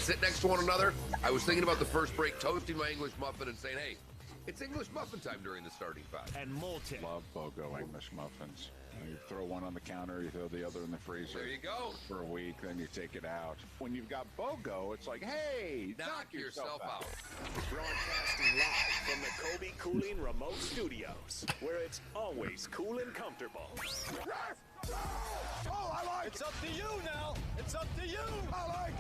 sit next to one another. I was thinking about the first break, toasting my English muffin and saying, hey, it's English muffin time during the starting five. And Moulton. Love BOGO English muffins. You throw one on the counter, you throw the other in the freezer. There you go. For a week, then you take it out. When you've got BOGO, it's like, hey, knock yourself out. Broadcasting live from the Kobe Cooling Remote Studios, where it's always cool and comfortable. Oh, I like It's up to you now. It's up to you. I like it.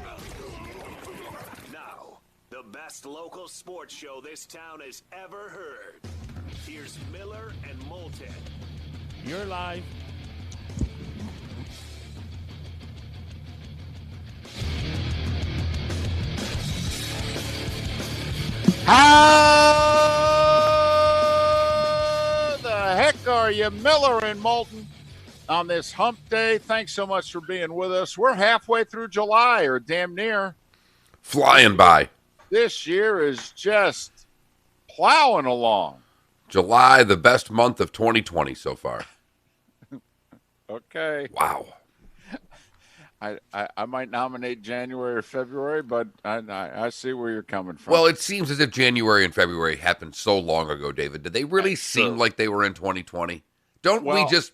Now, the best local sports show this town has ever heard. Here's Miller and Moulton. You're live. How the heck are you, Miller and Moulton, on this hump day? Thanks so much for being with us. We're halfway through July, or damn near. Flying by. This year is just plowing along. July, the best month of 2020 so far. Okay. Wow. I might nominate January or February, but I see where you're coming from. Well, it seems as if January and February happened so long ago, David. Did they really seem like they were in 2020? We just,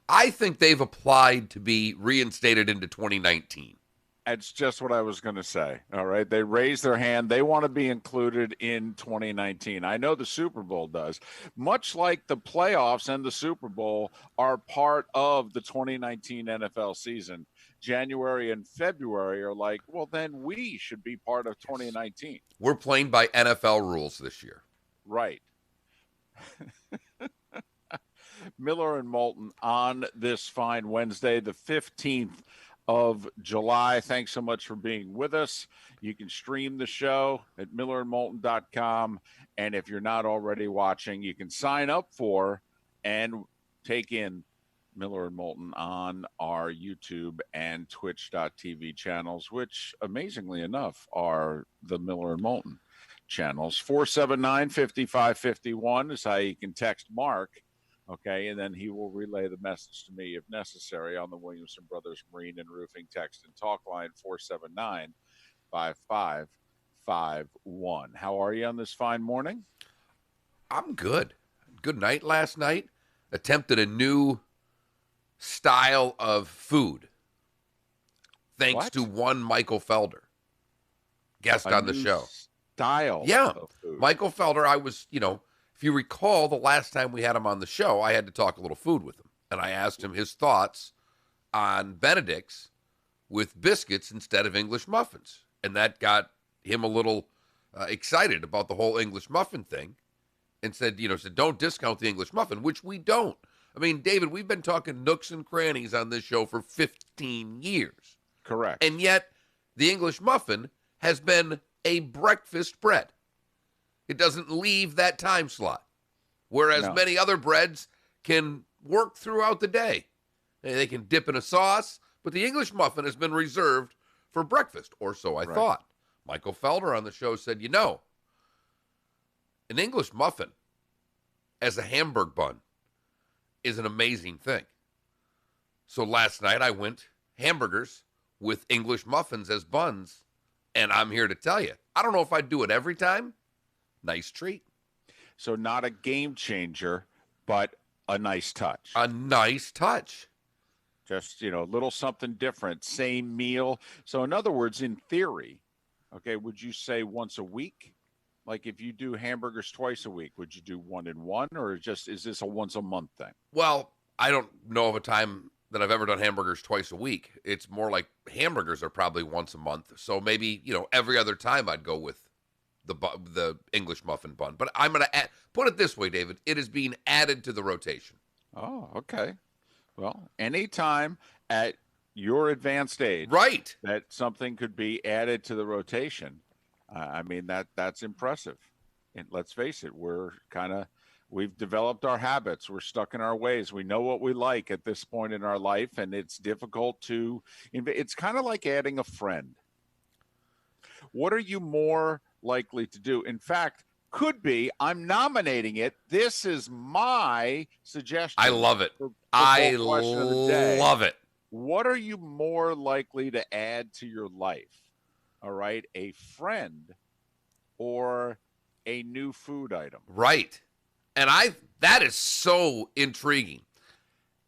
I think they've applied to be reinstated into 2019. That's just what I was going to say. All right. They raised their hand. They want to be included in 2019. I know the Super Bowl does. Much like the playoffs and the Super Bowl are part of the 2019 NFL season. January and February are like, well, then we should be part of 2019. We're playing by NFL rules this year. Right. Miller and Moulton on this fine Wednesday, the 15th of July. Thanks so much for being with us. You can stream the show at millerandmoulton.com. And if you're not already watching, you can sign up for and take in Miller and Moulton on our YouTube and Twitch.tv channels, which amazingly enough are the Miller and Moulton channels. 479-5551 is how you can text Mark. Okay, and then he will relay the message to me if necessary on the Williamson Brothers Marine and Roofing text and talk line 479-5551. How are you on this fine morning? I'm good. Good night last night. Attempted a new style of food. Thanks to one Michael Felder, guest on the show. Style. Yeah. Of food. Michael Felder, I was, if you recall, the last time we had him on the show, I had to talk a little food with him. And I asked him his thoughts on Benedict's with biscuits instead of English muffins. And that got him a little excited about the whole English muffin thing and said, don't discount the English muffin, which we don't. I mean, David, we've been talking nooks and crannies on this show for 15 years. Correct. And yet the English muffin has been a breakfast bread. It doesn't leave that time slot, whereas many other breads can work throughout the day. They can dip in a sauce, but the English muffin has been reserved for breakfast, or so I thought. Michael Felder on the show said, an English muffin as a Hamburg bun is an amazing thing. So last night I went hamburgers with English muffins as buns, and I'm here to tell you, I don't know if I'd do it every time. Nice treat. So not a game changer, but a nice touch. A nice touch. Just, a little something different, same meal. So in other words, in theory, okay, would you say once a week? Like if you do hamburgers twice a week, would you do one and one, or is this a once a month thing? Well, I don't know of a time that I've ever done hamburgers twice a week. It's more like hamburgers are probably once a month. So maybe, every other time I'd go with the English muffin bun. But I'm going to put it this way, David. It is being added to the rotation. Oh, okay. Well, anytime at your advanced age, right, that something could be added to the rotation, that's impressive. And let's face it, we've developed our habits. We're stuck in our ways. We know what we like at this point in our life, and it's difficult it's kind of like adding a friend. What are you more likely to do? In fact, I'm nominating it. This is my suggestion. I love it. I love it. What are you more likely to add to your life? all right, a friend or a new food item? Right. And that is so intriguing.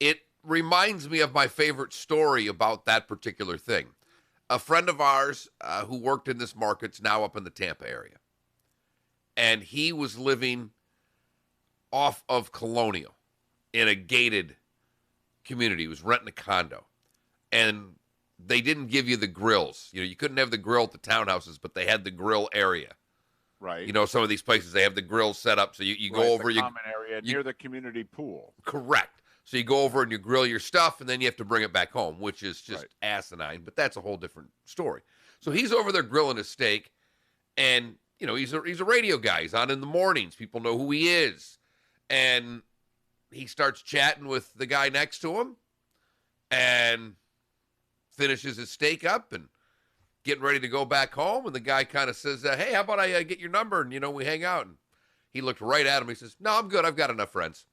It reminds me of my favorite story about that particular thing. A friend of ours who worked in this market's now up in the Tampa area. And he was living off of Colonial in a gated community. He was renting a condo. And they didn't give you the grills. You couldn't have the grill at the townhouses, but they had the grill area. Right. Some of these places, they have the grills set up. So you go over. The common area near the community pool. Correct. So you go over and you grill your stuff, and then you have to bring it back home, which is just asinine, but that's a whole different story. So he's over there grilling his steak, and, he's a radio guy. He's on in the mornings. People know who he is. And he starts chatting with the guy next to him and finishes his steak up and getting ready to go back home. And the guy kind of says, hey, how about I get your number and, we hang out. And he looked right at him. He says, no, I'm good. I've got enough friends.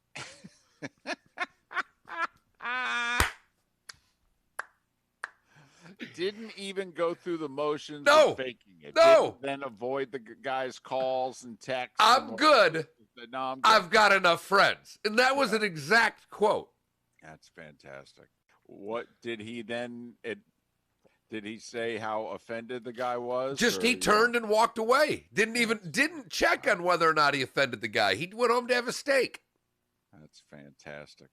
Didn't even go through the motions of faking it. No. Didn't then avoid the guy's calls and texts. I'm good. No, I'm good. I've got enough friends. And that was an exact quote. That's fantastic. What did he then? Did he say how offended the guy was? Just he turned and walked away. Didn't check on whether or not he offended the guy. He went home to have a steak. That's fantastic.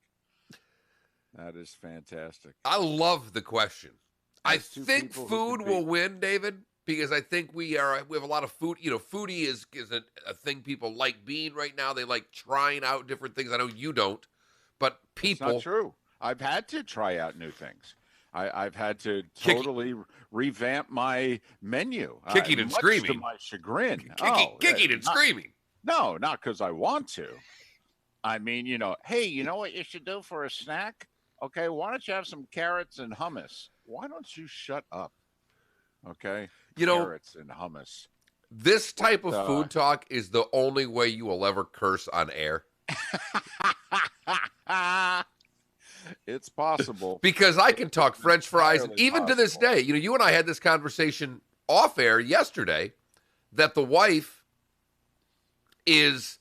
That is fantastic. I love the question. I think people food will win, David, because I think we have a lot of food. Foodie is a thing people like being right now. They like trying out different things. I know you don't, but people. That's not true. I've had to try out new things. I've had to totally revamp my menu. Kicking and screaming. Much to my chagrin. Kicking and screaming. No, not because I want to. I mean, hey, you know what you should do for a snack? Okay, why don't you have some carrots and hummus? Why don't you shut up? Okay, carrots and hummus. This type of food talk is the only way you will ever curse on air. It's possible. Because I can talk French fries, and even to this day, you and I had this conversation off air yesterday that the wife is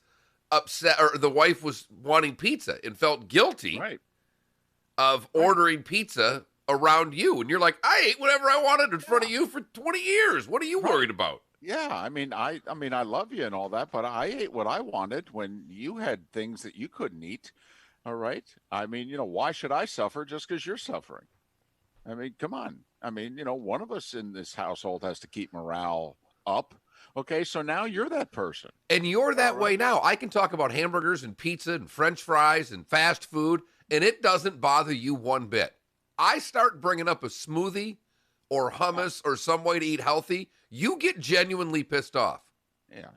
upset, or the wife was wanting pizza and felt guilty of ordering pizza around you. And you're like, I ate whatever I wanted in front of you for 20 years. What are you worried about? Yeah, I mean, I love you and all that, but I ate what I wanted when you had things that you couldn't eat. All right. I mean, why should I suffer just because you're suffering? I mean, come on. I mean, one of us in this household has to keep morale up. Okay, so now you're that person. And you're that way now. I can talk about hamburgers and pizza and French fries and fast food, and it doesn't bother you one bit. I start bringing up a smoothie or hummus or some way to eat healthy, you get genuinely pissed off. Yeah,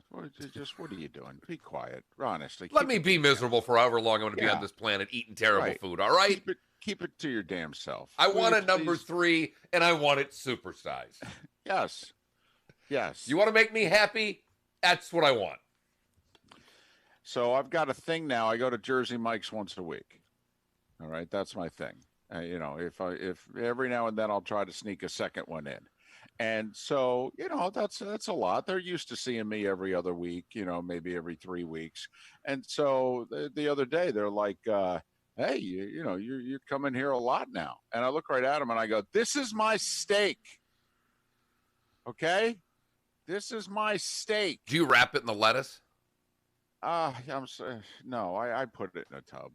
just what are you doing? Be quiet, honestly. Let me be miserable for however long I'm going to be on this planet eating terrible food, all right? Keep it to your damn self. I want a number 3, and I want it supersized. Yes. You want to make me happy? That's what I want. So I've got a thing now. I go to Jersey Mike's once a week. All right, that's my thing. If every now and then I'll try to sneak a second one in. And so, that's a lot. They're used to seeing me every other week, maybe every 3 weeks. And so the other day they're like, hey, you're coming here a lot now. And I look right at them and I go, this is my steak. Okay? This is my steak. Do you wrap it in the lettuce? No, I put it in a tub.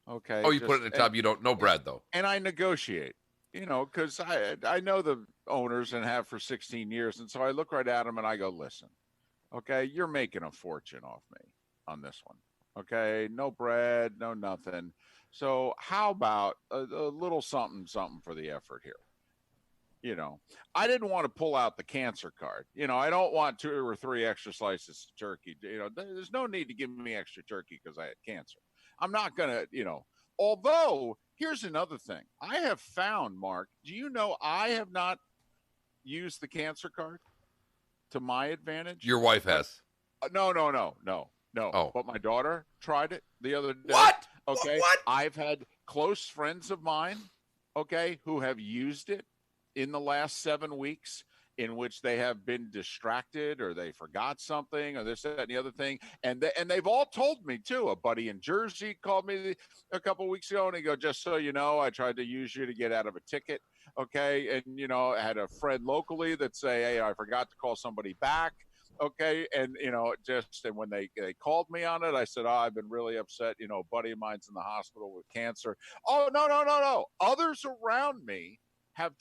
Okay. Oh, you put it in a tub. You don't, no bread though. And I negotiate. Because I know the owners and have for 16 years. And so I look right at them and I go, listen, okay, you're making a fortune off me on this one. Okay, no bread, no nothing. So how about a little something for the effort here? I didn't want to pull out the cancer card. I don't want 2 or 3 extra slices of turkey. There's no need to give me extra turkey because I had cancer. I'm not going to, although here's another thing. I have found, Mark, do you know I have not used the cancer card to my advantage? Your wife has. No. Oh. But my daughter tried it the other day. What? Okay. What? I've had close friends of mine, okay, who have used it in the last 7 weeks. in which they have been distracted or they forgot something or this, that, and the other thing. And they've all told me too. A buddy in Jersey called me a couple of weeks ago and he go, just so you know, I tried to use you to get out of a ticket. Okay. And, you know, I had a friend locally that say, hey, I forgot to call somebody back. Okay. And, you know, and when they called me on it, I said, I've been really upset. You know, a buddy of mine's in the hospital with cancer. Oh, no. Others around me have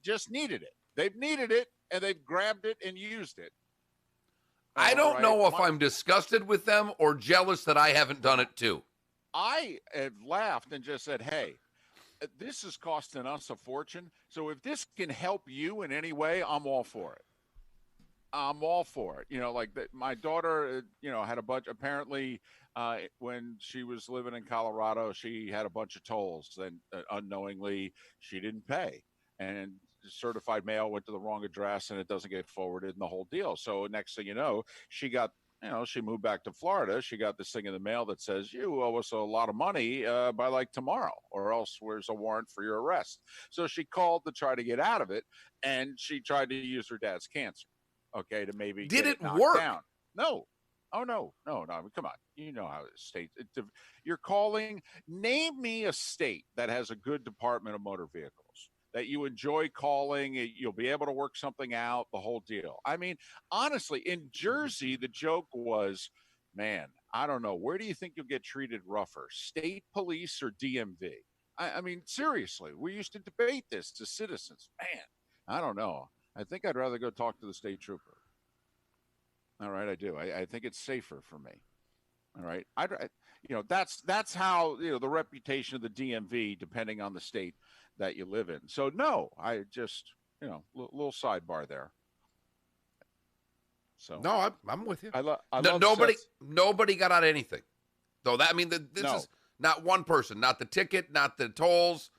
just needed it. They've needed it and they've grabbed it and used it. I don't know if I'm disgusted with them or jealous that I haven't done it too. I have laughed and just said, hey, this is costing us a fortune. So if this can help you in any way, I'm all for it. I'm all for it. You know, like my daughter, you know, had a bunch, apparently when she was living in Colorado, she had a bunch of tolls and unknowingly she didn't pay. And certified mail went to the wrong address and it doesn't get forwarded and the whole deal. So next thing you know, she moved back to Florida. She got this thing in the mail that says you owe us a lot of money by like tomorrow or else there's a warrant for your arrest. So she called to try to get out of it and she tried to use her dad's cancer. Okay. To maybe did it work? Down. No. Oh, no. I mean, come on. You know how state you're calling. Name me a state that has a good Department of Motor Vehicles that you enjoy calling. You'll be able to work something out, the whole deal. I mean, honestly, in Jersey, the joke was, man, I don't know. Where do you think you'll get treated rougher, state police or DMV? I mean, seriously, we used to debate this to citizens. Man, I don't know. I think I'd rather go talk to the state trooper. All right, I do. I think it's safer for me. All right. That's how, you know, the reputation of the DMV, depending on the state that you live in. So no, I just, you know, little sidebar there. So no, I'm with you. Nobody got out anything. Though that, I mean, this is not one person, not the ticket, not the tolls.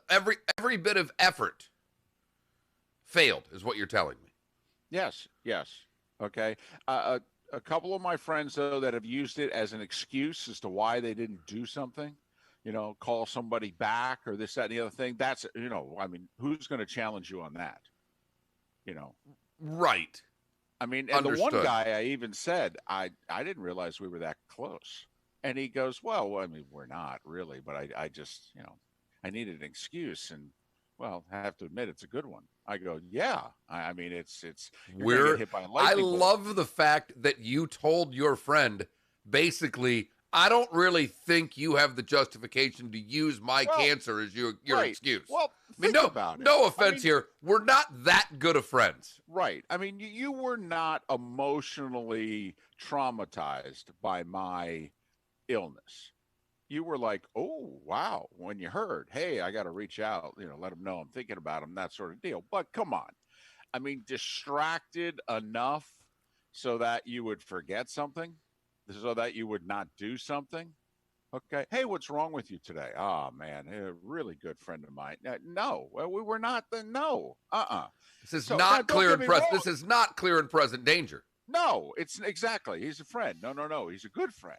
Every bit of effort failed is what you're telling me. Yes. Okay. A couple of my friends, though, that have used it as an excuse as to why they didn't do something, you know, call somebody back or this, that, and the other thing. That's, you know, I mean, who's going to challenge you on that? You know? Right. I mean, and the one guy I even said, I didn't realize we were that close. And he goes, well, I mean, we're not really, but I just, you know, I needed an excuse. And, well, I have to admit, it's a good one. I go, yeah. I mean, it's you're gonna get hit by a lightning bolt. Love the fact that you told your friend, basically, I don't really think you have the justification to use my cancer as your excuse. Well, think about it. No offense here. We're not that good of friends. Right. I mean, you were not emotionally traumatized by my illness. You were like, oh, wow, when you heard, hey, I got to reach out, you know, let them know I'm thinking about them, that sort of deal. But come on. I mean, distracted enough so that you would forget something, so that you would not do something. Okay. Hey, what's wrong with you today? Oh, man, a really good friend of mine. No, we were not. No. This is not clear and present. This is not clear and present danger. No, it's exactly. He's a friend. No. He's a good friend.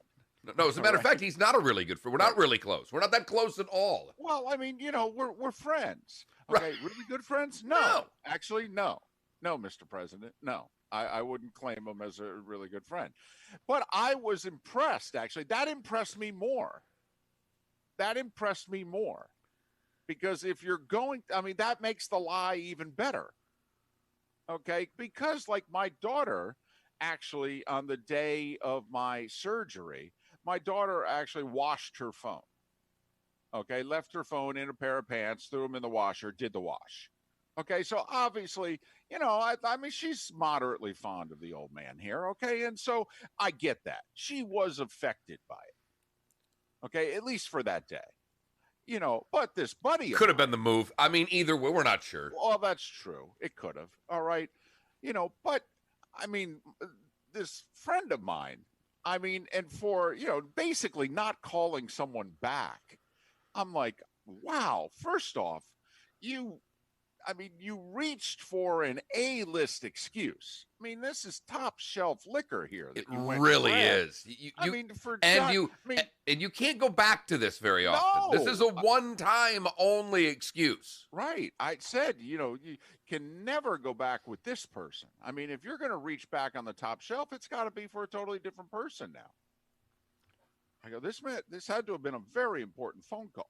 No, as a matter of fact, he's not a really good friend. We're not really close. We're not that close at all. Well, I mean, you know, we're friends. Okay, really good friends? No. Actually, no. No, Mr. President, no. I wouldn't claim him as a really good friend. But I was impressed, actually. That impressed me more. Because if you're going, I mean, that makes the lie even better. Okay, because like my daughter, actually, on the day of my surgery, my daughter actually washed her phone. Okay, left her phone in a pair of pants, threw them in the washer, did the wash. Okay, so obviously, you know, I mean, she's moderately fond of the old man here. Okay, and so I get that. She was affected by it. Okay, at least for that day. You know, but this buddy could have been the move. I mean, either way, we're not sure. Well, that's true. It could have. All right. You know, but I mean, this friend of mine, I mean, and for, you know, basically not calling someone back, I'm like, wow, first off, I mean, you reached for an A-list excuse. I mean, this is top shelf liquor here. It That you went and really grabbed. is. You, I mean, for and John, you I mean, and you can't go back to this very often. This is a no. one-time only excuse. Right. I said, you can never go back with this person. I mean, if you're going to reach back on the top shelf, it's got to be for a totally different person now. I go, this had to have been a very important phone call.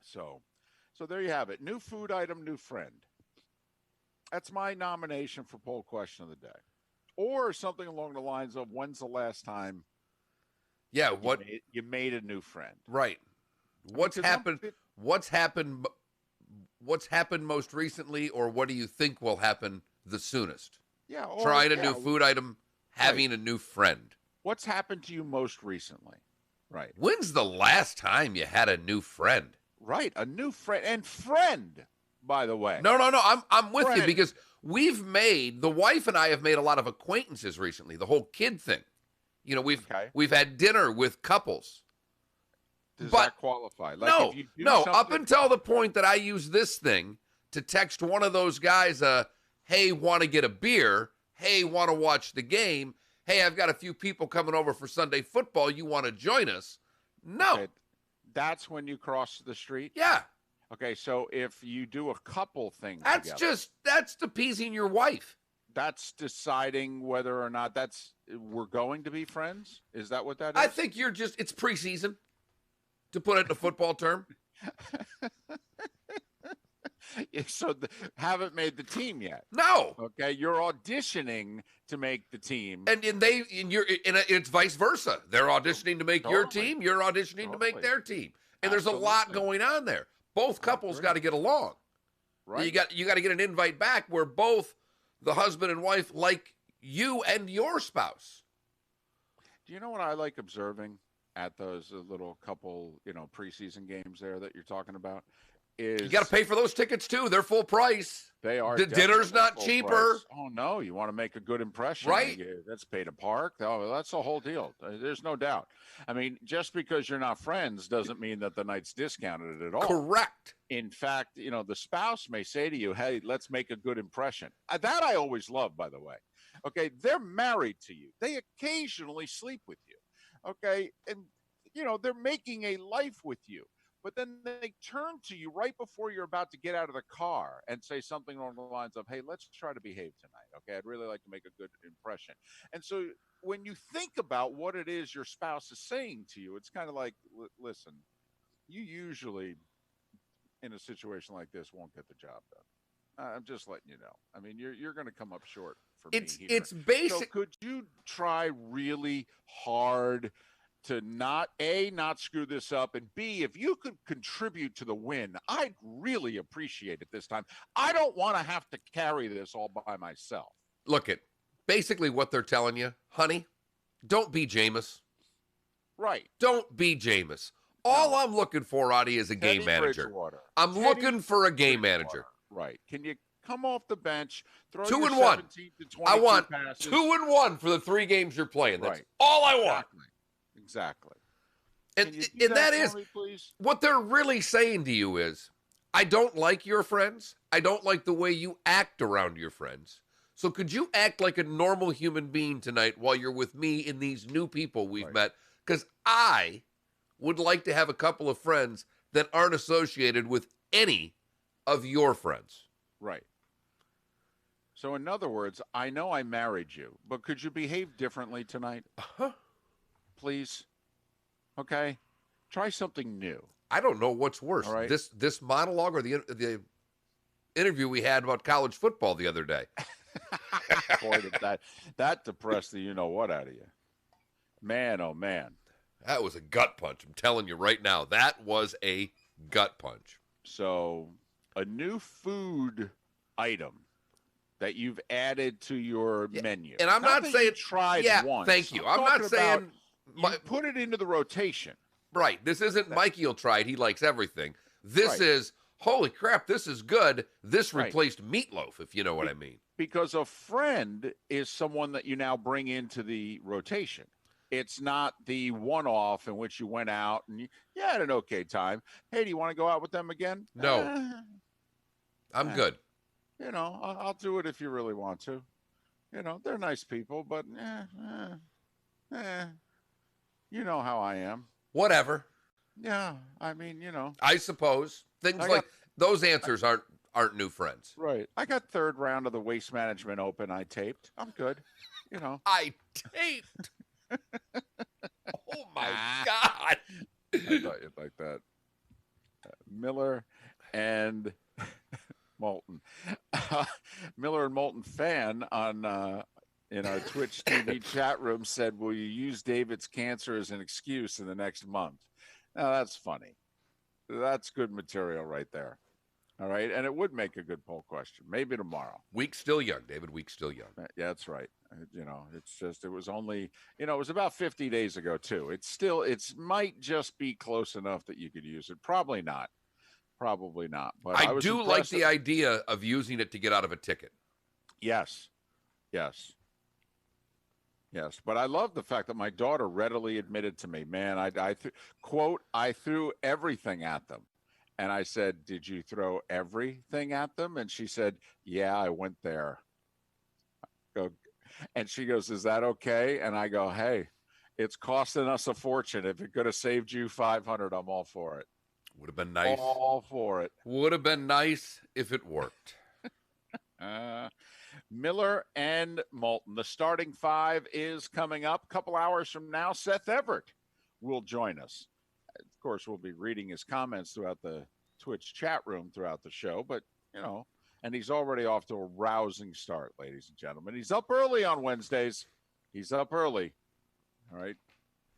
So there you have it. New food item, new friend. That's my nomination for poll question of the day. Or something along the lines of, when's the last time Yeah, you made a new friend? Right. What's happened most recently, or what do you think will happen the soonest? Yeah. Trying a new food item, having a new friend. What's happened to you most recently? Right. When's the last time you had a new friend? Right, a new friend. And friend, by the way. No. I'm with Friend. you, because the wife and I have made a lot of acquaintances recently. The whole kid thing. We've had dinner with couples. Does that qualify? Like, no, if you do no. something- Up until the point that I use this thing to text one of those guys, hey, want to get a beer? Hey, want to watch the game? Hey, I've got a few people coming over for Sunday football. You want to join us? No. Okay, that's when you cross the street? Yeah. Okay, so if you do a couple thing That's together, that's appeasing your wife. that's deciding whether or not we're going to be friends? Is that what that is? I think it's preseason, to put it in a football term. So haven't made the team yet. No. Okay, you're auditioning to make the team. And it's vice versa. They're auditioning to make your Totally. team. You're auditioning to make Totally. their team. And there's a lot Absolutely. going on there. Both couples got to get along. Right. You got to get an invite back where both the husband and wife like you and your spouse. Do you know what I like observing at those little couple, preseason games there that you're talking about? Is You got to pay for those tickets too. They're full price. They are. The dinner's definitely not full cheaper. price. Oh no, you want to make a good impression, Right? That's pay to park. Oh, that's the whole deal. There's no doubt. I mean, just because you're not friends doesn't mean that the night's discounted at all. Correct. In fact, the spouse may say to you, "Hey, let's make a good impression." That I always love, by the way. Okay, they're married to you. They occasionally sleep with you. Okay, and they're making a life with you. But then they turn to you right before you're about to get out of the car and say something along the lines of, hey, let's try to behave tonight. Okay, I'd really like to make a good impression. And so when you think about what it is your spouse is saying to you, it's kind of like, listen, you usually in a situation like this won't get the job done. I'm just letting you know. I mean, you're going to come up short for me here. It's basic. So could you try really hard to not screw this up, and B, if you could contribute to the win, I'd really appreciate it this time. I don't want to have to carry this all by myself. Look at basically what they're telling you, honey. Don't be Jameis. Right. Don't be Jameis. All I'm looking for, Audie, is a game Teddy manager. Bridgewater. I'm Teddy looking for a game Bridgewater. manager. Right. Can you come off the bench, throw 2 your and 1. 17 to 22 I want passes? 2 and 1 for the 3 games you're playing. That's Right. all I want. Exactly. And, Can you do and that for is me, please? what they're really saying to you is, I don't like your friends. I don't like the way you act around your friends. So could you act like a normal human being tonight while you're with me and these new people we've met? Because I would like to have a couple of friends that aren't associated with any of your friends. Right. So in other words, I know I married you, but could you behave differently tonight? Please? Okay? Try something new. I don't know what's worse, All right. this monologue or the interview we had about college football the other day. Boy, that depressed the you-know-what out of you. Man, oh, man. That was a gut punch. I'm telling you right now, that was a gut punch. So a new food item that you've added to your menu. And I'm not that saying you tried once. Thank you. I'm not talking saying about you put it into the rotation. right. This isn't Mikey will try it. He likes everything. This is holy crap. This is good. This replaced meatloaf, if you know what I mean. Because a friend is someone that you now bring into the rotation. It's not the one-off in which you went out and you had an okay time. Hey, do you want to go out with them again? No. I'm good. I'll do it if you really want to. They're nice people, but you know how I am. Whatever. Yeah, I mean, I suppose things like those answers aren't new friends. Right. I got third round of the Waste Management Open. I taped. I'm good. I taped. Oh my God. I thought you'd like that. Miller and Moulton. Miller and Moulton fan in our Twitch TV chat room said, "Will you use David's cancer as an excuse in the next month?" Now that's funny. That's good material right there. All right, and it would make a good poll question. Maybe tomorrow. Week's still young, David. Week's still young. Yeah, that's right. It's just it was only it was about 50 days ago too. It might just be close enough that you could use it. Probably not. But I do like the idea of using it to get out of a ticket. Yes. But I love the fact that my daughter readily admitted to me, man, I threw everything at them. And I said, "Did you throw everything at them?" And she said, "Yeah, I went there." And she goes, "Is that okay?" And I go, "Hey, it's costing us a fortune. If it could have saved you $500, I'm all for it." Would have been nice. All for it. Would have been nice if it worked. Miller and Moulton. The starting five is coming up a couple hours from now. Seth Everett will join us. Of course, we'll be reading his comments throughout the Twitch chat room throughout the show, but, and he's already off to a rousing start, ladies and gentlemen. He's up early on Wednesdays. He's up early. All right.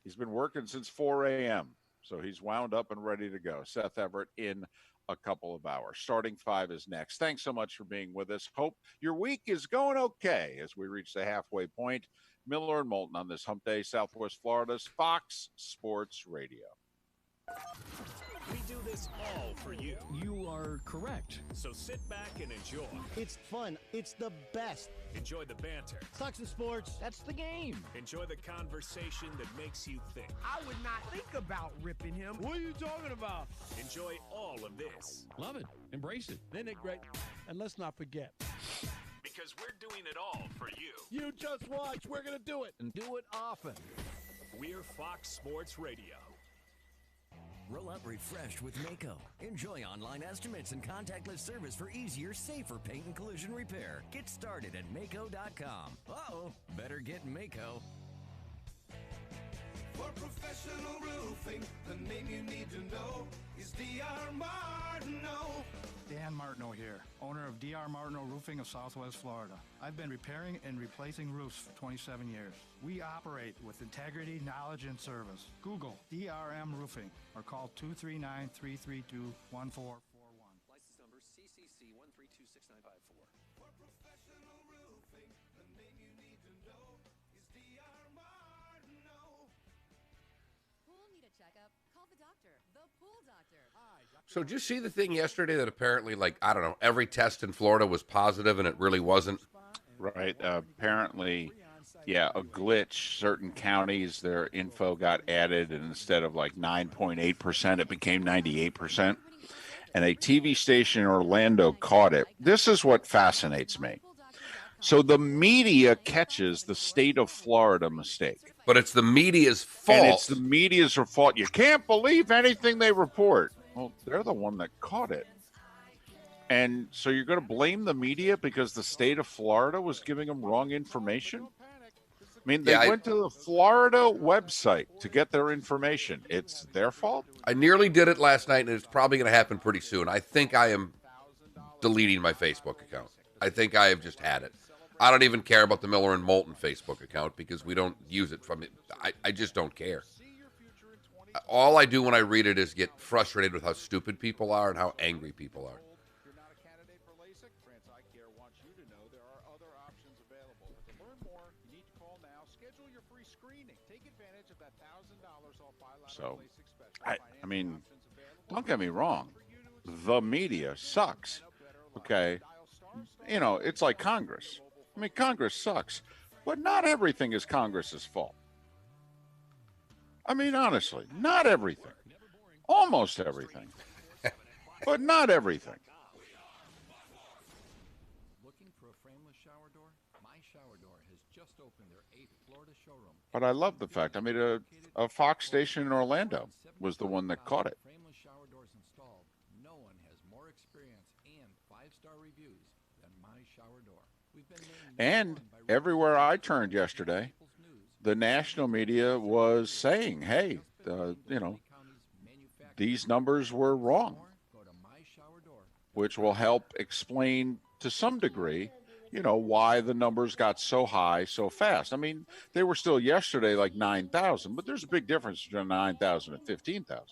He's been working since 4 a.m., so he's wound up and ready to go. Seth Everett in a couple of hours. Starting five is next. Thanks so much for being with us. Hope your week is going okay as we reach the halfway point. Miller and Moulton on this hump day, Southwest Florida's Fox Sports Radio. We do this all for you. You are correct. So sit back and enjoy. It's fun. It's the best. Enjoy the banter. Talk some sports. That's the game. Enjoy the conversation that makes you think. I would not think about ripping him. What are you talking about? Enjoy all of this. Love it. Embrace it. Isn't it great? And let's not forget. Because we're doing it all for you. You just watch. We're going to do it. And do it often. We're Fox Sports Radio. Roll up refreshed with Mako. Enjoy online estimates and contactless service for easier, safer paint and collision repair. Get started at Mako.com. Uh-oh, better get Mako. For professional roofing, the name you need to know is D.R. Martineau. Dan Martineau here, owner of D.R. Martineau Roofing of Southwest Florida. I've been repairing and replacing roofs for 27 years. We operate with integrity, knowledge, and service. Google DRM Roofing or call 239-332-1441. License number CCC 1326954. For professional roofing, the name you need to know is D.R. Martineau. Pool need a checkup? Call the doctor. The Pool Doctor. So did you see the thing yesterday that apparently, every test in Florida was positive and it really wasn't? Right. Apparently, a glitch. Certain counties, their info got added, and instead of 9.8%, it became 98%. And a TV station in Orlando caught it. This is what fascinates me. So the media catches the state of Florida mistake. But it's the media's fault. And it's the media's fault. You can't believe anything they report. Well, they're the one that caught it. And so you're going to blame the media because the state of Florida was giving them wrong information? I mean, they went to the Florida website to get their information. It's their fault? I nearly did it last night, and it's probably going to happen pretty soon. I think I am deleting my Facebook account. I think I have just had it. I don't even care about the Miller and Moulton Facebook account because we don't use it from it. I just don't care. All I do when I read it is get frustrated with how stupid people are and how angry people are. You're not a candidate for LASIK? France Eye Care wants you to know there are other options available. To learn more, you need to call now. Schedule your free screening. Take advantage of that $1,000 off bilateral LASIK special. I mean, don't get me wrong. The media sucks. Okay? It's like Congress. I mean, Congress sucks. But not everything is Congress's fault. I mean, honestly, not everything. Almost everything. But not everything. Looking for a frameless shower door? My Shower Door has just opened their 8th Florida showroom. But I love the fact, I mean, a Fox station in Orlando was the one that caught it. Frameless shower doors installed. No one has more experience and 5-star reviews than My Shower Door. We've been named And everywhere I turned yesterday, the national media was saying, hey, these numbers were wrong, which will help explain to some degree, why the numbers got so high so fast. I mean, they were still yesterday like 9,000, but there's a big difference between 9,000 and 15,000.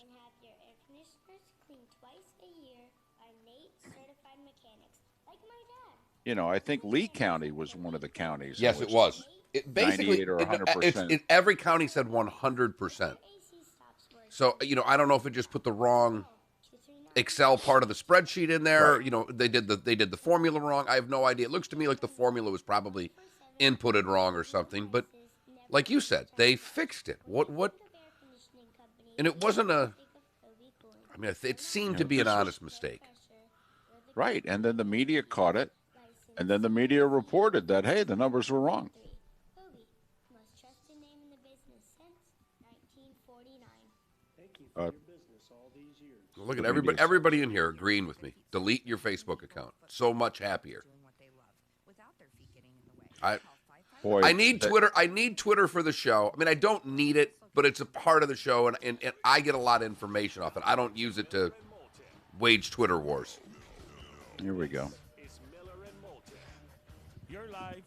I think Lee County was one of the counties. Yes, it was. It basically, 98 or 100%. Every county said 100%. So, I don't know if it just put the wrong Excel part of the spreadsheet in there. Right. They did the formula wrong. I have no idea. It looks to me like the formula was probably inputted wrong or something. But like you said, they fixed it. What? And it wasn't it seemed to be an honest mistake. Right. And then the media caught it. And then the media reported that, hey, the numbers were wrong. Look at everybody in here agreeing with me. Delete your Facebook account. So much happier. I need Twitter. I need Twitter for the show. I mean, I don't need it, but it's a part of the show, and I get a lot of information off it. I don't use it to wage Twitter wars. Here we go. You're live.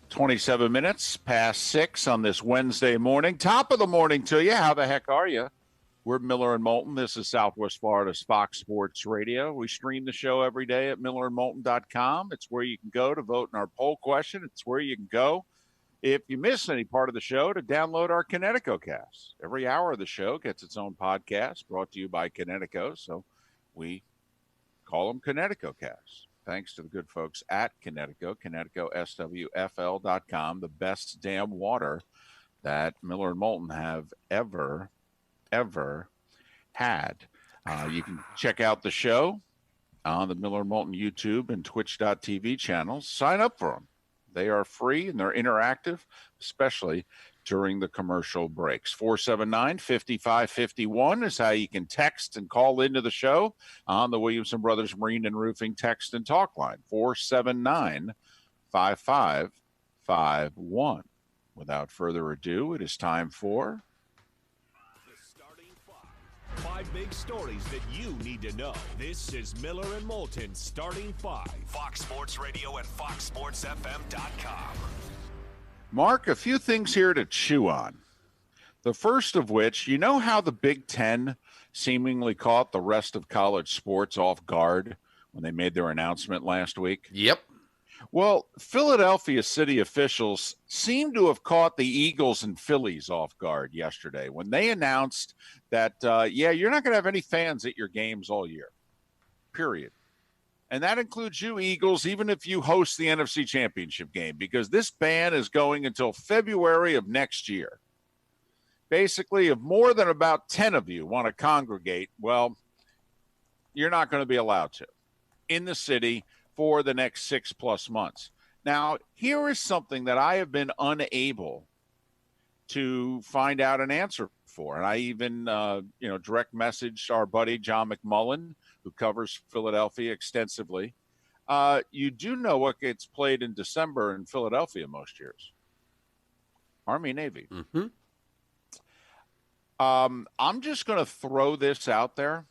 $27 minutes past 6 on this Wednesday morning. Top of the morning to you. How the heck are you? We're Miller and Moulton. This is Southwest Florida's Fox Sports Radio. We stream the show every day at millerandmoulton.com. It's where you can go to vote in our poll question. It's where you can go if you miss any part of the show to download our Connecticut cast. Every hour of the show gets its own podcast brought to you by Connecticut. So we call them Connecticut casts. Thanks to the good folks at Connecticut, ConnecticutSWFL.com, the best damn water that Miller and Moulton have ever had. You can check out the show on the Miller and Moulton YouTube and Twitch.tv channels. Sign up for them. They are free and they're interactive, especially during the commercial breaks. 479-5551 is how you can text and call into the show on the Williamson Brothers Marine and Roofing text and talk line. 479-5551. Without further ado, it is time for The Starting Five big stories that you need to know. This is Miller and Moulton Starting Five. Fox Sports Radio and FoxSportsFM.com. Mark, a few things here to chew on. The first of which, you know how the Big Ten seemingly caught the rest of college sports off guard when they made their announcement last week? Yep. Well, Philadelphia city officials seem to have caught the Eagles and Phillies off guard yesterday when they announced that, you're not going to have any fans at your games all year, period. And that includes you, Eagles, even if you host the NFC Championship game, because this ban is going until February of next year. Basically, if more than about 10 of you want to congregate, well, you're not going to be allowed to in the city for the next 6+ months. Now, here is something that I have been unable to find out an answer for. And I even, direct messaged our buddy John McMullen, who covers Philadelphia extensively. You do know what gets played in December in Philadelphia most years? Army-Navy. Mm-hmm. I'm just going to throw this out there.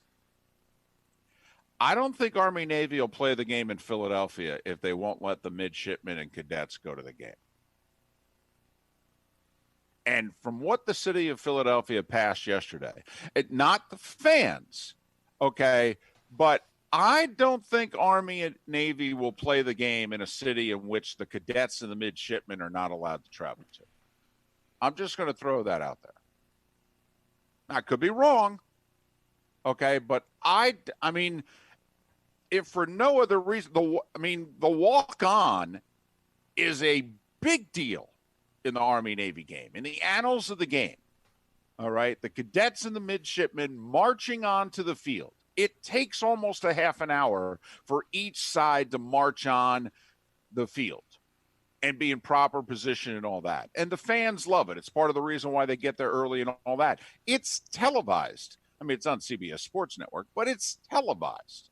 I don't think Army-Navy will play the game in Philadelphia if they won't let the midshipmen and cadets go to the game. And from what the city of Philadelphia passed yesterday, not the fans, okay, but I don't think Army and Navy will play the game in a city in which the cadets and the midshipmen are not allowed to travel to. I'm just going to throw that out there. I could be wrong, okay, but I mean, if for no other reason, the walk-on is a big deal in the Army-Navy game, in the annals of the game. All right, the cadets and the midshipmen marching onto the field. It takes almost a half an hour for each side to march on the field and be in proper position and all that. And the fans love it. It's part of the reason why they get there early and all that. It's televised. I mean, it's on CBS Sports Network, but it's televised.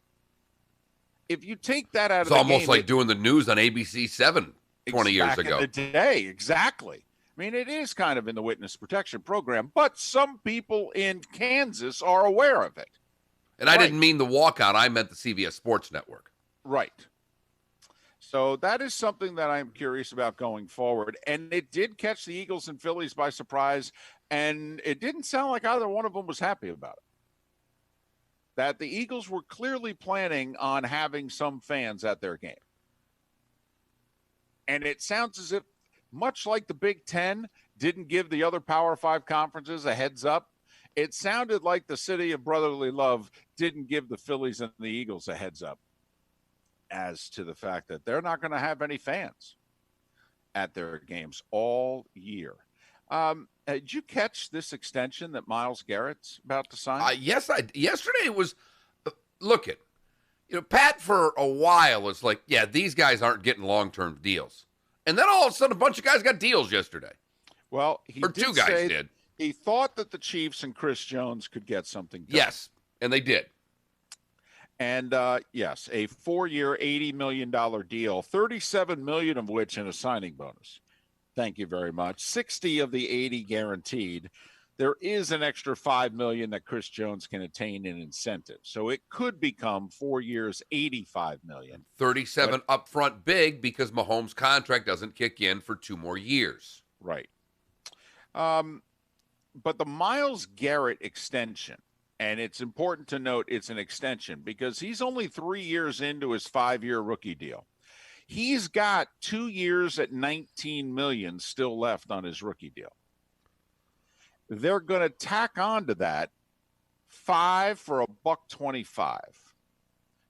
If you take that out of the game... It's almost like doing the news on ABC 7 20 years ago. In the day, exactly. I mean, it is kind of in the witness protection program, but some people in Kansas are aware of it. And I didn't mean the walk-on. I meant the CBS Sports Network. Right. So that is something that I'm curious about going forward. And it did catch the Eagles and Phillies by surprise, and it didn't sound like either one of them was happy about it. That the Eagles were clearly planning on having some fans at their game. And it sounds as if, much like the Big Ten didn't give the other Power 5 conferences a heads up, it sounded like the city of brotherly love didn't give the Phillies and the Eagles a heads up as to the fact that they're not going to have any fans at their games all year. Did you catch this extension that Myles Garrett's about to sign? Yes, yesterday was, look it, Pat for a while was like, yeah, these guys aren't getting long-term deals. And then all of a sudden, a bunch of guys got deals yesterday. Well, two guys did. He thought that the Chiefs and Chris Jones could get something done. Yes, and they did. And, yes, a 4-year, $80 million deal, $37 million of which in a signing bonus. Thank you very much. 60 of the 80 guaranteed. There is an extra $5 million that Chris Jones can attain in incentives. So it could become 4 years, $85 million. 37 upfront big because Mahomes' contract doesn't kick in for 2 more years. Right. But the Myles Garrett extension, and it's important to note it's an extension because he's only 3 years into his 5-year rookie deal. He's got 2 years at $19 million still left on his rookie deal. They're going to tack on to that 5 for $125.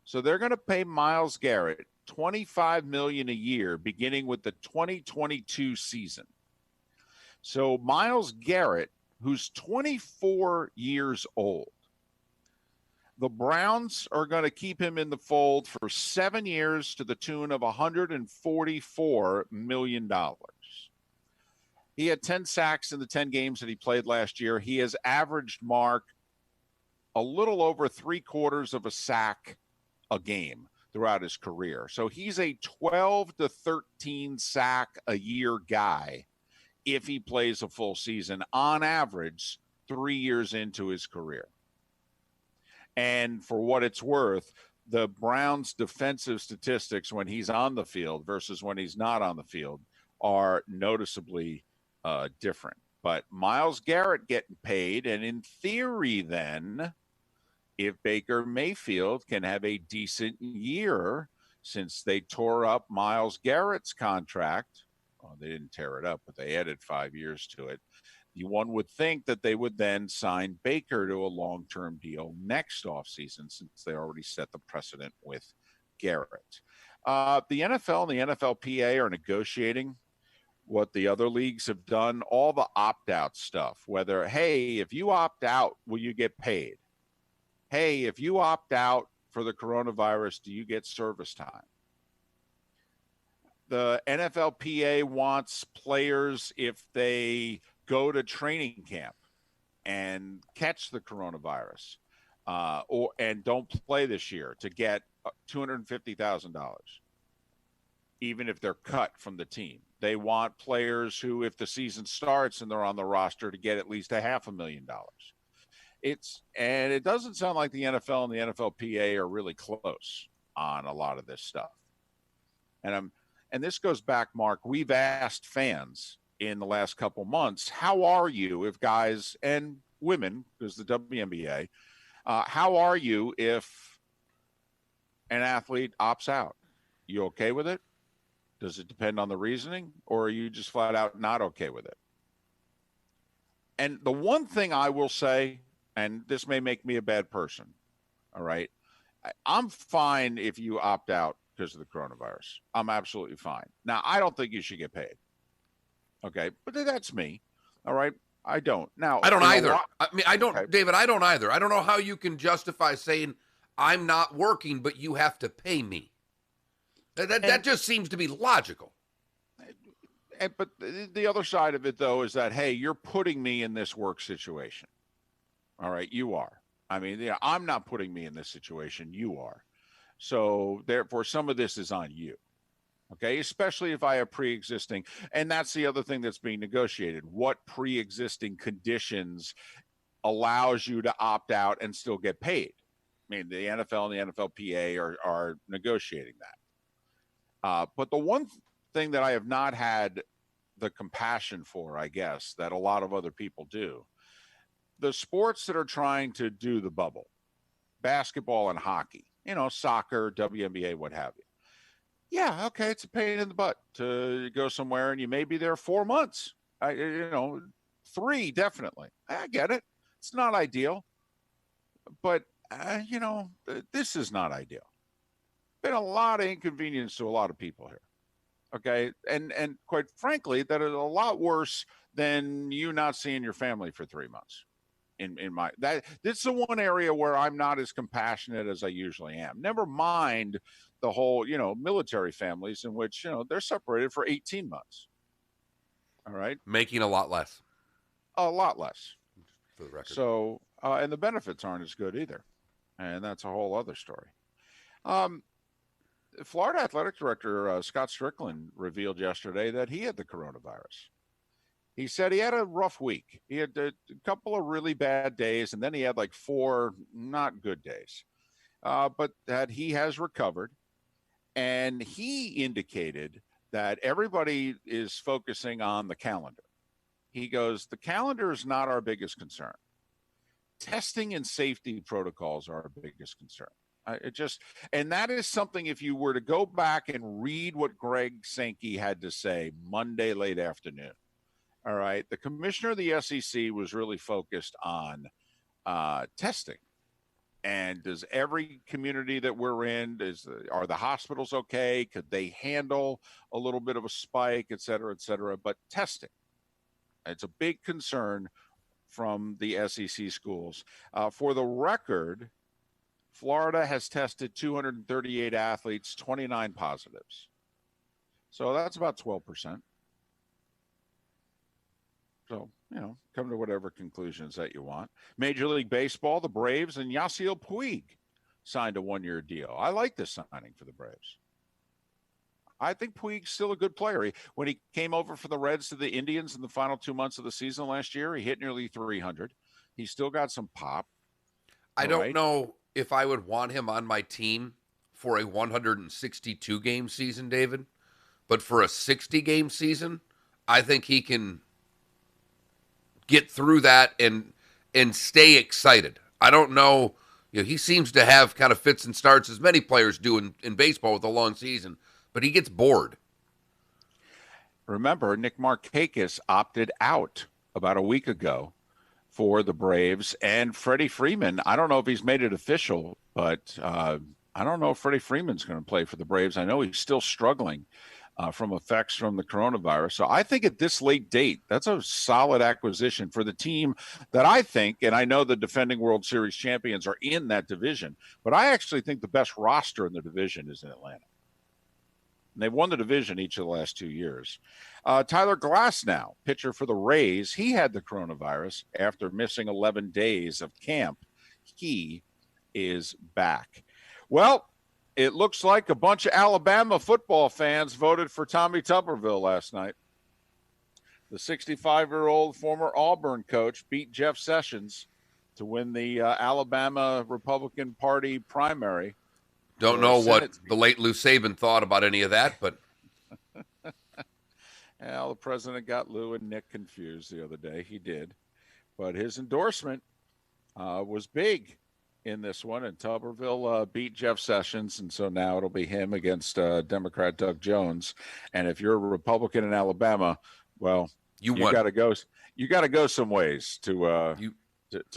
So they're going to pay Myles Garrett $25 million a year beginning with the 2022 season. So Myles Garrett, who's 24 years old, the Browns are going to keep him in the fold for 7 years to the tune of $144 million. He had 10 sacks in the 10 games that he played last year. He has averaged, Mark, a little over 3/4 of a sack a game throughout his career. So he's a 12 to 13 sack a year guy if he plays a full season, on average, 3 years into his career. And for what it's worth, the Browns' defensive statistics when he's on the field versus when he's not on the field are noticeably different. But Myles Garrett getting paid, and in theory then, if Baker Mayfield can have a decent year, since they tore up Myles Garrett's contract, well, they didn't tear it up, but they added 5 years to it. One would think that they would then sign Baker to a long-term deal next offseason, since they already set the precedent with Garrett. The NFL and the NFLPA are negotiating what the other leagues have done, all the opt-out stuff, whether, hey, if you opt out, will you get paid? Hey, if you opt out for the coronavirus, do you get service time? The NFLPA wants players, if they go to training camp and catch the coronavirus and don't play this year, to get $250,000, even if they're cut from the team. They want players who, if the season starts and they're on the roster, to get at least $500,000. And it doesn't sound like the NFL and the NFLPA are really close on a lot of this stuff. And this goes back, Mark, we've asked fans in the last couple months, how are you if guys and women, because the WNBA, how are you if an athlete opts out? You okay with it? Does it depend on the reasoning, or are you just flat out not okay with it? And the one thing I will say, and this may make me a bad person, all right, I'm fine if you opt out because of the coronavirus. I'm absolutely fine. Now, I don't think you should get paid. Okay, but that's me. All right, I don't. Now, I don't either. I don't, okay. David. I don't either. I don't know how you can justify saying I'm not working, but you have to pay me. That just seems to be logical. But the other side of it, though, is that, hey, you're putting me in this work situation. All right, you are. I mean, I'm not putting me in this situation. You are. So, therefore, some of this is on you. Okay, especially if I have pre-existing. And that's the other thing that's being negotiated. What pre-existing conditions allows you to opt out and still get paid? I mean, the NFL and the NFLPA are negotiating that. But the one thing that I have not had the compassion for, I guess, that a lot of other people do, the sports that are trying to do the bubble, basketball and hockey, soccer, WNBA, what have you. Yeah, okay, it's a pain in the butt to go somewhere and you may be there 4 months. 3 definitely. I get it. It's not ideal. But, this is not ideal. Been a lot of inconvenience to a lot of people here. Okay, and quite frankly, that is a lot worse than you not seeing your family for 3 months. This is the one area where I'm not as compassionate as I usually am. Never mind the whole, military families in which, they're separated for 18 months. All right. Making a lot less. A lot less. For the record. So, and the benefits aren't as good either. And that's a whole other story. Florida Athletic Director Scott Strickland revealed yesterday that he had the coronavirus. He said he had a rough week. He had a couple of really bad days, and then he had like 4 not good days. But that he has recovered. And he indicated that everybody is focusing on the calendar. He goes, the calendar is not our biggest concern. Testing and safety protocols are our biggest concern. And that is something, if you were to go back and read what Greg Sankey had to say Monday late afternoon. All right. The commissioner of the SEC was really focused on testing. And does every community that we're in, are the hospitals okay? Could they handle a little bit of a spike, et cetera, et cetera? But testing, it's a big concern from the SEC schools. For the record, Florida has tested 238 athletes, 29 positives. So that's about 12%. So, come to whatever conclusions that you want. Major League Baseball, the Braves and Yasiel Puig signed a 1-year deal. I like this signing for the Braves. I think Puig's still a good player. When he came over for the Reds to the Indians in the final 2 months of the season last year, he hit nearly 300. He's still got some pop. I don't know if I would want him on my team for a 162-game season, David. But for a 60-game season, I think he can get through that and stay excited. I don't know. He seems to have kind of fits and starts as many players do in baseball with a long season, but he gets bored. Remember, Nick Markakis opted out about a week ago for the Braves, and Freddie Freeman, I don't know if he's made it official, but I don't know if Freddie Freeman's going to play for the Braves. I know he's still struggling from effects from the coronavirus. So I think at this late date, that's a solid acquisition for the team that I think, and I know the defending World Series champions are in that division, but I actually think the best roster in the division is in Atlanta. And they've won the division each of the last 2 years. Tyler Glasnow, pitcher for the Rays, he had the coronavirus after missing 11 days of camp. He is back. Well, it looks like a bunch of Alabama football fans voted for Tommy Tuberville last night. The 65-year-old former Auburn coach beat Jeff Sessions to win the Alabama Republican Party primary. Don't know what the late Lou Saban thought about any of that, but well, the president got Lou and Nick confused the other day. He did. But his endorsement was big in this one, and Tuberville beat Jeff Sessions, and so now it'll be him against Democrat Doug Jones. And if you're a Republican in Alabama, well, you got to go. You got to go some ways to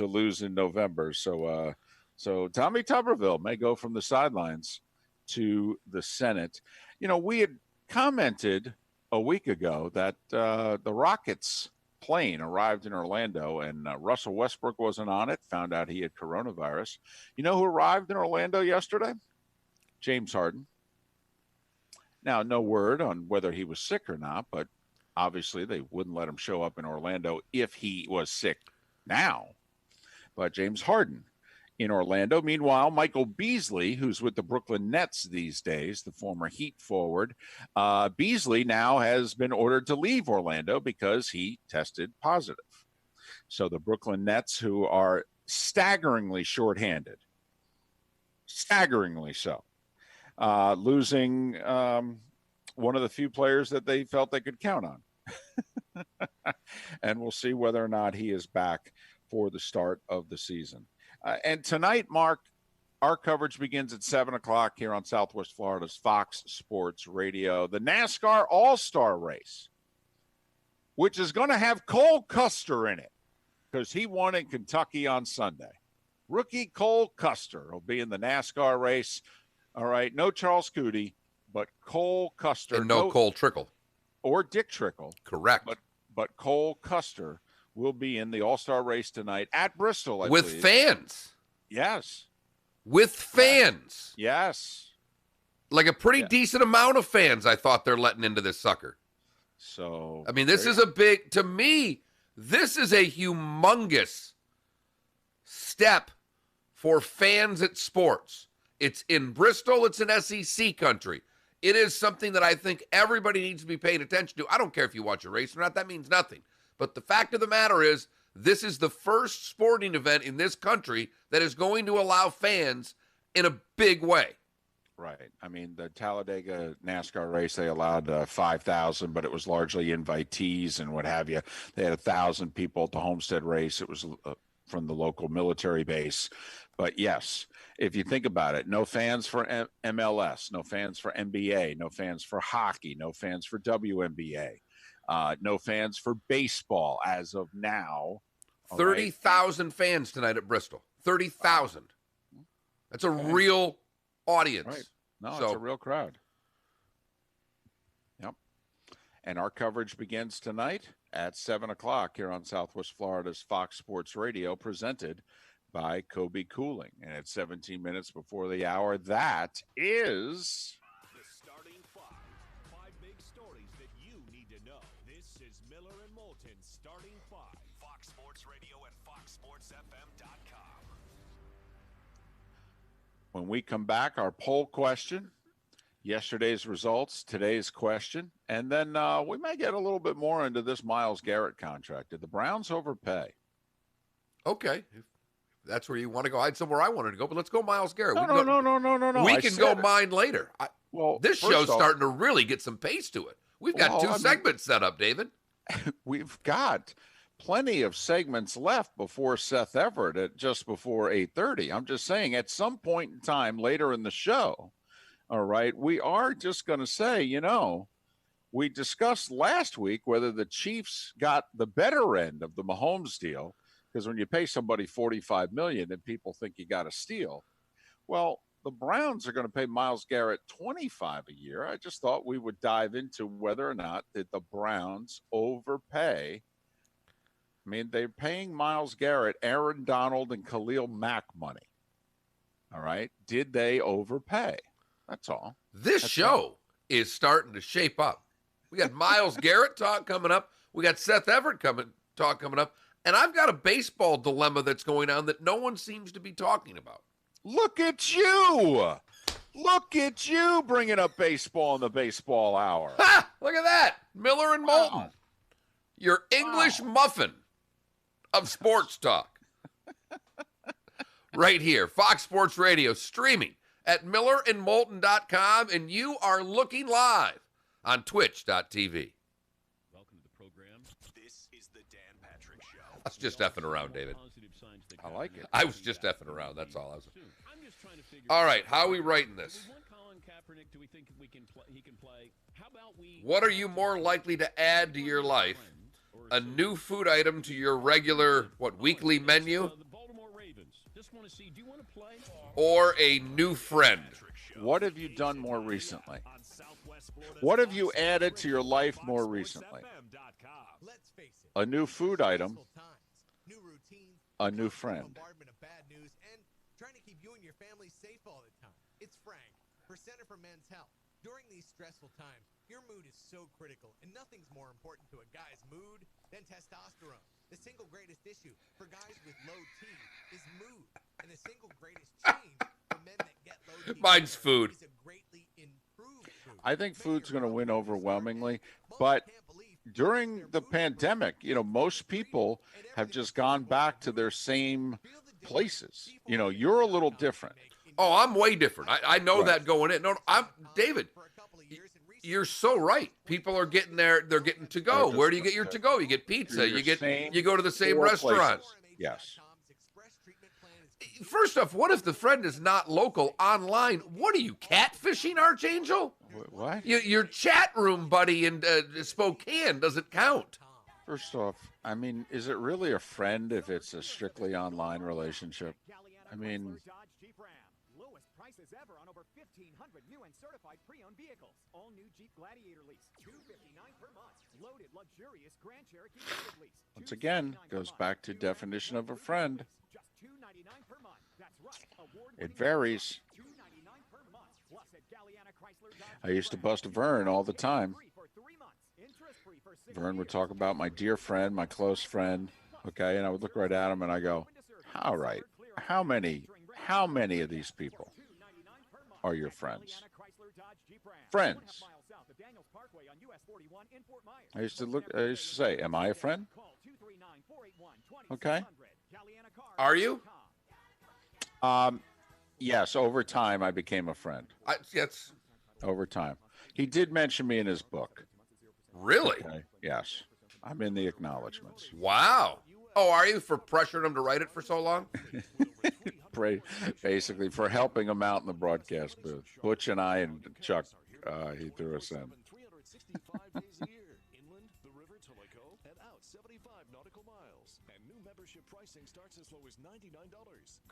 lose in November. So So Tommy Tuberville may go from the sidelines to the Senate. We had commented a week ago that the Rockets plane arrived in Orlando and Russell Westbrook wasn't on it, found out he had coronavirus. You know who arrived in Orlando yesterday? James Harden. Now, no word on whether he was sick or not, but obviously they wouldn't let him show up in Orlando if he was sick now. But James Harden in Orlando. Meanwhile, Michael Beasley, who's with the Brooklyn Nets these days, the former Heat forward, Beasley now has been ordered to leave Orlando because he tested positive. So the Brooklyn Nets, who are staggeringly shorthanded, staggeringly so, losing one of the few players that they felt they could count on. And we'll see whether or not he is back for the start of the season. And tonight, Mark, our coverage begins at 7 o'clock here on Southwest Florida's Fox Sports Radio. The NASCAR All-Star Race, which is going to have Cole Custer in it because he won in Kentucky on Sunday. Rookie Cole Custer will be in the NASCAR race. All right, no Charles Coody, but Cole Custer. And no Cole Trickle. Or Dick Trickle. Correct. But Cole Custer will be in the All-Star race tonight at Bristol, I with believe. Fans. Yes. With fans. Yes. Like a pretty decent amount of fans I thought they're letting into this sucker. So, I mean, this is a big, to me, this is a humongous step for fans at sports. It's in Bristol. It's in SEC country. It is something that I think everybody needs to be paying attention to. I don't care if you watch a race or not. That means nothing. But the fact of the matter is, this is the first sporting event in this country that is going to allow fans in a big way. Right. I mean, the Talladega NASCAR race, they allowed 5,000, but it was largely invitees and what have you. They had 1,000 people at the Homestead race. It was from the local military base. But yes, if you think about it, no fans for MLS, no fans for NBA, no fans for hockey, no fans for WNBA, no fans for baseball as of now. 30,000 fans tonight at Bristol. 30,000. That's a real audience. Right. No, it's a real crowd. Yep. And our coverage begins tonight at 7 o'clock here on Southwest Florida's Fox Sports Radio, presented by Kobe Cooling. And at 17 minutes before the hour, that is... The starting five big stories that you need to know. This is Miller and Moulton Starting Five. Fox Sports Radio and FoxSportsFM.com. When we come back, our poll question, yesterday's results, today's question, and then we might get a little bit more into this Myles Garrett contract. Did the Browns overpay? Okay. If that's where you want to go. I had somewhere I wanted to go, but let's go Myles Garrett. No. We can go mine later. This show's starting to really get some pace to it. We've got two segments set up, David. We've got plenty of segments left before Seth Everett at just before 8:30. I'm just saying at some point in time later in the show, all right, we are just going to say, we discussed last week whether the Chiefs got the better end of the Mahomes deal, because when you pay somebody $45 million and people think you got a steal, well, the Browns are going to pay Myles Garrett $25 a year. I just thought we would dive into whether or not did the Browns overpay. I mean, they're paying Myles Garrett, Aaron Donald, and Khalil Mack money. All right. Did they overpay? That's all. This show is starting to shape up. We got Myles Garrett talk coming up. We got Seth Everett talk coming up. And I've got a baseball dilemma that's going on that no one seems to be talking about. Look at you. Look at you bringing up baseball in the baseball hour. Ha! Look at that. Miller and Moulton. Wow. Your English muffin of sports talk. Right here. Fox Sports Radio, streaming at millerandmoulton.com. And you are looking live on twitch.tv. I was just effing around, David. I like it. I was just effing around. That's all I was. All right, how are we writing this? What are you more likely to add to your life? A new food item to your regular, weekly menu? Just want to see, do you want to play? or a new friend? What have you done more recently? What have you added to your life more recently? A new food item, a new friend. Trying to keep you and your family safe all the time. It's Frank for Center for Men's Health. During these stressful times, your mood is so critical, and nothing's more important to a guy's mood than testosterone. The single greatest issue for guys with low T is mood, and the single greatest change for men that get low T Mine's food. is a greatly improved food. I think food's going to win overwhelmingly, but during the pandemic, most people have just gone back to their same places. You're a little different. Oh, I'm way different. I know that going in. No, I'm David. You're so right. People are getting there. They're getting to go. Where do you get your to go? You get pizza. You go to the same restaurant. Yes. First off, what if the friend is not local online? What are you, catfishing, Archangel? What? Your chat room buddy in Spokane doesn't count. First off, is it really a friend if it's a strictly online relationship? Lowest prices ever on over 1,500 new and certified pre-owned vehicles. All new Jeep Gladiator lease, $259 per month. Loaded, luxurious Grand Cherokee lease. Once again, goes back to definition of a friend. Just $299 per month. That's right. It varies. $299 per month. Plus at Galliana Chrysler Dodge. I used to bust a Vern all the time. Vern would talk about my dear friend, my close friend, okay, and I would look right at him and I go, all right, how many of these people are your friends? Friends. I used to say, am I a friend? Okay. Are you? Yes, over time I became a friend. Yes. Over time. He did mention me in his book. Really? Okay. Yes. I'm in the acknowledgments. Wow. Oh, are you, for pressuring him to write it for so long? Basically, for helping him out in the broadcast booth. Butch and I and Chuck, he threw us in.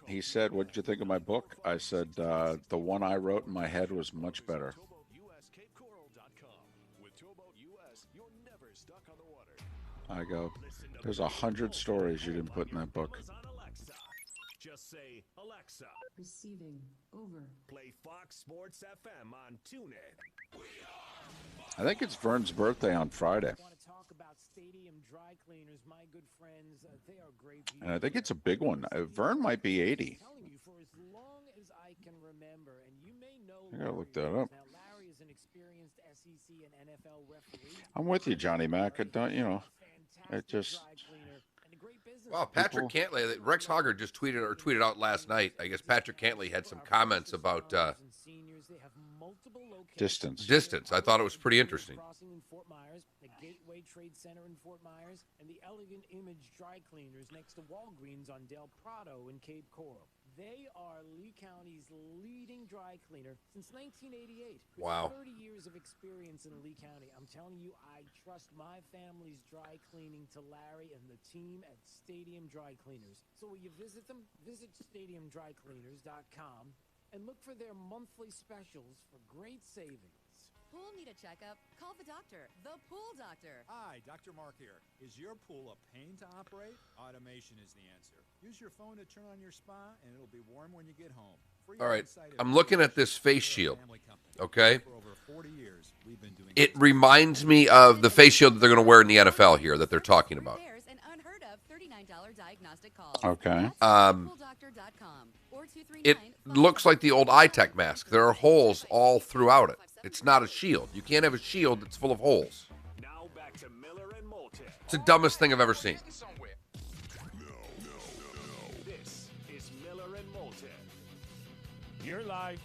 He said, what did you think of my book? I said, the one I wrote in my head was much better. I go, there's 100 stories you didn't put in that book. Just say, Alexa. Receiving. Over. Play Fox Sports FM on TuneIn. I think it's Vern's birthday on Friday. And I think it's a big one. Vern might be 80. I gotta look that up. I'm with you, Johnny Mac. It just. Wow, Patrick Cantley, Rex Hoggard just tweeted out last night. I guess Patrick Cantley had some comments about distance. I thought it was pretty interesting. The Gateway Trade Center in Fort Myers, and the Elegant Image Dry Cleaners next to Walgreens on Del Prado in Cape Coral. They are Lee County's leading dry cleaner since 1988. Wow. 30 years of experience in Lee County. I'm telling you, I trust my family's dry cleaning to Larry and the team at Stadium Dry Cleaners. So will you visit them? Visit stadiumdrycleaners.com and look for their monthly specials for great savings. Pool need a checkup? Call the doctor, the Pool Doctor. Hi, Dr. Mark here. Is your pool a pain to operate? Automation is the answer. Use your phone to turn on your spa, and it'll be warm when you get home. All right, I'm looking at this face shield, okay? It reminds me of the face shield that they're going to wear in the NFL here that they're talking about. An unheard of $39 diagnostic call. Okay. It looks like the old iTech mask. There are holes all throughout it. It's not a shield. You can't have a shield that's full of holes. Now back to Miller and Moulton. It's the dumbest thing I've ever seen. This is Miller and Moulton. You're live.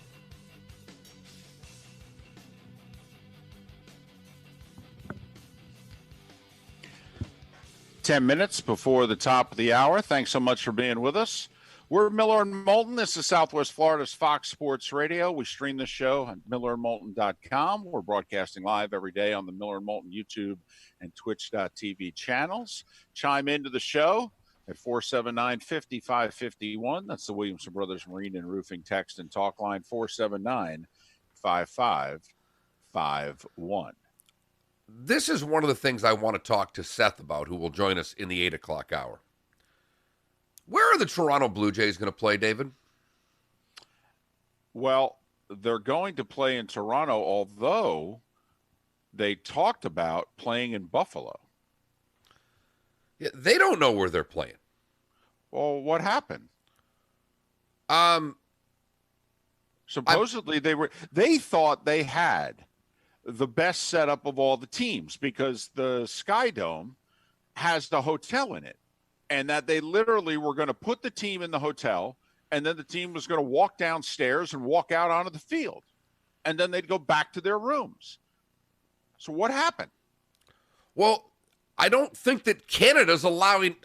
Ten minutes before the top of the hour. Thanks so much for being with us. We're Miller and Moulton. This is Southwest Florida's Fox Sports Radio. We stream the show at millerandmoulton.com. We're broadcasting live every day on the Miller and Moulton YouTube and Twitch.tv channels. Chime into the show at 479-5551. That's the Williamson Brothers Marine and Roofing text and talk line, 479-5551. This is one of the things I want to talk to Seth about, who will join us in the 8 o'clock hour. Where are the Toronto Blue Jays going to play, David? Well, they're going to play in Toronto, although they talked about playing in Buffalo. Yeah, they don't know where they're playing. Well, what happened? Supposedly they thought they had the best setup of all the teams because the Sky Dome has the hotel in it, and that they literally were going to put the team in the hotel, and then the team was going to walk downstairs and walk out onto the field, and then they'd go back to their rooms. So what happened? Well, I don't think that Canada's allowing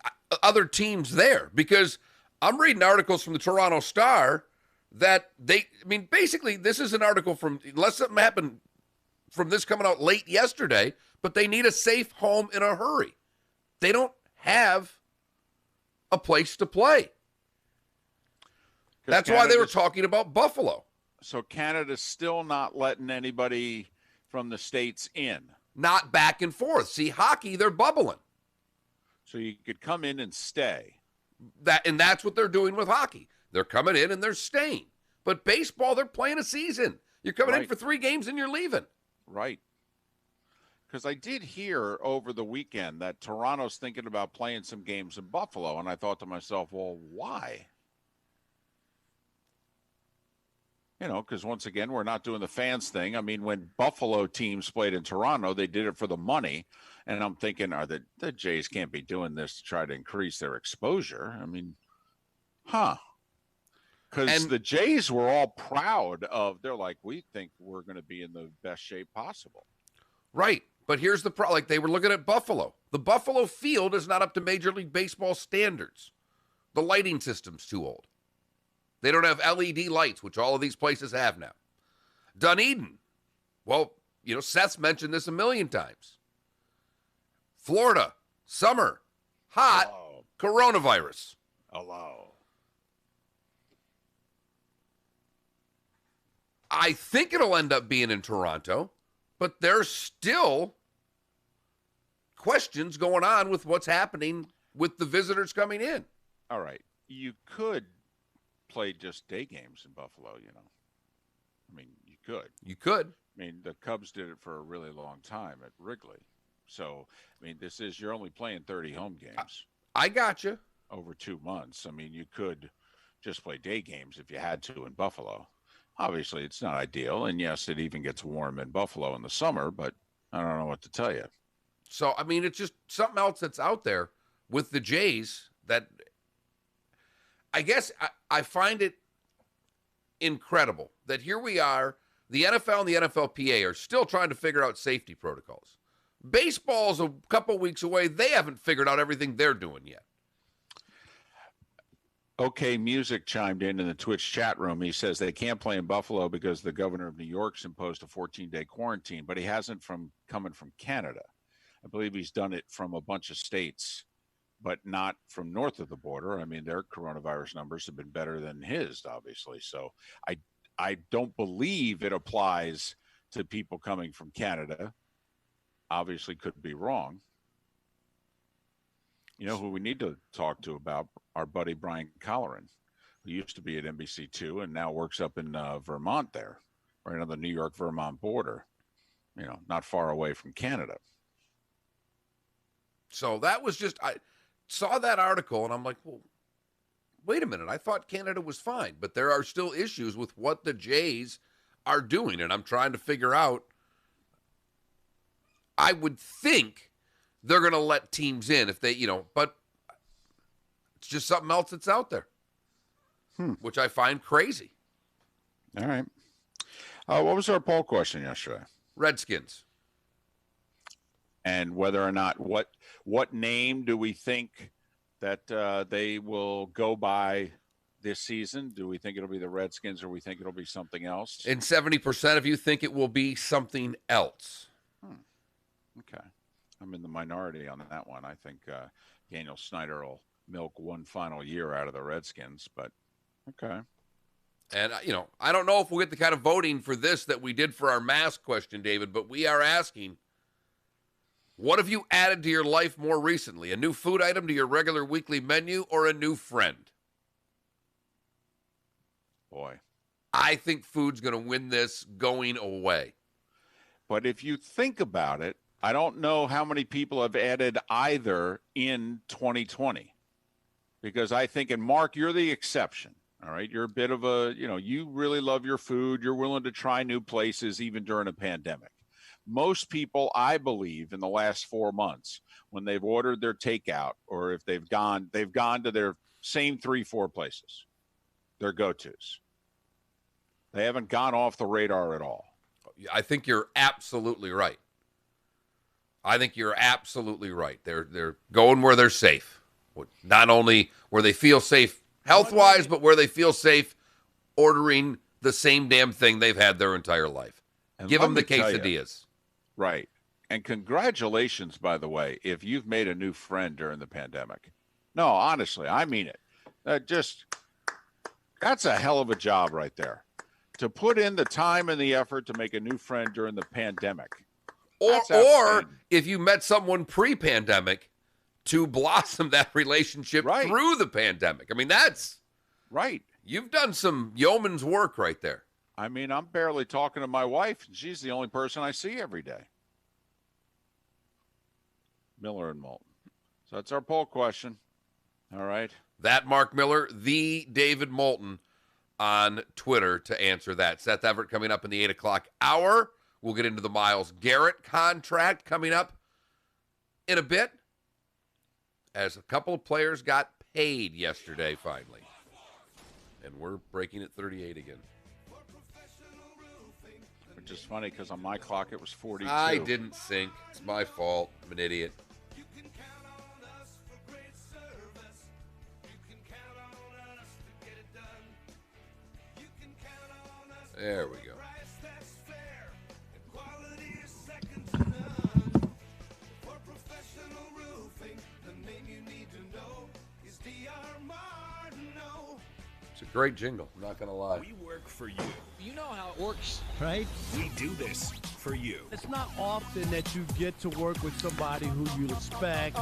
other teams there, because I'm reading articles from the Toronto Star that basically this is an article from, unless something happened from this coming out late yesterday, but they need a safe home in a hurry. They don't have a place to play. That's why they were talking about Buffalo. So Canada's still not letting anybody from the States in. Not back and forth. See, hockey, they're bubbling. So you could come in and stay. And that's what they're doing with hockey. They're coming in and they're staying. But baseball, they're playing a season. You're coming in for 3 games and you're leaving. Right. Because I did hear over the weekend that Toronto's thinking about playing some games in Buffalo, and I thought to myself, well, why? You know, because once again, we're not doing the fans thing. I mean, when Buffalo teams played in Toronto, they did it for the money. And I'm thinking, the Jays can't be doing this to try to increase their exposure. I mean, because the Jays were all proud of, they're like, we think we're going to be in the best shape possible. Right. But here's the problem. Like, they were looking at Buffalo. The Buffalo field is not up to Major League Baseball standards. The lighting system's too old. They don't have LED lights, which all of these places have now. Dunedin. Well, Seth's mentioned this a million times. Florida, summer, hot, coronavirus. Hello. I think it'll end up being in Toronto, but there's still questions going on with what's happening with the visitors coming in. All right. You could play just day games in Buffalo, I mean, you could. You could. I mean, the Cubs did it for a really long time at Wrigley. So, I mean, you're only playing 30 home games. I got you. Over 2 months. I mean, you could just play day games if you had to in Buffalo. Obviously, it's not ideal. And yes, it even gets warm in Buffalo in the summer, but I don't know what to tell you. So, I mean, it's just something else that's out there with the Jays that I guess I find it incredible that here we are, the NFL and the NFLPA are still trying to figure out safety protocols. Baseball's a couple weeks away. They haven't figured out everything they're doing yet. Okay, Music chimed in the Twitch chat room. He says they can't play in Buffalo because the governor of New York's imposed a 14-day quarantine, but he hasn't coming from Canada. I believe he's done it from a bunch of states, but not from north of the border. I mean, their coronavirus numbers have been better than his, obviously. So I don't believe it applies to people coming from Canada. Obviously could be wrong. You know who we need to talk to about? Our buddy Brian Colleran, who used to be at NBC2 and now works up in Vermont there, right on the New York-Vermont border, not far away from Canada. So that was just, I saw that article and I'm like, well, wait a minute. I thought Canada was fine, but there are still issues with what the Jays are doing. And I'm trying to figure out, I would think they're going to let teams in if they, but it's just something else that's out there, which I find crazy. All right. What was our poll question yesterday? Redskins. And whether or not, what name do we think that they will go by this season? Do we think it'll be the Redskins or we think it'll be something else? And 70% of you think it will be something else. Okay. I'm in the minority on that one. I think Daniel Snyder will milk one final year out of the Redskins, but okay. And, I don't know if we'll get the kind of voting for this that we did for our mask question, David, but we are asking, what have you added to your life more recently? A new food item to your regular weekly menu or a new friend? Boy. I think food's going to win this going away. But if you think about it, I don't know how many people have added either in 2020. Because I think, and Mark, you're the exception. All right. You're a bit of you really love your food. You're willing to try new places even during a pandemic. Most people, I believe, in the last 4 months, when they've ordered their takeout or if they've gone to their same 3-4 places, their go-tos. They haven't gone off the radar at all. I think you're absolutely right. They're going where they're safe. Not only where they feel safe health-wise, but where they feel safe ordering the same damn thing they've had their entire life. And give them the tell you, quesadillas. Right. And congratulations, by the way, if you've made a new friend during the pandemic. No, honestly, I mean it. That's a hell of a job right there. To put in the time and the effort to make a new friend during the pandemic. Or if you met someone pre-pandemic, to blossom that relationship through the pandemic. I mean, that's right. You've done some yeoman's work right there. I mean, I'm barely talking to my wife, and she's the only person I see every day. Miller and Moulton. So that's our poll question. All right. That Mark Miller, the David Moulton on Twitter to answer that. Seth Everett coming up in the 8 o'clock hour. We'll get into the Myles Garrett contract coming up in a bit, as a couple of players got paid yesterday finally. And we're breaking at 38 again. Which is funny because on my clock it was 42. I didn't sync. It's my fault. I'm an idiot. There we go. It's a great jingle, I'm not going to lie. We work for you. You know how it works, right? We do this for you. It's not often that you get to work with somebody who you respect.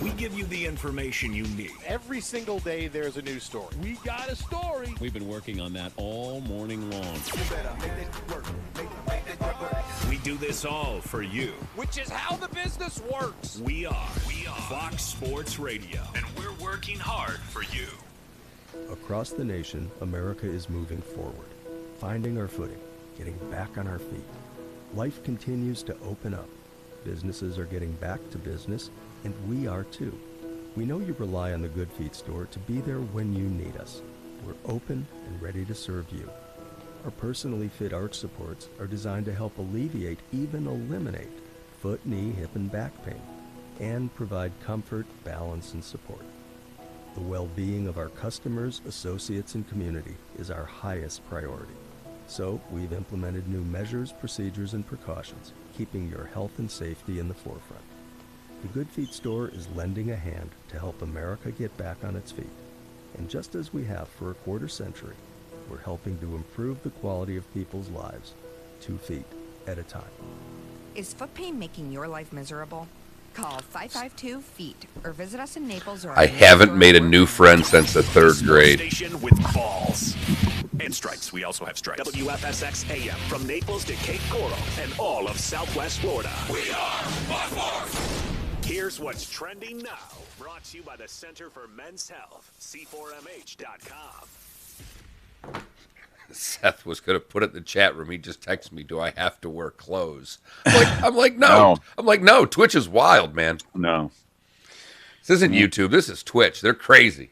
We give you the information you need. Every single day there's a news story. We got a story. We've been working on that all morning long. We do this all for you. Which is how the business works. We are Fox Sports Radio, and we're working hard for you. Across the nation, America is moving forward, finding our footing, getting back on our feet. Life continues to open up. Businesses are getting back to business, and we are too. We know you rely on the Good Feet store to be there when you need us. We're open and ready to serve you. Our personally fit arch supports are designed to help alleviate, even eliminate, foot, knee, hip, and back pain, and provide comfort, balance, and support. The well-being of our customers, associates, and community is our highest priority. So we've implemented new measures, procedures, and precautions, keeping your health and safety in the forefront. The Good Feet store is lending a hand to help America get back on its feet. And just as we have for a quarter century, we're helping to improve the quality of people's lives, 2 feet at a time. Is foot pain making your life miserable? Call 552-FEET or visit us in Naples or... I haven't made a new friend since the 3rd grade. Station with balls and stripes. We also have stripes. WFSX AM from Naples to Cape Coral and all of Southwest Florida. We are Fox Sports. Here's what's trending now. Brought to you by the Center for Men's Health, C4MH.com. Seth was going to put it in the chat room. He just texted me, do I have to wear clothes? I'm like, no. I'm like, no. Twitch is wild, man. No. This isn't YouTube. This is Twitch. They're crazy.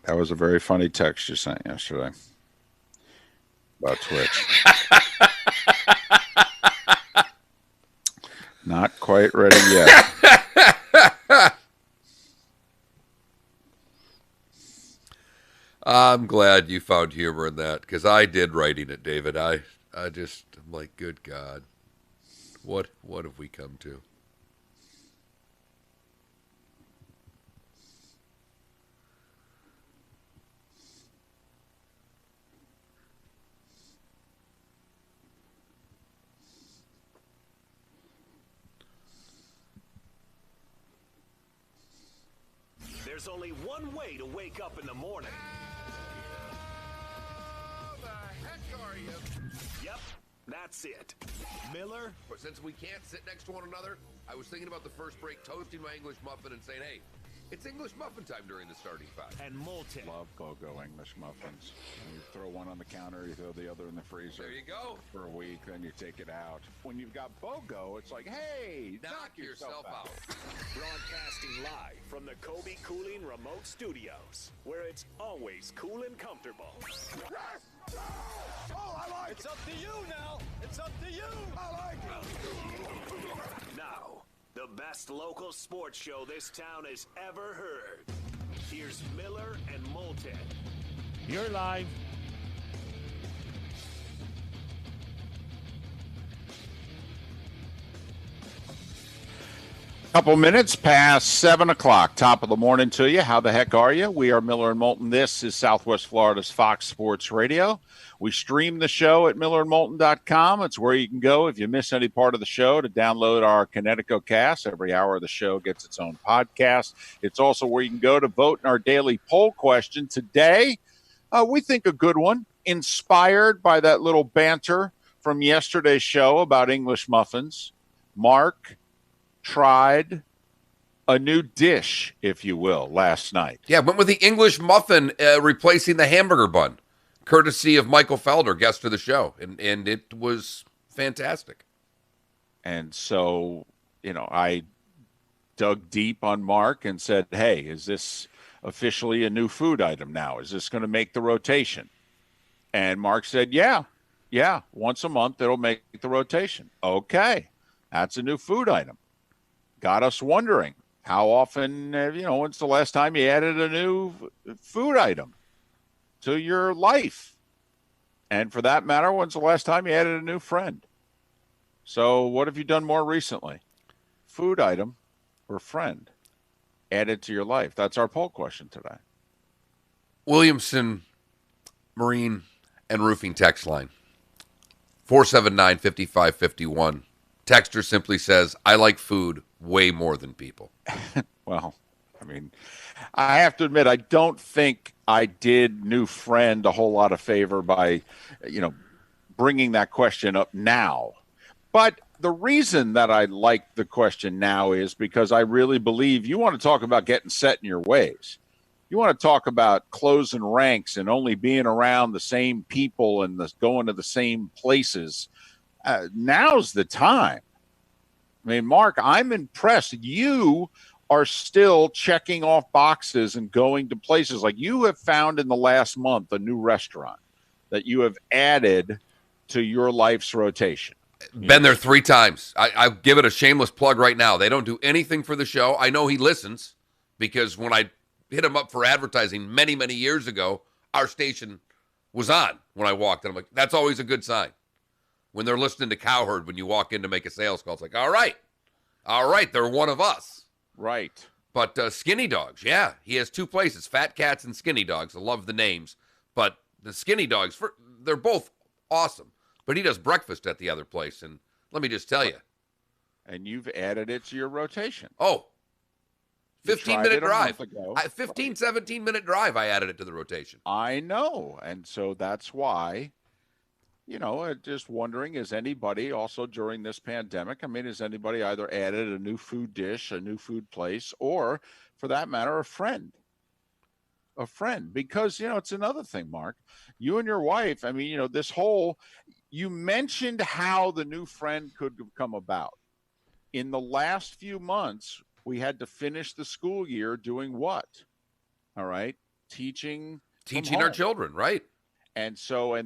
That was a very funny text you sent yesterday about Twitch. Not quite ready yet. I'm glad you found humor in that, because I did writing it, David. I I'm like, good God. What have we come to? There's only one way to wake up in the morning. How the heck are you? Yep, that's it. Miller. But since we can't sit next to one another, I was thinking about the first break, toasting my English muffin and saying, hey, it's English muffin time during the starting five. And Moulton. Love BOGO English muffins. You throw one on the counter, you throw the other in the freezer. There you go. For a week, then you take it out. When you've got BOGO, it's like, hey, knock yourself out. Broadcasting live from the Kobe Cooling Remote Studios, where it's always cool and comfortable. Oh, I like It's up to you now. It's up to you. I like it. Now, the best local sports show this town has ever heard. Here's Miller and Moulton. You're live. Couple minutes past 7 o'clock. Top of the morning to you. How the heck are you? We are Miller and Moulton. This is Southwest Florida's Fox Sports Radio. We stream the show at millerandmoulton.com. It's where you can go if you miss any part of the show to download our Connecticut cast. Every hour of the show gets its own podcast. It's also where you can go to vote in our daily poll question. Today, we think a good one, inspired by that little banter from yesterday's show about English muffins. Mark tried a new dish, if you will, last night. Yeah, went with the English muffin replacing the hamburger bun, courtesy of Michael Felder, guest of the show, and it was fantastic. And so, I dug deep on Mark and said, hey, is this officially a new food item now? Is this going to make the rotation? And Mark said, yeah, once a month it'll make the rotation. Okay, that's a new food item. Got us wondering, how often, when's the last time you added a new food item to your life? And for that matter, when's the last time you added a new friend? So what have you done more recently? Food item or friend added to your life? That's our poll question today. Williamson Marine and Roofing text line, 479-5551. Texter simply says, I like food way more than people. Well, I have to admit, I don't think I did new friend a whole lot of favor by, bringing that question up now. But the reason that I like the question now is because I really believe you want to talk about getting set in your ways. You want to talk about closing ranks and only being around the same people and going to the same places. Now's the time. Mark, I'm impressed. You are still checking off boxes and going to places. Like, you have found in the last month a new restaurant that you have added to your life's rotation. Been there 3 times. I give it a shameless plug right now. They don't do anything for the show. I know he listens because when I hit him up for advertising many, many years ago, our station was on when I walked in. I'm like, that's always a good sign. When they're listening to Cowherd, when you walk in to make a sales call, it's like, all right, they're one of us. Right. But Skinny Dogs, yeah, he has 2 places, Fat Cats and Skinny Dogs. I love the names. But the Skinny Dogs, they're both awesome. But he does breakfast at the other place, and let me just tell you. And you've added it to your rotation. Oh, 15-minute drive. 15, 17-minute drive, I added it to the rotation. I know. And so that's why, just wondering, is anybody also during this pandemic, has anybody either added a new food dish, a new food place, or for that matter, a friend? A friend. Because, it's another thing, Mark. You and your wife, this whole, you mentioned how the new friend could have come about. In the last few months, we had to finish the school year doing what? All right. Teaching our children, right? And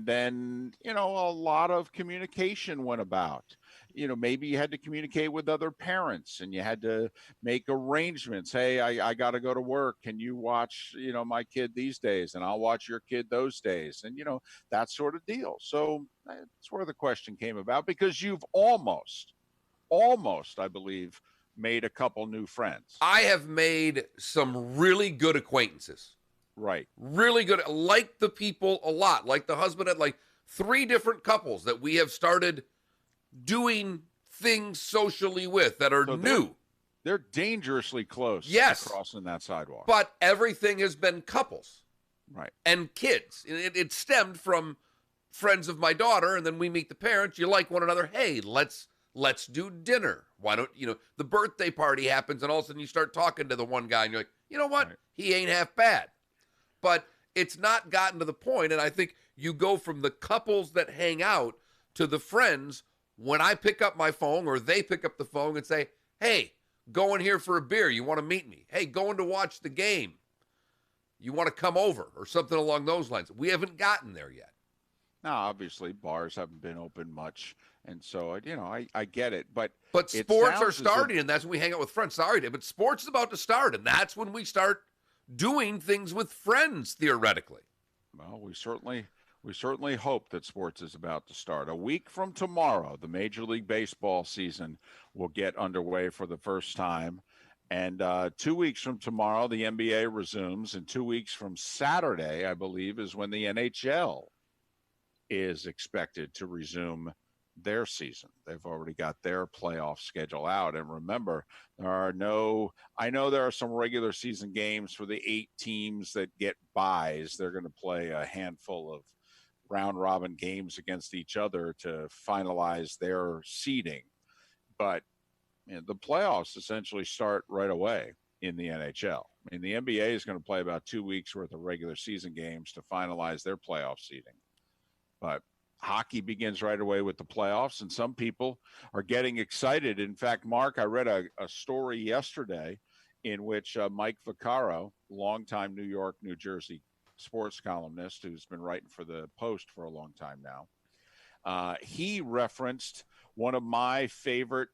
then, a lot of communication went about. Maybe you had to communicate with other parents and you had to make arrangements. Hey, I got to go to work. Can you watch, my kid these days, and I'll watch your kid those days, and, that sort of deal. So that's where the question came about, because you've almost, I believe, made a couple new friends. I have made some really good acquaintances. Right. Really good. Like the people a lot. Like the husband had like 3 different couples that we have started doing things socially with that are new. They're dangerously close. Yes. To crossing that sidewalk. But everything has been couples. Right. And kids. It stemmed from friends of my daughter, and then we meet the parents. You like one another. Hey, let's do dinner. Why don't, the birthday party happens, and all of a sudden you start talking to the one guy, and you're like, you know what? Right. He ain't half bad. But it's not gotten to the point, and I think you go from the couples that hang out to the friends when I pick up my phone or they pick up the phone and say, hey, going here for a beer. You want to meet me? Hey, going to watch the game. You want to come over, or something along those lines. We haven't gotten there yet. Now, obviously, bars haven't been open much, and so, I get it. But sports are starting, and that's when we hang out with friends. Sorry, Dave, but sports is about to start, and that's when we start doing things with friends, theoretically. Well, we certainly hope that sports is about to start. A week from tomorrow, the Major League Baseball season will get underway for the first time. And 2 weeks from tomorrow, the NBA resumes. And 2 weeks from Saturday, I believe, is when the NHL is expected to resume their season. They've already got their playoff schedule out. And remember, I know there are some regular season games for the 8 teams that get byes. They're going to play a handful of round robin games against each other to finalize their seeding. But the playoffs essentially start right away in the NHL. I mean, the NBA is going to play about 2 weeks worth of regular season games to finalize their playoff seeding. But hockey begins right away with the playoffs, and some people are getting excited. In fact, Mark, I read a story yesterday in which Mike Vaccaro, longtime New York, New Jersey sports columnist who's been writing for the Post for a long time now, he referenced one of my favorite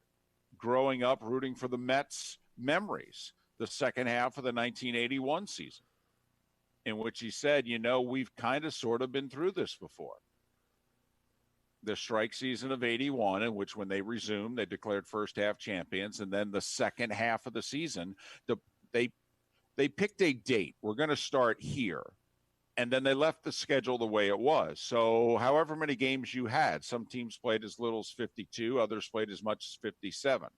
growing up rooting for the Mets memories, the second half of the 1981 season, in which he said, we've kind of sort of been through this before. The strike season of 81, in which when they resumed, they declared first half champions. And then the second half of the season, they picked a date. We're going to start here. And then they left the schedule the way it was. So however many games you had, some teams played as little as 52, others played as much as 57.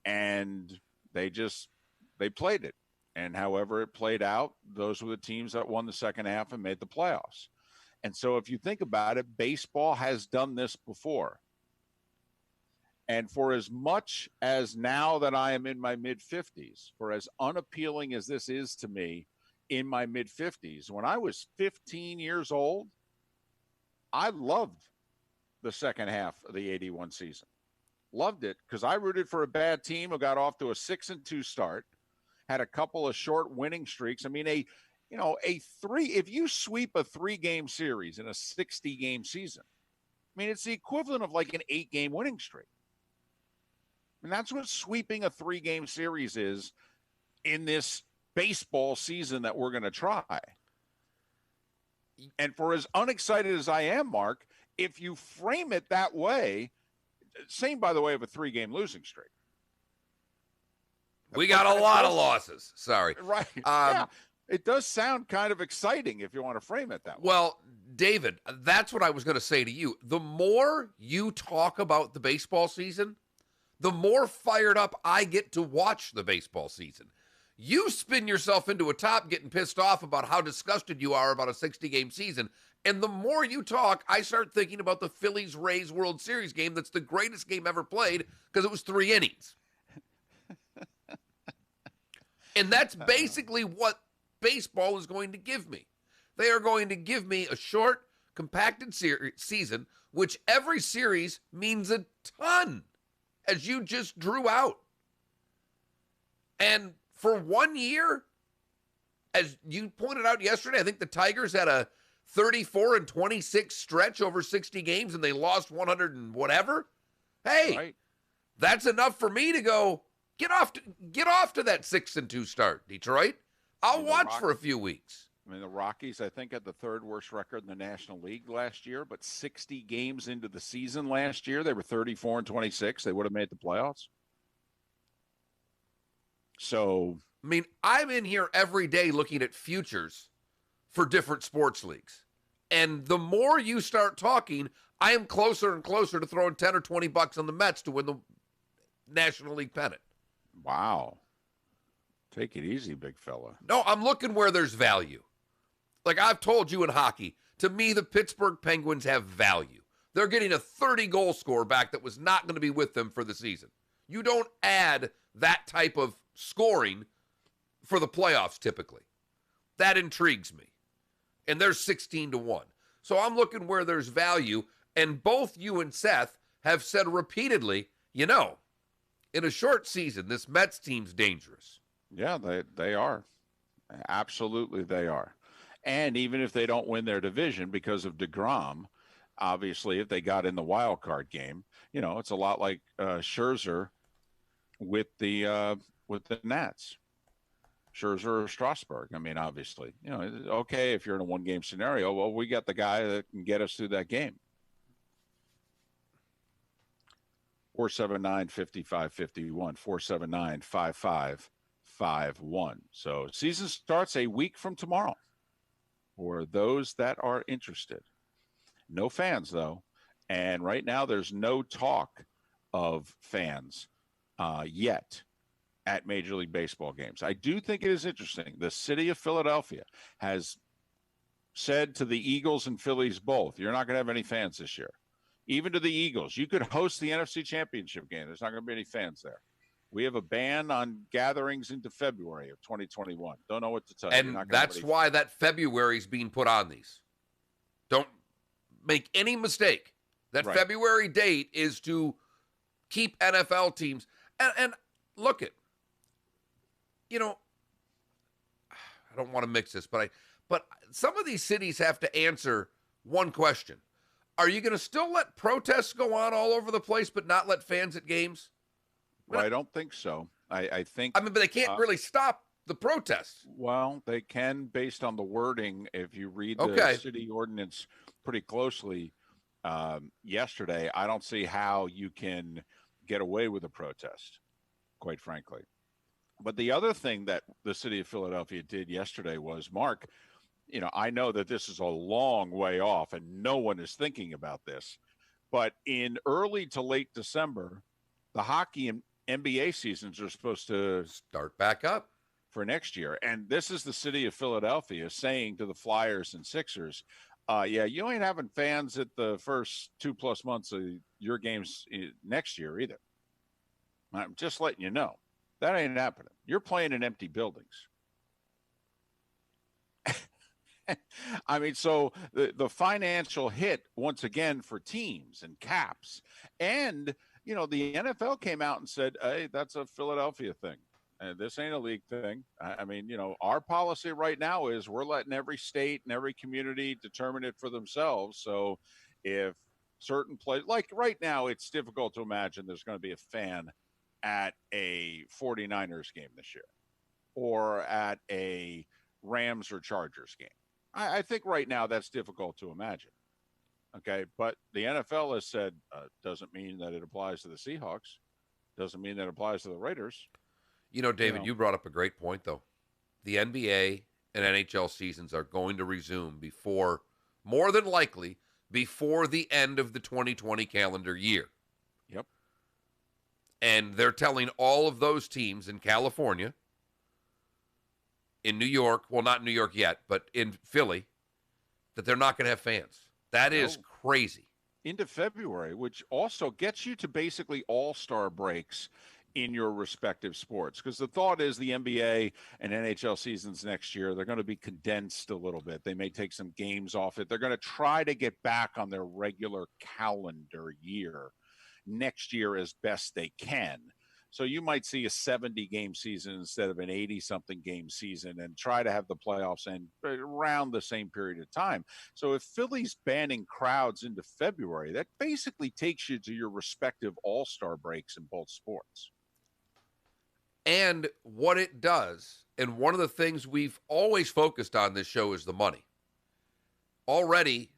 And they played it. And however it played out, those were the teams that won the second half and made the playoffs. And so if you think about it, baseball has done this before. And for as much as now that I am in my mid-50s, for as unappealing as this is to me in my mid-50s, when I was 15 years old, I loved the second half of the 81 season. Loved it because I rooted for a bad team who got off to a 6-2 start, had a couple of short winning streaks. I mean, if you sweep a 3-game series in a 60-game season, I mean, it's the equivalent of like an 8-game winning streak. And that's what sweeping a 3-game series is in this baseball season that we're going to try. And for as unexcited as I am, Mark, if you frame it that way, same, by the way, of a 3-game losing streak. We got a lot of losses. Sorry. Right. Yeah. It does sound kind of exciting if you want to frame it that way. Well, David, that's what I was going to say to you. The more you talk about the baseball season, the more fired up I get to watch the baseball season. You spin yourself into a top getting pissed off about how disgusted you are about a 60-game season. And the more you talk, I start thinking about the Phillies-Rays World Series game that's the greatest game ever played because it was 3 innings. And that's basically what baseball is going to give me. They are going to give me a short, compacted season, which every series means a ton, as you just drew out. And for 1 year, as you pointed out yesterday, I think the Tigers had a 34-26 stretch over 60 games and they lost 100 and whatever. Hey, that's enough for me to go get off to that 6-2 start, Detroit. I'll watch for a few weeks. I mean, the Rockies, I think, had the third worst record in the National League last year, but 60 games into the season last year, they were 34-26. They would have made the playoffs. So, I mean, I'm in here every day looking at futures for different sports leagues. And the more you start talking, I am closer and closer to throwing 10 or 20 bucks on the Mets to win the National League pennant. Wow. Take it easy, big fella. No, I'm looking where there's value. Like I've told you in hockey, to me, the Pittsburgh Penguins have value. They're getting a 30-goal scorer back that was not going to be with them for the season. You don't add that type of scoring for the playoffs typically. That intrigues me. And they're 16-1. So I'm looking where there's value. And both you and Seth have said repeatedly, in a short season, this Mets team's dangerous. Yeah, they are. Absolutely, they are. And even if they don't win their division because of DeGrom, obviously, if they got in the wild card game, it's a lot like Scherzer with the Nats. Scherzer or Strasburg. I mean, obviously, okay, if you're in a one-game scenario, well, we got the guy that can get us through that game. 479-5551, 479-5551. So season starts a week from tomorrow for those that are interested. No fans, though. And right now there's no talk of fans yet at Major League Baseball games. I do think it is interesting. The city of Philadelphia has said to the Eagles and Phillies both, you're not going to have any fans this year. Even to the Eagles, you could host the NFC Championship game. There's not going to be any fans there. We have a ban on gatherings into February of 2021. Don't know what to tell you. And that's why that February is being put on these. Don't make any mistake. That February date is to keep NFL teams. And look at, I don't want to mix this, but some of these cities have to answer one question. Are you going to still let protests go on all over the place, but not let fans at games? Well, I don't think so. I think. But they can't really stop the protests. Well, they can, based on the wording. If you read the city ordinance pretty closely yesterday, I don't see how you can get away with a protest, quite frankly. But the other thing that the city of Philadelphia did yesterday was, Mark, I know that this is a long way off and no one is thinking about this, but in early to late December, the hockey and NBA seasons are supposed to start back up for next year. And this is the city of Philadelphia saying to the Flyers and Sixers, you ain't having fans at the first 2+ months of your games next year either. I'm just letting you know. That ain't happening. You're playing in empty buildings. I mean, so the financial hit, once again, for teams and caps. And, the NFL came out and said, hey, that's a Philadelphia thing. This ain't a league thing. I mean, our policy right now is we're letting every state and every community determine it for themselves. So if certain places, like right now, it's difficult to imagine there's going to be a fan at a 49ers game this year or at a Rams or Chargers game. I think right now that's difficult to imagine. Okay, but the NFL has said doesn't mean that it applies to the Seahawks, doesn't mean that it applies to the Raiders. David, you brought up a great point, though. The NBA and NHL seasons are going to resume more than likely, before the end of the 2020 calendar year. Yep. And they're telling all of those teams in California, in New York, well, not New York yet, but in Philly, that they're not going to have fans. That is crazy. Into February, which also gets you to basically all-star breaks in your respective sports. Because the thought is the NBA and NHL seasons next year, they're going to be condensed a little bit. They may take some games off it. They're going to try to get back on their regular calendar year next year as best they can. So you might see a 70-game season instead of an 80-something game season and try to have the playoffs end around the same period of time. So if Philly's banning crowds into February, that basically takes you to your respective all-star breaks in both sports. And what it does, and one of the things we've always focused on this show is the money. Already,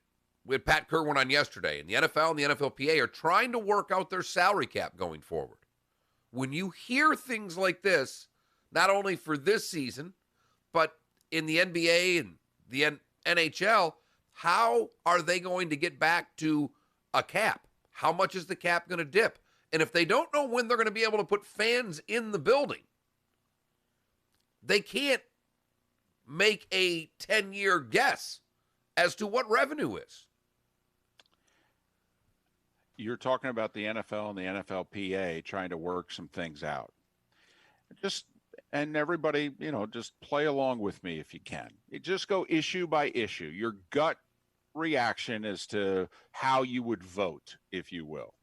we had Pat Kerwin on yesterday, and the NFL and the NFLPA are trying to work out their salary cap going forward. When you hear things like this, not only for this season, but in the NBA and the NHL, how are they going to get back to a cap? How much is the cap going to dip? And if they don't know when they're going to be able to put fans in the building, they can't make a 10-year guess as to what revenue is. You're talking about the NFL and the NFLPA trying to work some things out. And everybody, just play along with me if you can. Just go issue by issue. Your gut reaction as to how you would vote, if you will.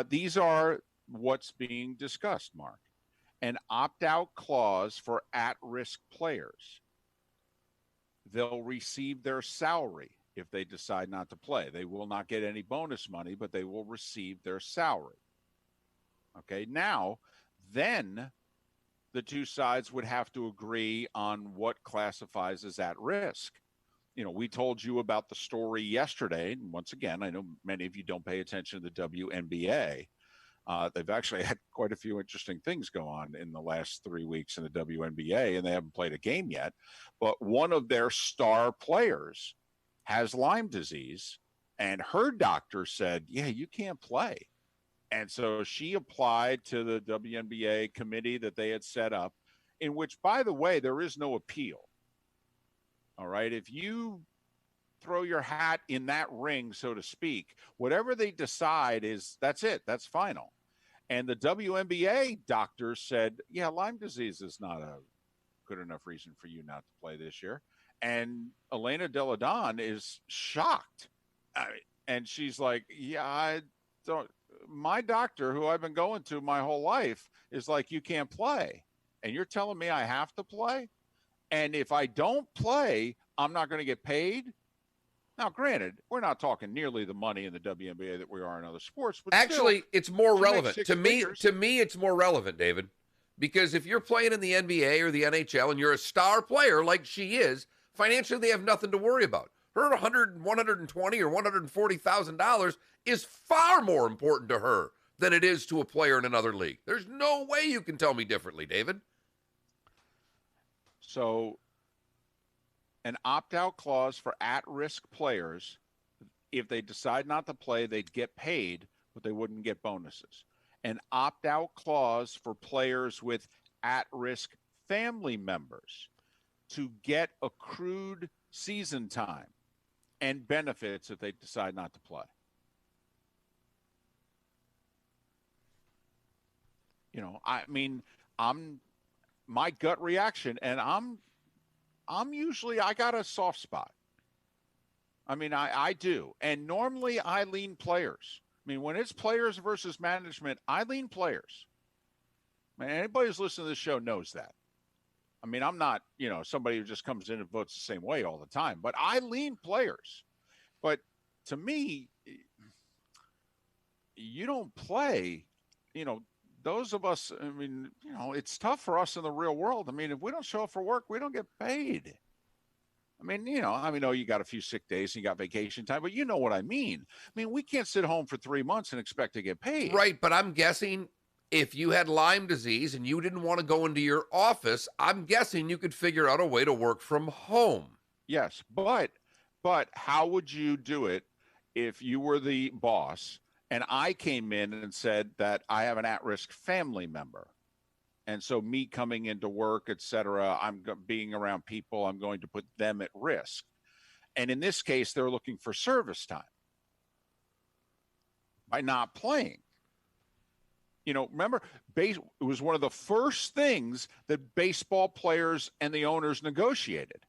These are what's being discussed, Mark. An opt-out clause for at-risk players. They'll receive their salary if they decide not to play. They will not get any bonus money, but they will receive their salary. Okay, now, then the two sides would have to agree on what classifies as at risk. We told you about the story yesterday. And once again, I know many of you don't pay attention to the WNBA. They've actually had quite a few interesting things go on in the last 3 weeks in the WNBA, and they haven't played a game yet. But one of their star players has Lyme disease, and her doctor said, yeah, you can't play. And so she applied to the WNBA committee that they had set up, in which, by the way, there is no appeal. All right. If you throw your hat in that ring, so to speak, whatever they decide that's it. That's final. And the WNBA doctors said, yeah, Lyme disease is not a good enough reason for you not to play this year. And Elena Deladon is shocked. And she's like, yeah, I don't. My doctor, who I've been going to my whole life, is like, you can't play. And you're telling me I have to play? And if I don't play, I'm not going to get paid? Now, granted, we're not talking nearly the money in the WNBA that we are in other sports. But actually, still, it's more relevant. To figures. me, it's more relevant, David. Because if you're playing in the NBA or the NHL and you're a star player like she is, financially they have nothing to worry about. Her $120,000 or $140,000 is far more important to her than it is to a player in another league. There's no way you can tell me differently, David. So an opt-out clause for at-risk players, if they decide not to play, they'd get paid, but they wouldn't get bonuses. An opt-out clause for players with at-risk family members to get accrued season time and benefits if they decide not to play. My gut reaction, and I'm usually, I got a soft spot. I do. And normally I lean players. When it's players versus management, I lean players. Anybody who's listening to this show knows that. I'm not, somebody who just comes in and votes the same way all the time, but I lean players. But to me, you don't play, those of us, it's tough for us in the real world. If we don't show up for work, we don't get paid. You got a few sick days and you got vacation time, but you know what I mean. We can't sit home for 3 months and expect to get paid. Right, but I'm guessing if you had Lyme disease and you didn't want to go into your office, I'm guessing you could figure out a way to work from home. Yes, but how would you do it if you were the boss and I came in and said that I have an at-risk family member? And so me coming into work, et cetera, I'm being around people, I'm going to put them at risk. And in this case, they're looking for service time by not playing. Remember, it was one of the first things that baseball players and the owners negotiated.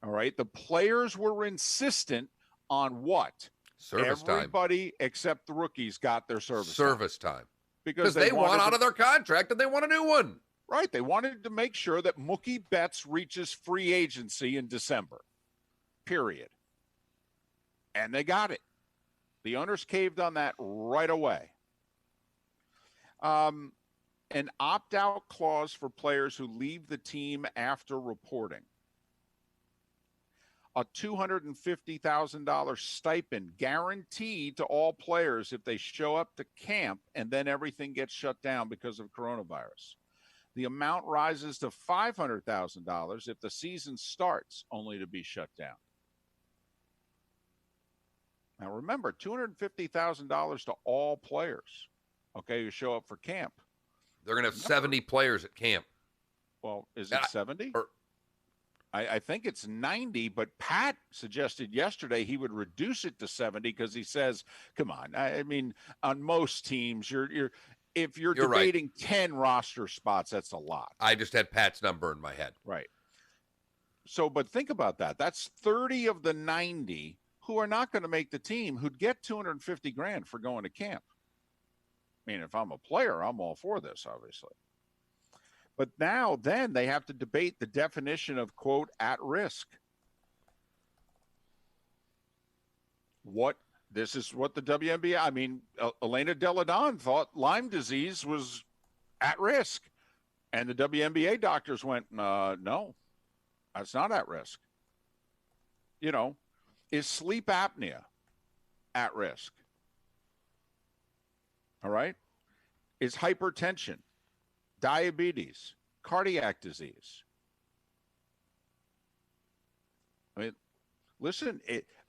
All right. The players were insistent on what? Service time. Everybody except the rookies got their service time. Because they want out of their contract and they want a new one. Right. They wanted to make sure that Mookie Betts reaches free agency in December. Period. And they got it. The owners caved on that right away. An opt-out clause for players who leave the team after reporting. A $250,000 stipend guaranteed to all players if they show up to camp and then everything gets shut down because of coronavirus. The amount rises to $500,000 if the season starts, only to be shut down. Now remember, $250,000 to all players, okay, who show up for camp. They're going to have 70 players at camp. Well, is it 70? I think it's 90, but Pat suggested yesterday he would reduce it to 70 because he says, come on, I mean, on most teams, if you're debating right. 10 roster spots, that's a lot. I just had Pat's number in my head. Right. So, but think about that. That's 30 of the 90 who are not going to make the team who'd get $250,000 for going to camp. I mean, if I'm a player, I'm all for this, obviously. But now, then, they have to debate the definition of, quote, at risk. This is what the WNBA, I mean, Elena Deladon thought Lyme disease was at risk. And the WNBA doctors went, no, that's not at risk. You know, is sleep apnea at risk? All right? Is hypertension, diabetes, cardiac disease? I mean, listen,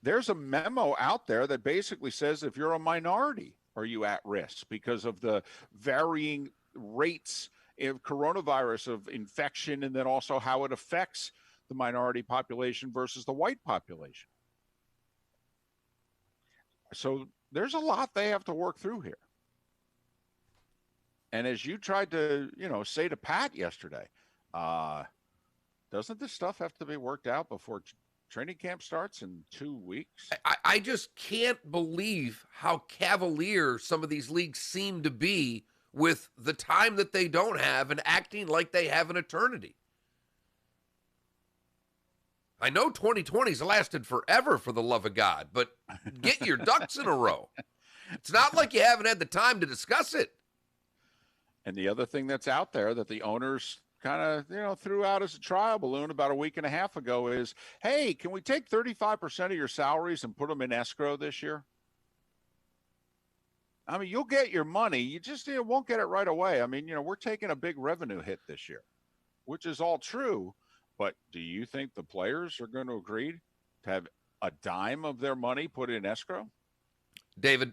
there's a memo out there that basically says if you're a minority, are you at risk because of the varying rates of coronavirus of infection and then also how it affects the minority population versus the white population. So there's a lot they have to work through here. And as you tried to, say to Pat yesterday, doesn't this stuff have to be worked out before training camp starts in 2 weeks? I just can't believe how cavalier some of these leagues seem to be with the time that they don't have and acting like they have an eternity. I know 2020's lasted forever, for the love of God, but get your ducks in a row. It's not like you haven't had the time to discuss it. And the other thing that's out there that the owners kind of, threw out as a trial balloon about a week and a half ago is, hey, can we take 35% of your salaries and put them in escrow this year? I mean, you'll get your money. You just won't get it right away. I mean, we're taking a big revenue hit this year, which is all true. But do you think the players are going to agree to have a dime of their money put in escrow? David,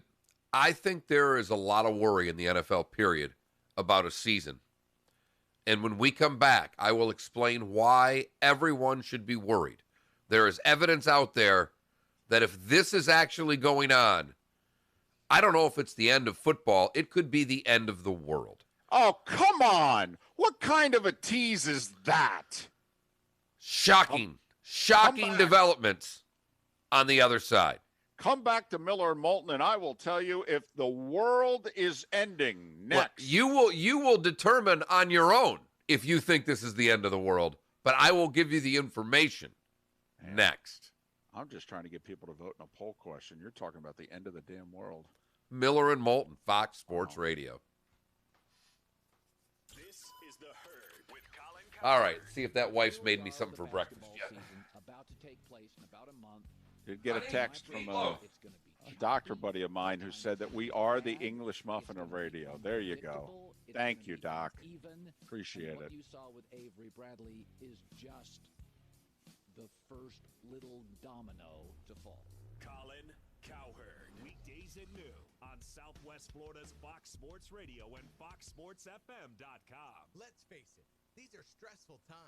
I think there is a lot of worry in the NFL, period, about a season. And when we come back, I will explain why everyone should be worried. There is evidence out there that if this is actually going on, I don't know if it's the end of football. It could be the end of the world. Oh, come on. What kind of a tease is that? Shocking developments on the other side. Come back to Miller and Moulton, and I will tell you if the world is ending next. Well, you will determine on your own if you think this is the end of the world, but I will give you the information next. I'm just trying to get people to vote in a poll question. You're talking about the end of the damn world. Miller and Moulton, Fox Sports Radio. This is the Herd with Colin. All right, see if that wife's made me something for breakfast yet. About to take place in about a month. Did get a text from a doctor buddy of mine who said that we are the English muffin of radio. There you go. Thank you, Doc. Appreciate it. What you saw with Avery Bradley is just the first little domino to fall. Colin Cowherd, weekdays at noon on Southwest Florida's Fox Sports Radio and FoxSportsFM.com. Let's face it, these are stressful times.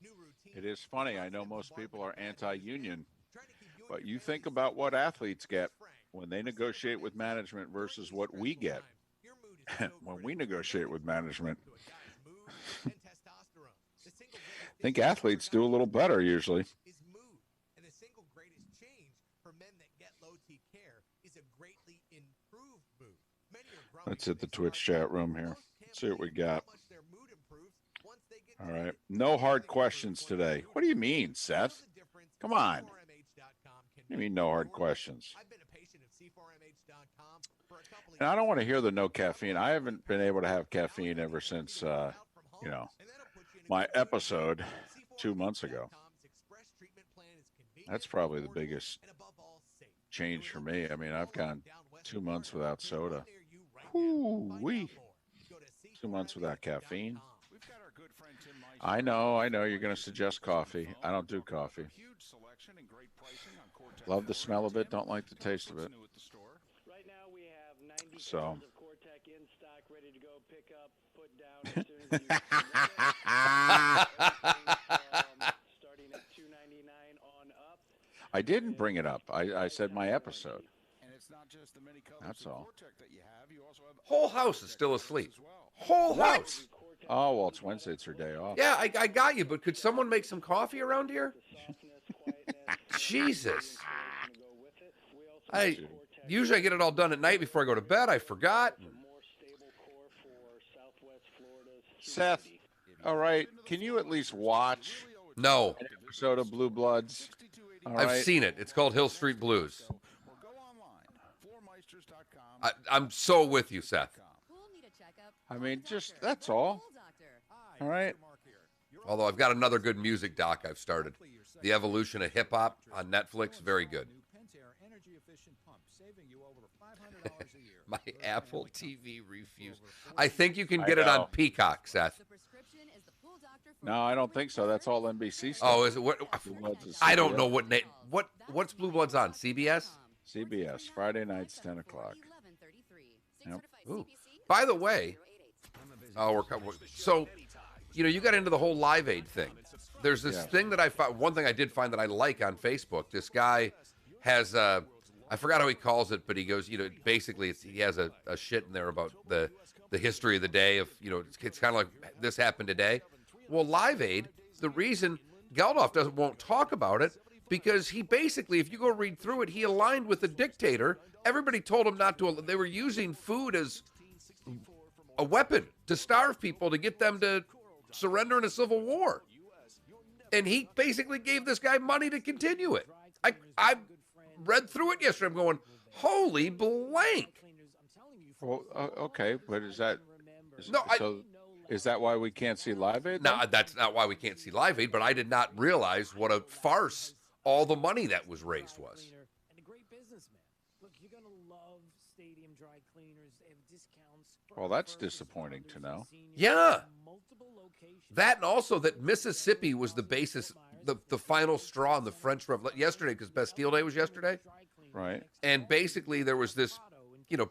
New routine. It is funny. I know most people are anti-union, but you think about what athletes get when they negotiate with management versus what we get when we negotiate with management. I think athletes do a little better usually. Is mood, and the single greatest change for men that get low T care is a greatly improved mood. Many are grumpy. Let's hit the Twitch chat room here. See what we got. All right. No hard questions today. What do you mean, Seth? Come on. What do you mean no hard questions? And I don't want to hear the no caffeine. I haven't been able to have caffeine ever since, my episode 2 months ago. That's probably the biggest change for me. I mean, I've gone 2 months without soda. Whoo-wee. 2 months without caffeine. I know. You're going to suggest coffee. I don't do coffee. Love the smell of it. Don't like the taste of it. So. I didn't bring it up. I said my episode. That's all. Whole house is still asleep. Whole house. Oh, well, it's Wednesday. It's her day off. Yeah, I got you, but could someone make some coffee around here? Jesus. Usually I get it all done at night before I go to bed. I forgot. Seth, all right, can you at least watch an episode of Blue Bloods? I've seen it. It's called Hill Street Blues. I'm so with you, Seth. I mean, just that's all. All right. Although I've got another good music doc I've started. The Evolution of Hip Hop on Netflix. Very good. My Apple TV refused. I think you can get it on Peacock, Seth. No, I don't think so. That's all NBC stuff. Oh, is it? What? I don't know what's Blue Bloods on? CBS? CBS, Friday nights, 10 o'clock. Yep. Ooh. By the way, so, you got into the whole Live Aid thing. There's this thing that I found. One thing I did find that I like on Facebook. This guy has, I forgot how he calls it, but he goes, basically he has a shit in there about the history of the day of, it's kind of like this happened today. Well, Live Aid, the reason Geldof won't talk about it, because he basically, if you go read through it, he aligned with the dictator. Everybody told him not to. They were using food as a weapon to starve people, to get them to surrender in a civil war. And he basically gave this guy money to continue it. I read through it yesterday. I'm going, holy blank. Well, okay, but is that why we can't see Live Aid? No, that's not why we can't see Live Aid, but I did not realize what a farce all the money that was raised was. And a great businessman. Look, you're going to love Stadium Dry Cleaners. They have discounts. Well, that's disappointing to know. Yeah. That, and also that Mississippi was the basis, the final straw in the French Revolution yesterday, because Bastille Day was yesterday. Right. And basically there was this,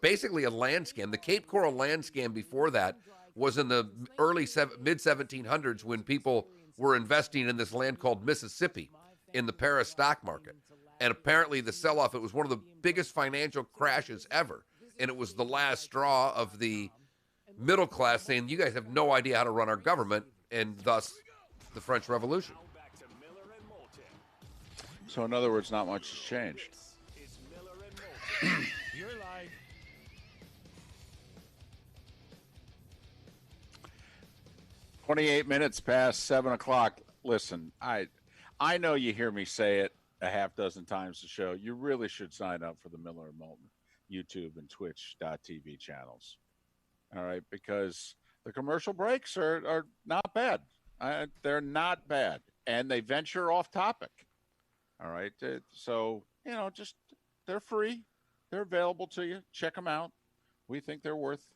basically a land scam. The Cape Coral land scam before that was in the mid-1700s, when people were investing in this land called Mississippi in the Paris stock market. And apparently the sell-off, it was one of the biggest financial crashes ever. And it was the last straw of the middle class saying, you guys have no idea how to run our government, and thus the French Revolution. So in other words, not much has changed. You're live. 28 minutes past 7 o'clock. Listen, I know you hear me say it a half dozen times a show. You really should sign up for the Miller and Moulton YouTube and Twitch.tv channels. All right, because the commercial breaks are not bad. They're not bad, and they venture off topic. All right, so just they're free. They're available to you. Check them out. We think they're worth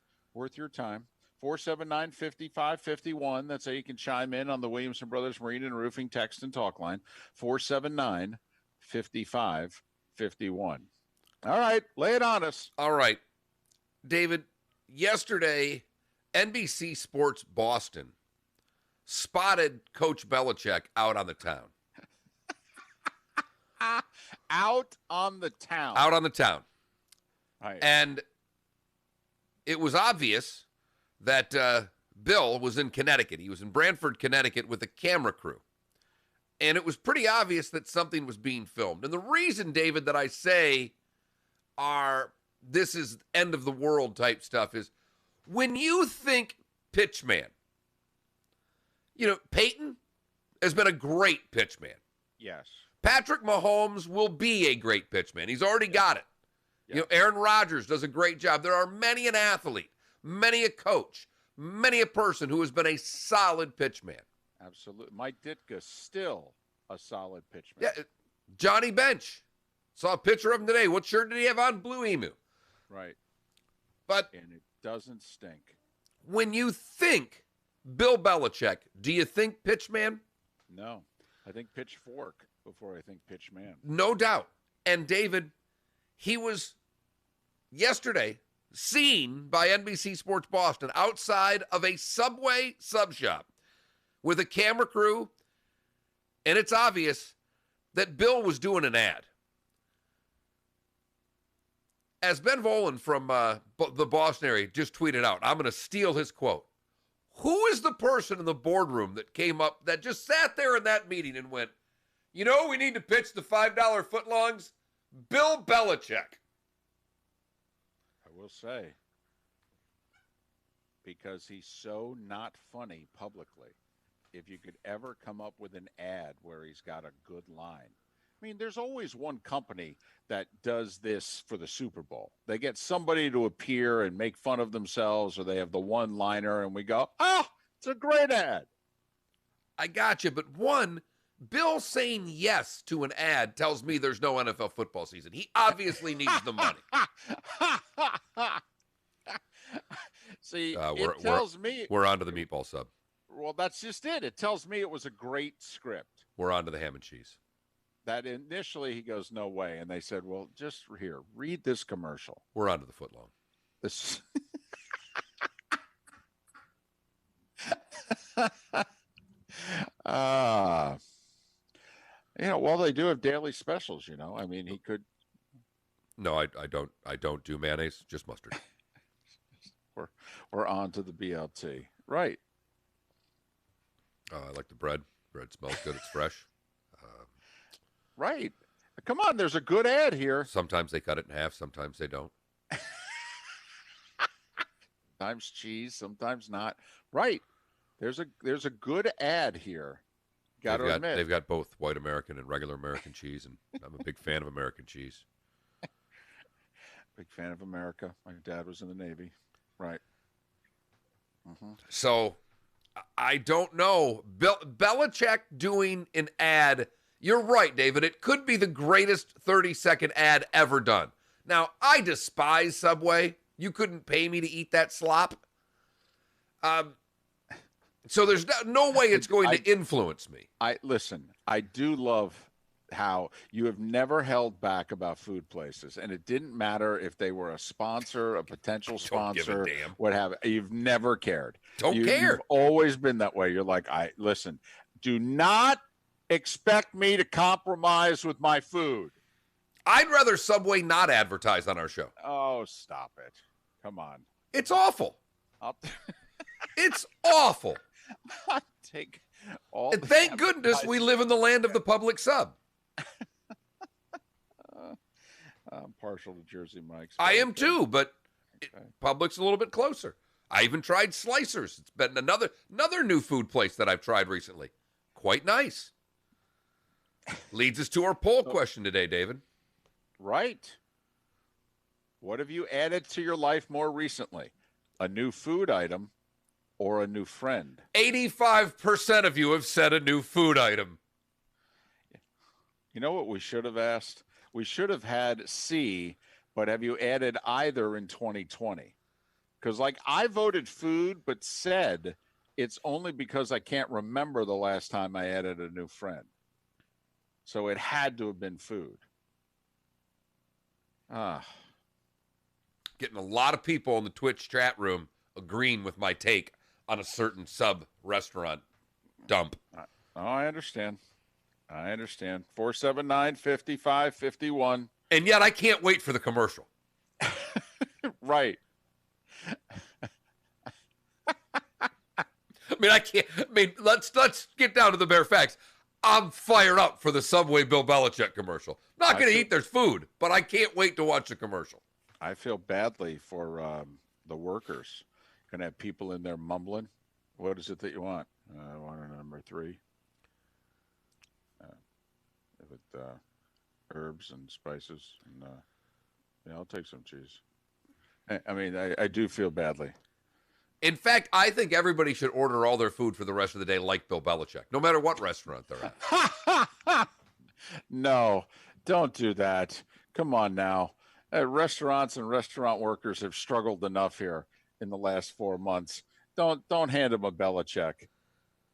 your time. 479-5551. That's how you can chime in on the Williamson Brothers Marine and Roofing text and talk line. 479-5551. All right, lay it on us. All right, David. Yesterday, NBC Sports Boston spotted Coach Belichick out on the town. Out on the town. Out on the town. Right. And it was obvious that Bill was in Connecticut. He was in Branford, Connecticut with a camera crew. And it was pretty obvious that something was being filmed. And the reason, David, that I say this is end of the world type stuff is when you think pitchman, Peyton has been a great pitchman. Yes. Patrick Mahomes will be a great pitchman. He's already got it. Aaron Rodgers does a great job. There are many an athlete, many a coach, many a person who has been a solid pitchman. Absolutely. Mike Ditka, still a solid pitchman. Yeah, Johnny Bench. Saw a picture of him today. What shirt did he have on? Blue Emu. Right. And it doesn't stink. When you think Bill Belichick, do you think pitchman? No. I think pitchfork before I think pitchman. No doubt. And David, he was yesterday seen by NBC Sports Boston outside of a Subway sub shop with a camera crew, and it's obvious that Bill was doing an ad. As Ben Volen from the Boston area just tweeted out, I'm going to steal his quote. Who is the person in the boardroom that came up, that just sat there in that meeting and went, we need to pitch the $5 footlongs? Bill Belichick. I will say, because he's so not funny publicly, if you could ever come up with an ad where he's got a good line. I mean, there's always one company that does this for the Super Bowl. They get somebody to appear and make fun of themselves, or they have the one-liner, and we go, it's a great ad. I got you, but Bill saying yes to an ad tells me there's no NFL football season. He obviously needs the money. See, it tells me... We're on to the meatball sub. Well, that's just it. It tells me it was a great script. We're on to the ham and cheese. That initially he goes, no way. And they said, well, just here, read this commercial. We're on to the footlong. This... well, they do have daily specials, I mean, he could. No, I don't do mayonnaise, just mustard. We're on to the BLT. Right. I like the bread. Bread smells good. It's fresh. Right. Come on, there's a good ad here. Sometimes they cut it in half. Sometimes they don't. Sometimes cheese, sometimes not. Right. There's a good ad here. Got to admit. They've got both white American and regular American cheese, and I'm a big fan of American cheese. Big fan of America. My dad was in the Navy. Right. Mm-hmm. So, I don't know. Belichick doing an ad. You're right, David. It could be the greatest 30-second ad ever done. Now, I despise Subway. You couldn't pay me to eat that slop. So there's no way it's going to influence me. Listen, I do love how you have never held back about food places, and it didn't matter if they were a sponsor, a potential sponsor, don't give a damn. what have you. You've never cared. Don't care. You've always been that way. You're like, listen, do not expect me to compromise with my food. I'd rather Subway not advertise on our show. Oh, stop it. Come on. It's awful. It's awful. I'll take all. And thank goodness we live in the land of the public sub. I'm partial to Jersey Mike's. I am too, but Publix's a little bit closer. I even tried Slicers. It's been another new food place that I've tried recently. Quite nice. Leads us to our poll question today, David. Right. What have you added to your life more recently? A new food item or a new friend? 85% of you have said a new food item. You know what we should have asked? We should have had C, but have you added either in 2020? Because, I voted food, but said it's only because I can't remember the last time I added a new friend. So it had to have been food. Getting a lot of people in the Twitch chat room agreeing with my take on a certain sub restaurant dump. Oh, I understand. 479-5551. And yet I can't wait for the commercial. Right. Let's get down to the bare facts. I'm fired up for the Subway Bill Belichick commercial. Not going to eat their food, but I can't wait to watch the commercial. I feel badly for the workers. Going to have people in there mumbling. What is it that you want? I want a number 3. With herbs and spices. And, yeah, I'll take some cheese. I mean, I do feel badly. In fact, I think everybody should order all their food for the rest of the day like Bill Belichick, no matter what restaurant they're at. No, don't do that. Come on now. Restaurants and restaurant workers have struggled enough here in the last 4 months. Don't hand them a Belichick.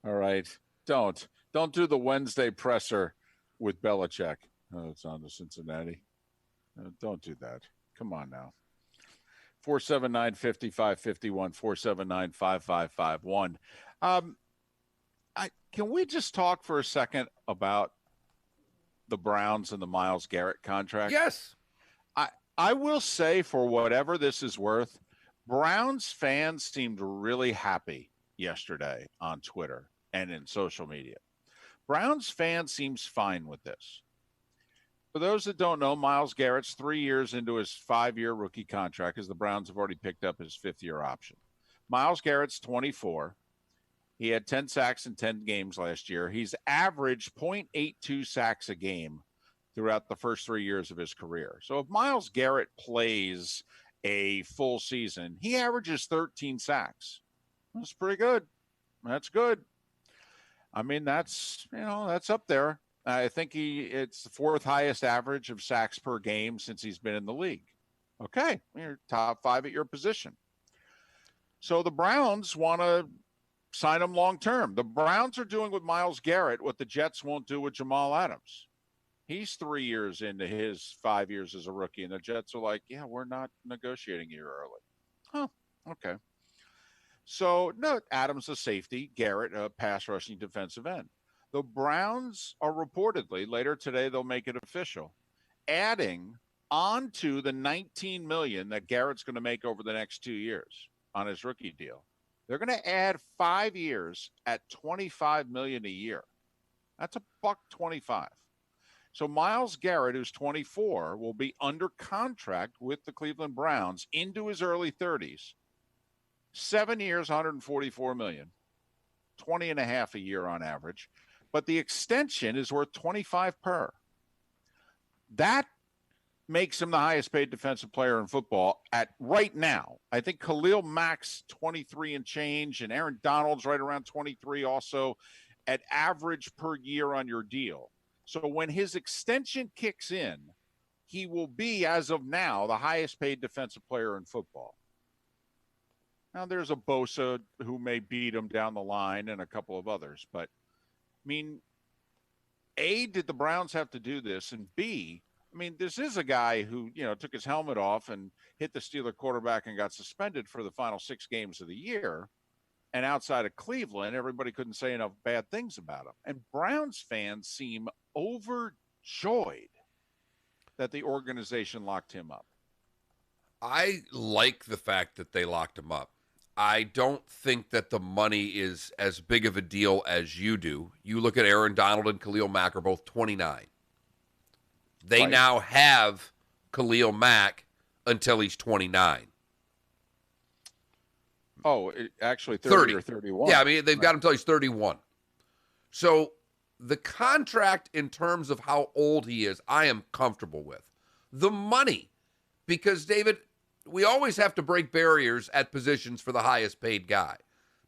All right? Don't do the Wednesday presser with Belichick. Oh, it's on to Cincinnati. Don't do that. Come on now. 479-5551, 479-5551. Can we just talk for a second about the Browns and the Myles Garrett contract? Yes. I will say, for whatever this is worth, Browns fans seemed really happy yesterday on Twitter and in social media. Browns fans seems fine with this. For those that don't know, Myles Garrett's 3 years into his 5-year rookie contract, as the Browns have already picked up his 5th-year option. Myles Garrett's 24. He had 10 sacks in 10 games last year. He's averaged 0.82 sacks a game throughout the first 3 years of his career. So if Myles Garrett plays a full season, he averages 13 sacks. That's pretty good. That's good. I mean, that's up there. I think it's the 4th highest average of sacks per game since he's been in the league. Okay, you're top 5 at your position. So the Browns want to sign him long term. The Browns are doing with Myles Garrett what the Jets won't do with Jamal Adams. He's 3 years into his 5 years as a rookie, and the Jets are like, yeah, we're not negotiating you early. Huh, okay. So, no, Adams a safety, Garrett a pass rushing defensive end. The Browns are reportedly, later today they'll make it official, adding onto the $19 million that Garrett's going to make over the next 2 years on his rookie deal. They're going to add 5 years at $25 million a year. That's $125. So Myles Garrett, who's 24, will be under contract with the Cleveland Browns into his early 30s. 7 years, $144 million, 20 and a half a year on average. But the extension is worth $25 per. That makes him the highest paid defensive player in football at right now. I think Khalil Mack's 23 and change, and Aaron Donald's right around 23 also at average per year on your deal. So when his extension kicks in, he will be, as of now, the highest paid defensive player in football. Now, there's a Bosa who may beat him down the line and a couple of others. But, I mean, A, did the Browns have to do this? And B, I mean, this is a guy who, took his helmet off and hit the Steeler quarterback and got suspended for the final 6 games of the year. And outside of Cleveland, everybody couldn't say enough bad things about him. And Browns fans seem overjoyed that the organization locked him up. I like the fact that they locked him up. I don't think that the money is as big of a deal as you do. You look at Aaron Donald and Khalil Mack are both 29. They now have Khalil Mack until he's 29. Oh, actually 30 or 31. Yeah, I mean, they've got him until he's 31. So the contract in terms of how old he is, I am comfortable with. The money, because, David, we always have to break barriers at positions for the highest paid guy.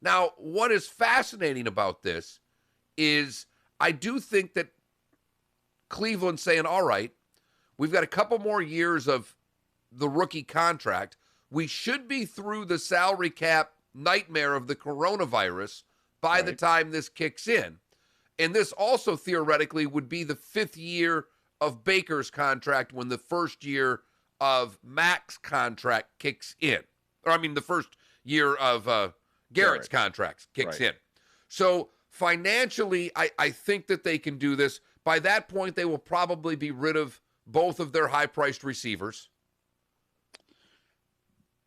Now, what is fascinating about this is I do think that Cleveland's saying, all right, we've got a couple more years of the rookie contract. We should be through the salary cap nightmare of the coronavirus by the time this kicks in. And this also theoretically would be the 5th year of Baker's contract when the first year of Mack's contract kicks in. Or, I mean, the first year of Garrett's contract kicks in. So financially, I think that they can do this. By that point, they will probably be rid of both of their high-priced receivers.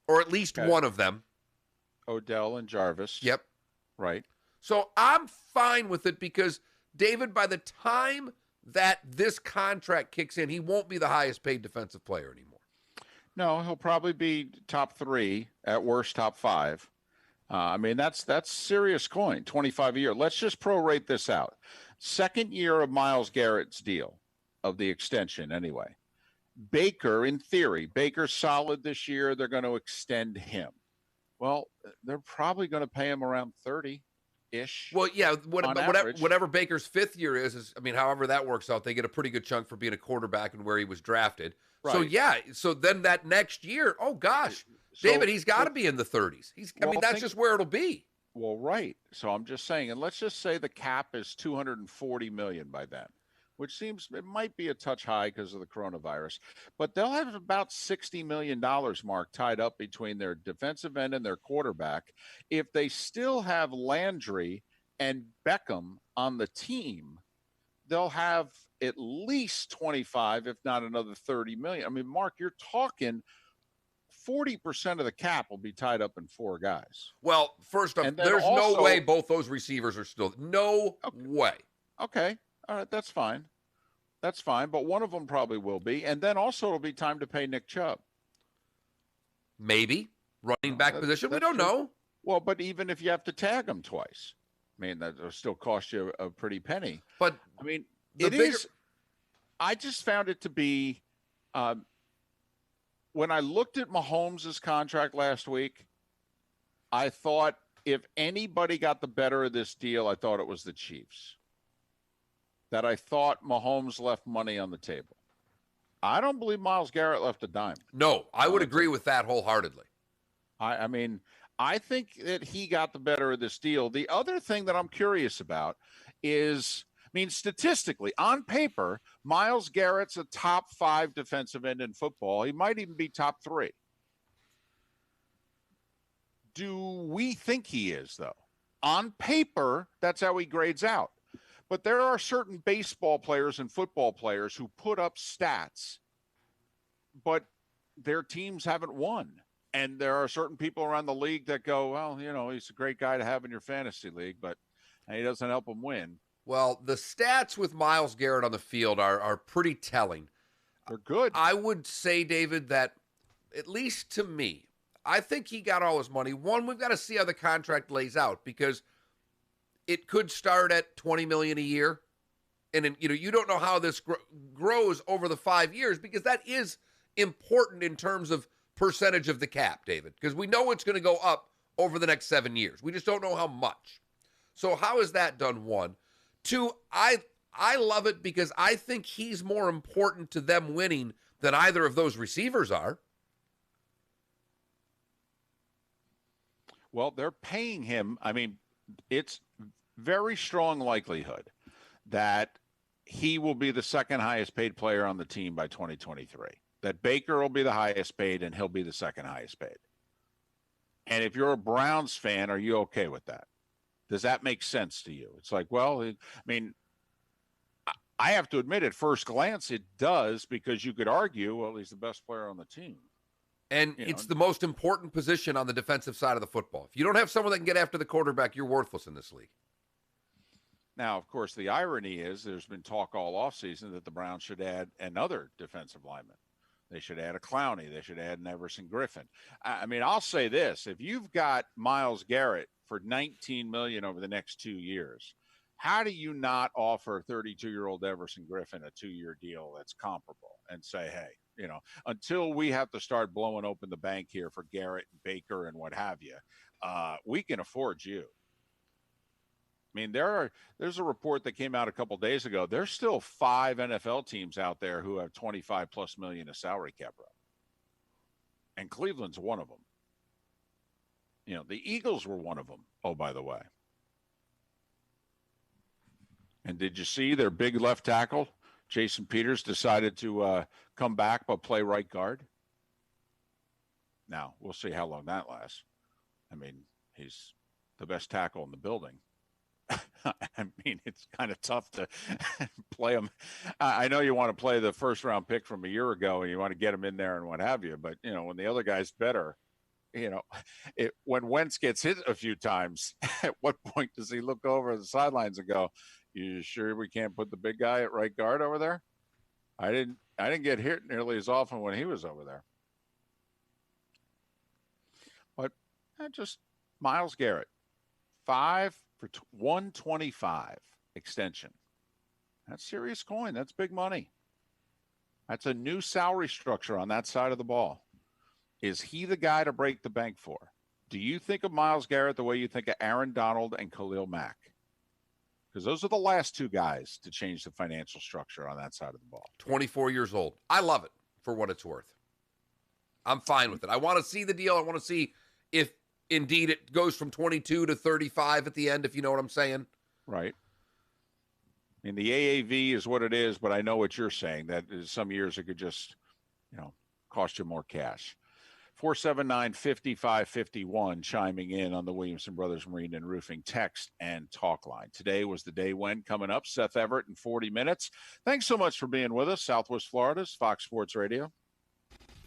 Or at least one of them. Odell and Jarvis. Yep. Right. So I'm fine with it because, David, by the time that this contract kicks in, he won't be the highest paid defensive player anymore. No, he'll probably be top 3, at worst top 5. I mean, that's serious coin, 25 a year. Let's just prorate this out. Second year of Myles Garrett's deal, of the extension anyway. Baker, in theory, Baker's solid this year. They're going to extend him. Well, they're probably going to pay him around 30-ish. Well, yeah, whatever Baker's 5th year is, I mean, however that works out, they get a pretty good chunk for being a quarterback and where he was drafted. Right. So, yeah, so then that next year, oh, gosh, David, he's got to be in the 30s. That's just where it'll be. Well, right. So I'm just saying, and let's just say the cap is $240 million by then, which seems it might be a touch high because of the coronavirus, but they'll have about $60 million, Mark, tied up between their defensive end and their quarterback. If they still have Landry and Beckham on the team, they'll have at least 25, if not another 30 million. I mean, Mark, you're talking 40% of the cap will be tied up in 4 guys. Well, first off, there's no way both those receivers are still way. Okay. All right, that's fine. That's fine, but one of them probably will be. And then also it'll be time to pay Nick Chubb. Maybe. Running back position, we don't know. Well, but even if you have to tag him twice, I mean, that'll still cost you a pretty penny. But, I mean, is. I just found it to be, when I looked at Mahomes' contract last week, I thought if anybody got the better of this deal, I thought it was the Chiefs. That I thought Mahomes left money on the table. I don't believe Myles Garrett left a dime. No, I would agree with that wholeheartedly. I mean, I think that he got the better of this deal. The other thing that I'm curious about is, I mean, statistically, on paper, Myles Garrett's a top 5 defensive end in football. He might even be top 3. Do we think he is, though? On paper, that's how he grades out. But there are certain baseball players and football players who put up stats, but their teams haven't won. And there are certain people around the league that go, well, you know, he's a great guy to have in your fantasy league, but he doesn't help them win. Well, the stats with Myles Garrett on the field are pretty telling. They're good. I would say, David, that at least to me, I think he got all his money. One, we've got to see how the contract lays out because it could start at $20 million a year. And, you don't know how this grows over the 5 years because that is important in terms of percentage of the cap, David, because we know it's going to go up over the next 7 years. We just don't know how much. So how is that done? 1. 2, I love it because I think he's more important to them winning than either of those receivers are. Well, they're paying him. I mean, it's very strong likelihood that he will be the second highest paid player on the team by 2023. That Baker will be the highest paid and he'll be the second highest paid. And if you're a Browns fan, are you okay with that? Does that make sense to you? It's like, well, I mean, I have to admit at first glance it does because you could argue, well, he's the best player on the team. And it's the most important position on the defensive side of the football. If you don't have someone that can get after the quarterback, you're worthless in this league. Now, of course, the irony is there's been talk all offseason that the Browns should add another defensive lineman. They should add a Clowney. They should add an Everson Griffin. I mean, I'll say this. If you've got Myles Garrett for $19 million over the next 2 years, how do you not offer 32-year-old Everson Griffin a 2-year deal that's comparable and say, hey, until we have to start blowing open the bank here for Garrett and Baker and what have you, we can afford you. I mean, there's a report that came out a couple days ago. There's still 5 NFL teams out there who have $25+ million of salary cap room. And Cleveland's one of them. The Eagles were one of them. Oh, by the way. And did you see their big left tackle, Jason Peters, decided to come back but play right guard? Now, we'll see how long that lasts. I mean, he's the best tackle in the building. I mean, it's kind of tough to play him. I know you want to play the first-round pick from a year ago and you want to get him in there and what have you. But, when the other guy's better, when Wentz gets hit a few times, at what point does he look over the sidelines and go, you sure we can't put the big guy at right guard over there? I didn't get hit nearly as often when he was over there. Just Myles Garrett, 5 for 125 extension. That's serious coin. That's big money. That's a new salary structure on that side of the ball. Is he the guy to break the bank for? Do you think of Myles Garrett the way you think of Aaron Donald and Khalil Mack? Because those are the last two guys to change the financial structure on that side of the ball. 24 years old. I love it for what it's worth. I'm fine with it. I want to see the deal. I want to see if indeed it goes from 22 to 35 at the end, if you know what I'm saying. Right. I mean, the AAV is what it is, but I know what you're saying. That is, some years it could just, cost you more cash. 479-5551 chiming in on the Williamson Brothers Marine and Roofing text and talk line. Today was the day when. Coming up, Seth Everett in 40 minutes. Thanks so much for being with us. Southwest Florida's Fox Sports Radio.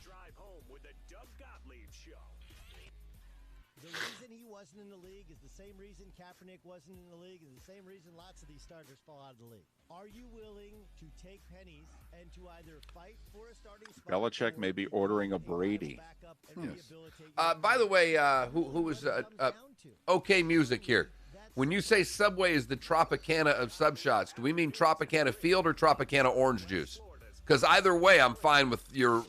Drive home with the Doug Gottlieb Show. The reason he wasn't in the league is the same reason Kaepernick wasn't in the league, and the same reason lots of these starters fall out of the league. Are you willing to take pennies and to either fight for a starting spot? Belichick may be ordering a Brady. By the way, who was OK Music here? When you say Subway is the Tropicana of sub shots, do we mean Tropicana Field or Tropicana Orange Juice? Because either way, I'm fine with your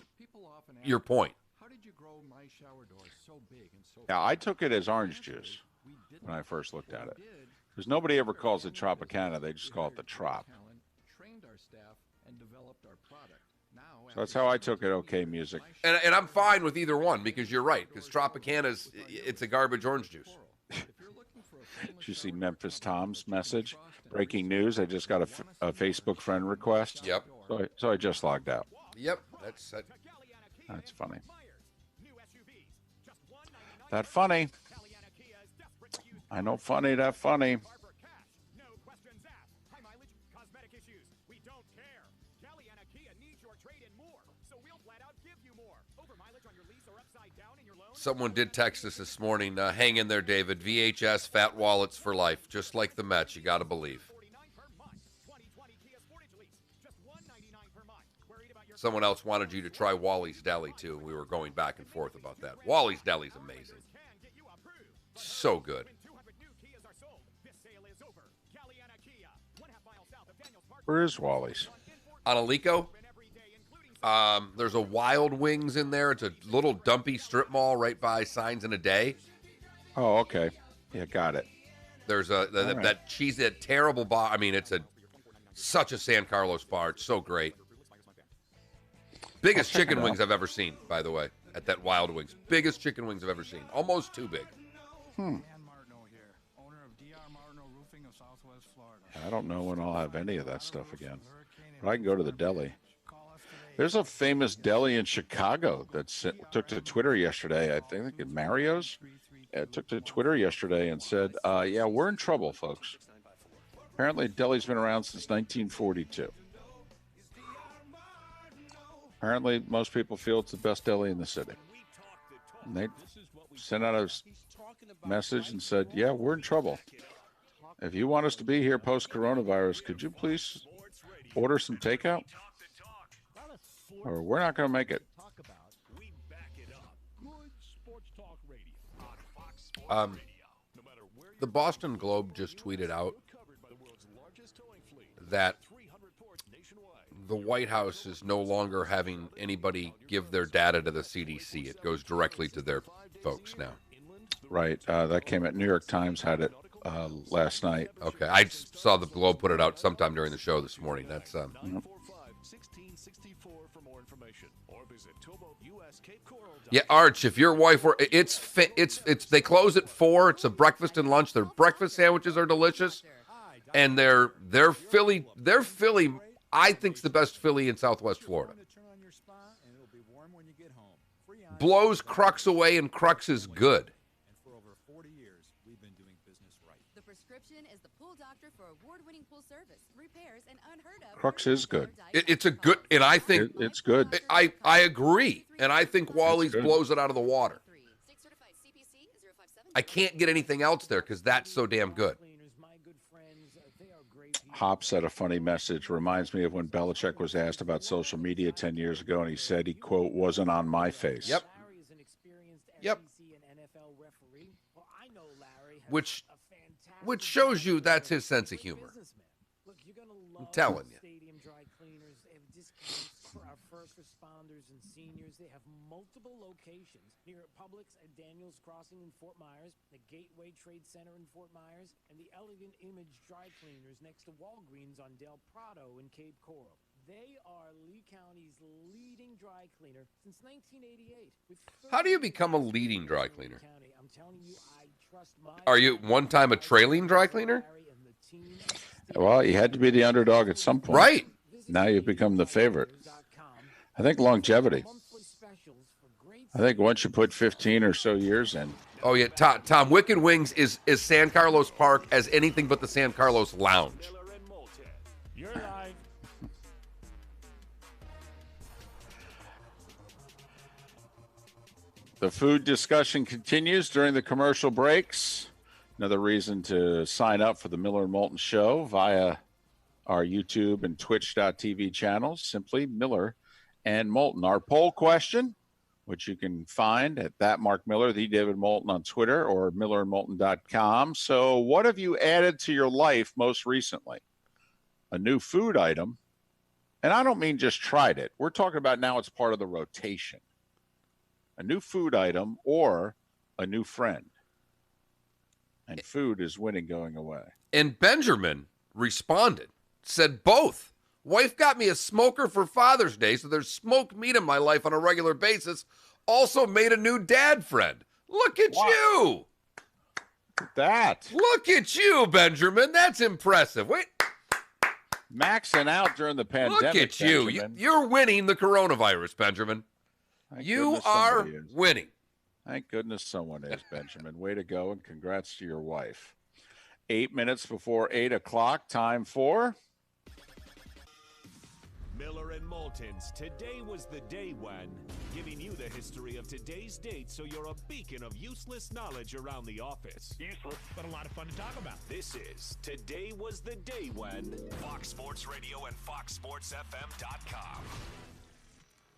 point. Yeah, I took it as orange juice when I first looked at it. Because nobody ever calls it Tropicana. They just call it the Trop. So that's how I took it, OK Music. And I'm fine with either one because you're right. Because Tropicana's, it's a garbage orange juice. Did you see Memphis Tom's message? Breaking news. I just got a Facebook friend request. Yep. So I just logged out. Yep. That's funny. That funny. I know funny, that funny. Someone did text us this morning, hang in there, David. VHS, fat wallets for life. Just like the Mets, you got to believe. Someone else wanted you to try Wally's Deli, too. We were going back and forth about that. Wally's Deli's amazing. So good. Where is Wally's? On Alico. There's a Wild Wings in there. It's a little dumpy strip mall right by Signs in a Day. Oh, okay. Yeah, got it. There's that cheese, that terrible bar. I mean, it's such a San Carlos bar. It's so great. Biggest chicken wings I've ever seen, by the way, at that Wild Wings. Biggest chicken wings I've ever seen. Almost too big. I don't know when I'll have any of that stuff again. But I can go to the deli. There's a famous deli in Chicago that took to Twitter yesterday. I think at Mario's. Took to Twitter yesterday and said, yeah, we're in trouble, folks. Apparently, deli's been around since 1942. Apparently, most people feel it's the best deli in the city. And they sent out a message and said, yeah, we're in trouble. If you want us to be here post-coronavirus, could you please order some takeout? Or we're not going to make it. The Boston Globe just tweeted out that the White House is no longer having anybody give their data to the CDC. It goes directly to their folks now. Right. That came at New York Times, had it last night. Okay. I saw the Globe put it out sometime during the show this morning. That's Yeah, Arch, if your wife were, it's they close at 4. It's a breakfast and lunch. Their breakfast sandwiches are delicious, and their Philly, I think's the best Philly in Southwest Florida. Blows Crux away, and Crux is good. The prescription is the Pool Doctor for award-winning pool service, repairs, and unheard of. Crux is good. It's a good, and I think it's good. I agree, and I think Wally's blows it out of the water. I can't get anything else there because that's so damn good. Hop said a funny message. Reminds me of when Belichick was asked about social media 10 years ago, and he said he, quote, wasn't on my face. Yep. NFL referee. Well, I know Larry has Which a fantastic shows you that's his sense of humor. businessman. Look, you're gonna I'm love telling you. Stadium Dry Cleaners. They have discounts for our first responders and seniors. They have multiple locations near Publix at Daniels Crossing in Fort Myers, the Gateway Trade Center in Fort Myers, and the Elegant Image Dry Cleaners next to Walgreens on Del Prado in Cape Coral. They are Lee County's leading dry cleaner since 1988. How do you become a leading dry cleaner? I'm telling you, I trust my Are you one time a trailing dry cleaner? Well, you had to be the underdog at some point. Right. Now you've become the favorite. I think longevity. I think once you put 15 or so years in. Oh, yeah. Tom, Wicked Wings is San Carlos Park as anything but the San Carlos Lounge. You're live. The food discussion continues during the commercial breaks. Another reason to sign up for the Miller and Moulton Show via our YouTube and Twitch.tv channels, simply Miller and Moulton. Our poll question, which you can find at that Mark Miller, the David Moulton on Twitter, or millerandmoulton.com. So what have you added to your life most recently? A new food item? And I don't mean just tried it. We're talking about now it's part of the rotation. A new food item or a new friend. And food is winning going away. And Benjamin responded, said both. Wife got me a smoker for Father's Day, so there's smoked meat in my life on a regular basis. Also made a new dad friend. Look at you. That. Look at you, Benjamin. That's impressive. Wait. Maxing out during the pandemic. Look at you. Benjamin. You're winning the coronavirus, Benjamin. Thank You goodness are somebody is. winning. Thank goodness someone is, Benjamin. Way to go, and congrats to your wife. 8 minutes before 8 o'clock, time for... Miller and Moulton's Today Was the Day When, giving you the history of today's date so you're a beacon of useless knowledge around the office. Useless, but a lot of fun to talk about. This is Today Was the Day When, Fox Sports Radio and FoxSportsFM.com.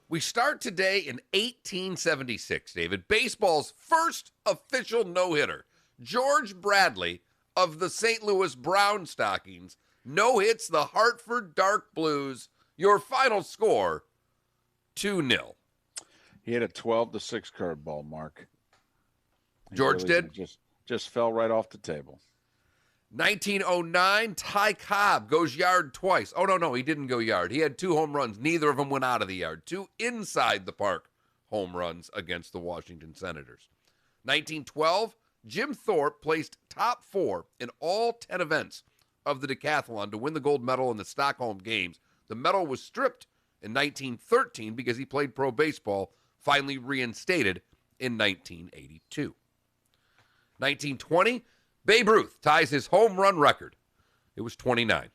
We start today in 1876, David. Baseball's first official no-hitter. George Bradley of the St. Louis Brown Stockings no-hits the Hartford Dark Blues. Your final score, 2-0. He had a 12-6 curveball, Mark. George did? Just fell right off the table. 1909, Ty Cobb goes yard twice. Oh, no, he didn't go yard. He had 2 home runs. Neither of them went out of the yard. 2 inside the park home runs against the Washington Senators. 1912, Jim Thorpe placed top 4 in all 10 events of the decathlon to win the gold medal in the Stockholm Games. The medal was stripped in 1913 because he played pro baseball, finally reinstated in 1982. 1920, Babe Ruth ties his home run record. It was 29.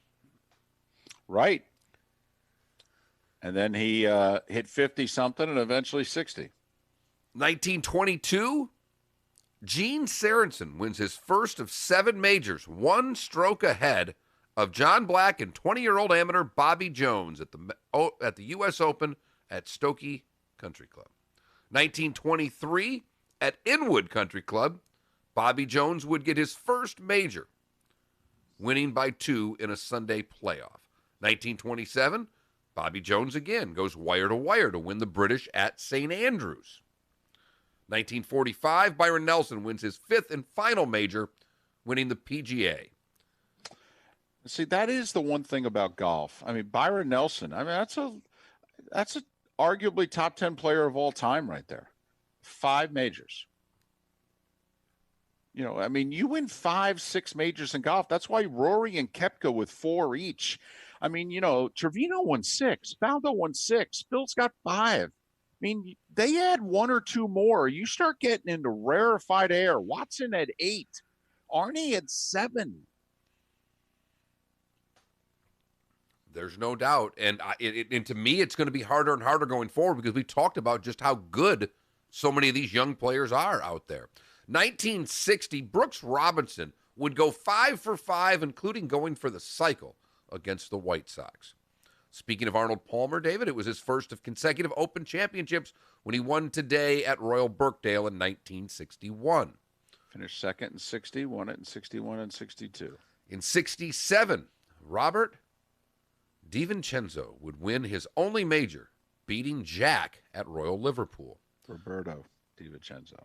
Right. And then he hit 50-something and eventually 60. 1922, Gene Sorensen wins his first of 7 majors, 1 stroke ahead of John Black and 20-year-old amateur Bobby Jones at the U.S. Open at Stokey Country Club. 1923, at Inwood Country Club, Bobby Jones would get his first major, winning by 2 in a Sunday playoff. 1927, Bobby Jones again goes wire to wire to win the British at St. Andrews. 1945, Byron Nelson wins his 5th and final major, winning the PGA. See, that is the one thing about golf. I mean, Byron Nelson, that's a arguably top 10 player of all time right there. 5 majors. You win 5, 6 majors in golf. That's why Rory and Koepka with 4 each. Trevino won 6. Faldo won 6. Phil's got 5. They add 1 or 2 more. You start getting into rarefied air. Watson had 8. Arnie had 7. There's no doubt. And to me, it's going to be harder and harder going forward because we talked about just how good so many of these young players are out there. 1960, Brooks Robinson would go 5 for 5, including going for the cycle against the White Sox. Speaking of Arnold Palmer, David, it was his first of consecutive Open championships when he won today at Royal Birkdale in 1961. Finished second in 60, won it in 61 and 62. In 67, Robert DiVincenzo would win his only major, beating Jack at Royal Liverpool. Roberto DiVincenzo.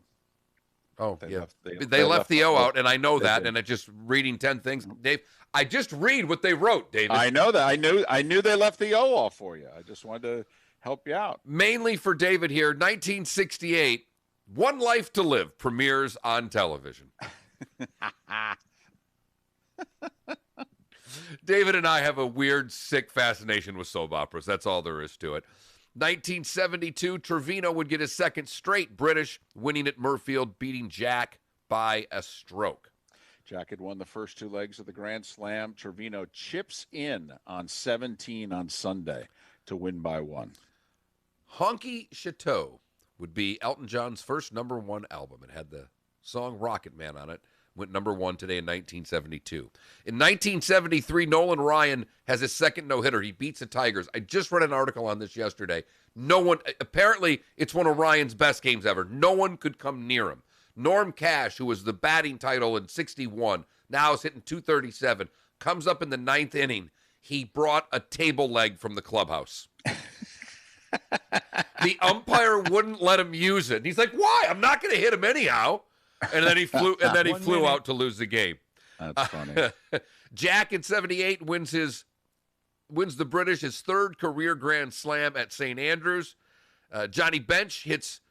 Oh, They yeah. left- They left the O out, and I know They that, did. and it's just reading 10 things. Dave, I just read what they wrote, David. I know that. I knew they left the O off for you. I just wanted to help you out. Mainly for David here, 1968, One Life to Live premieres on television. David and I have a weird, sick fascination with soap operas. That's all there is to it. 1972, Trevino would get his second straight British, winning at Murfield, beating Jack by a stroke. Jack had won the first two legs of the Grand Slam. Trevino chips in on 17 on Sunday to win by one. Honky Chateau would be Elton John's first #1 album. It had the song Rocket Man on it. Went #1 today in 1972. In 1973, Nolan Ryan has his second no-hitter. He beats the Tigers. I just read an article on this yesterday. Apparently, it's one of Ryan's best games ever. No one could come near him. Norm Cash, who was the batting title in 61, now is hitting .237, comes up in the 9th inning. He brought a table leg from the clubhouse. The umpire wouldn't let him use it. And he's like, why? I'm not going to hit him anyhow. And then he flew out to lose the game. That's funny. Jack in 78 wins the British his third career Grand Slam at St. Andrews. Johnny Bench hits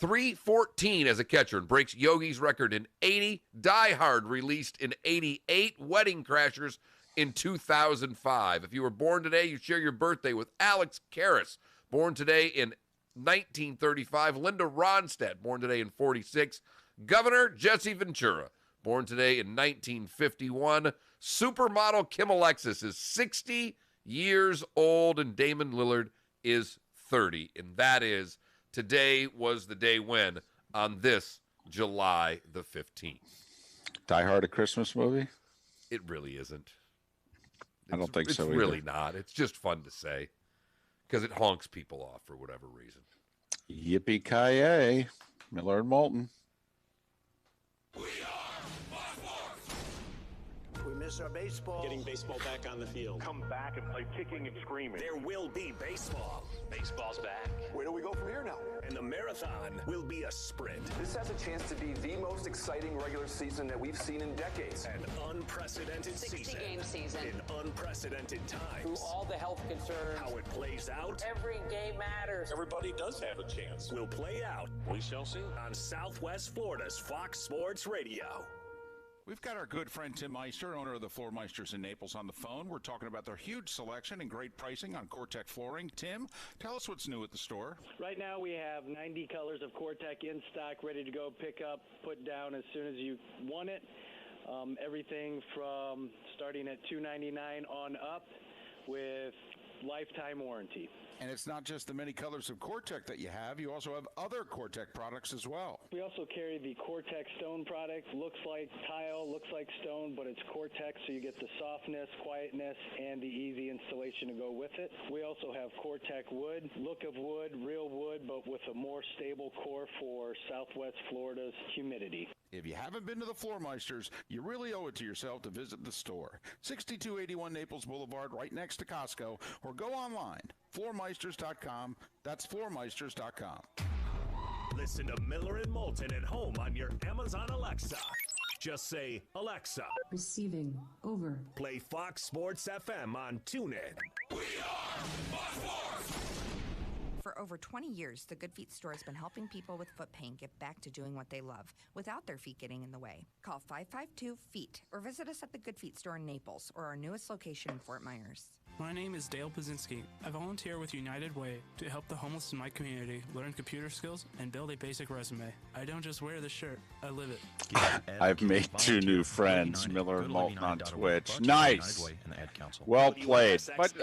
.314 as a catcher and breaks Yogi's record in 80. Die Hard released in 88. Wedding Crashers in 2005. If you were born today, you share your birthday with Alex Karras, born today in 1935. Linda Ronstadt, born today in 46. Governor Jesse Ventura, born today in 1951. Supermodel Kim Alexis is 60 years old, and Damon Lillard is 30. And that is, today was the day when, on this July the 15th. Die Hard, a Christmas movie? It really isn't. I don't think so It's either. really not. It's just fun to say because it honks people off for whatever reason. Yippee-ki-yay. Miller and Moulton. We miss our baseball. Getting baseball back on the field. Come back and play kicking and screaming. There will be baseball. Baseball's back. Where do we go from here now? And the marathon will be a sprint. This has a chance to be the most exciting regular season that we've seen in decades. An unprecedented season. 60-game season. In unprecedented times. Through all the health concerns. How it plays out. Every game matters. Everybody does have a chance. Will play out. We shall see. On Southwest Florida's Fox Sports Radio. We've got our good friend Tim Meister, owner of the Floor Meisters in Naples, on the phone. We're talking about their huge selection and great pricing on Core-Tec flooring. Tim, tell us what's new at the store. Right now we have 90 colors of Core-Tec in stock, ready to go, pick up, put down as soon as you want it. Everything from starting at $299 on up with lifetime warranty. And it's not just the many colors of Core-Tec that you have. You also have other Core-Tec products as well. We also carry the Core-Tec stone product. Looks like tile, looks like stone, but it's Core-Tec, so you get the softness, quietness, and the easy installation to go with it. We also have Core-Tec wood, look of wood, real wood, but with a more stable core for Southwest Florida's humidity. If you haven't been to the Floor Meisters, you really owe it to yourself to visit the store. 6281 Naples Boulevard, right next to Costco, or go online, floormeisters.com. That's floormeisters.com. Listen to Miller and Moulton at home on your Amazon Alexa. Just say, Alexa, Receiving. Over. play Fox Sports FM on TuneIn. For over 20 years, the Good Feet store has been helping people with foot pain get back to doing what they love without their feet getting in the way. Call 552-FEET or visit us at the Good Feet store in Naples or our newest location in Fort Myers. My name is Dale Pazinski. I volunteer with United Way to help the homeless in my community learn computer skills and build a basic resume. I don't just wear the shirt, I live it. I've made two new friends, Miller and Moulton on Twitch. Nice. Well played. But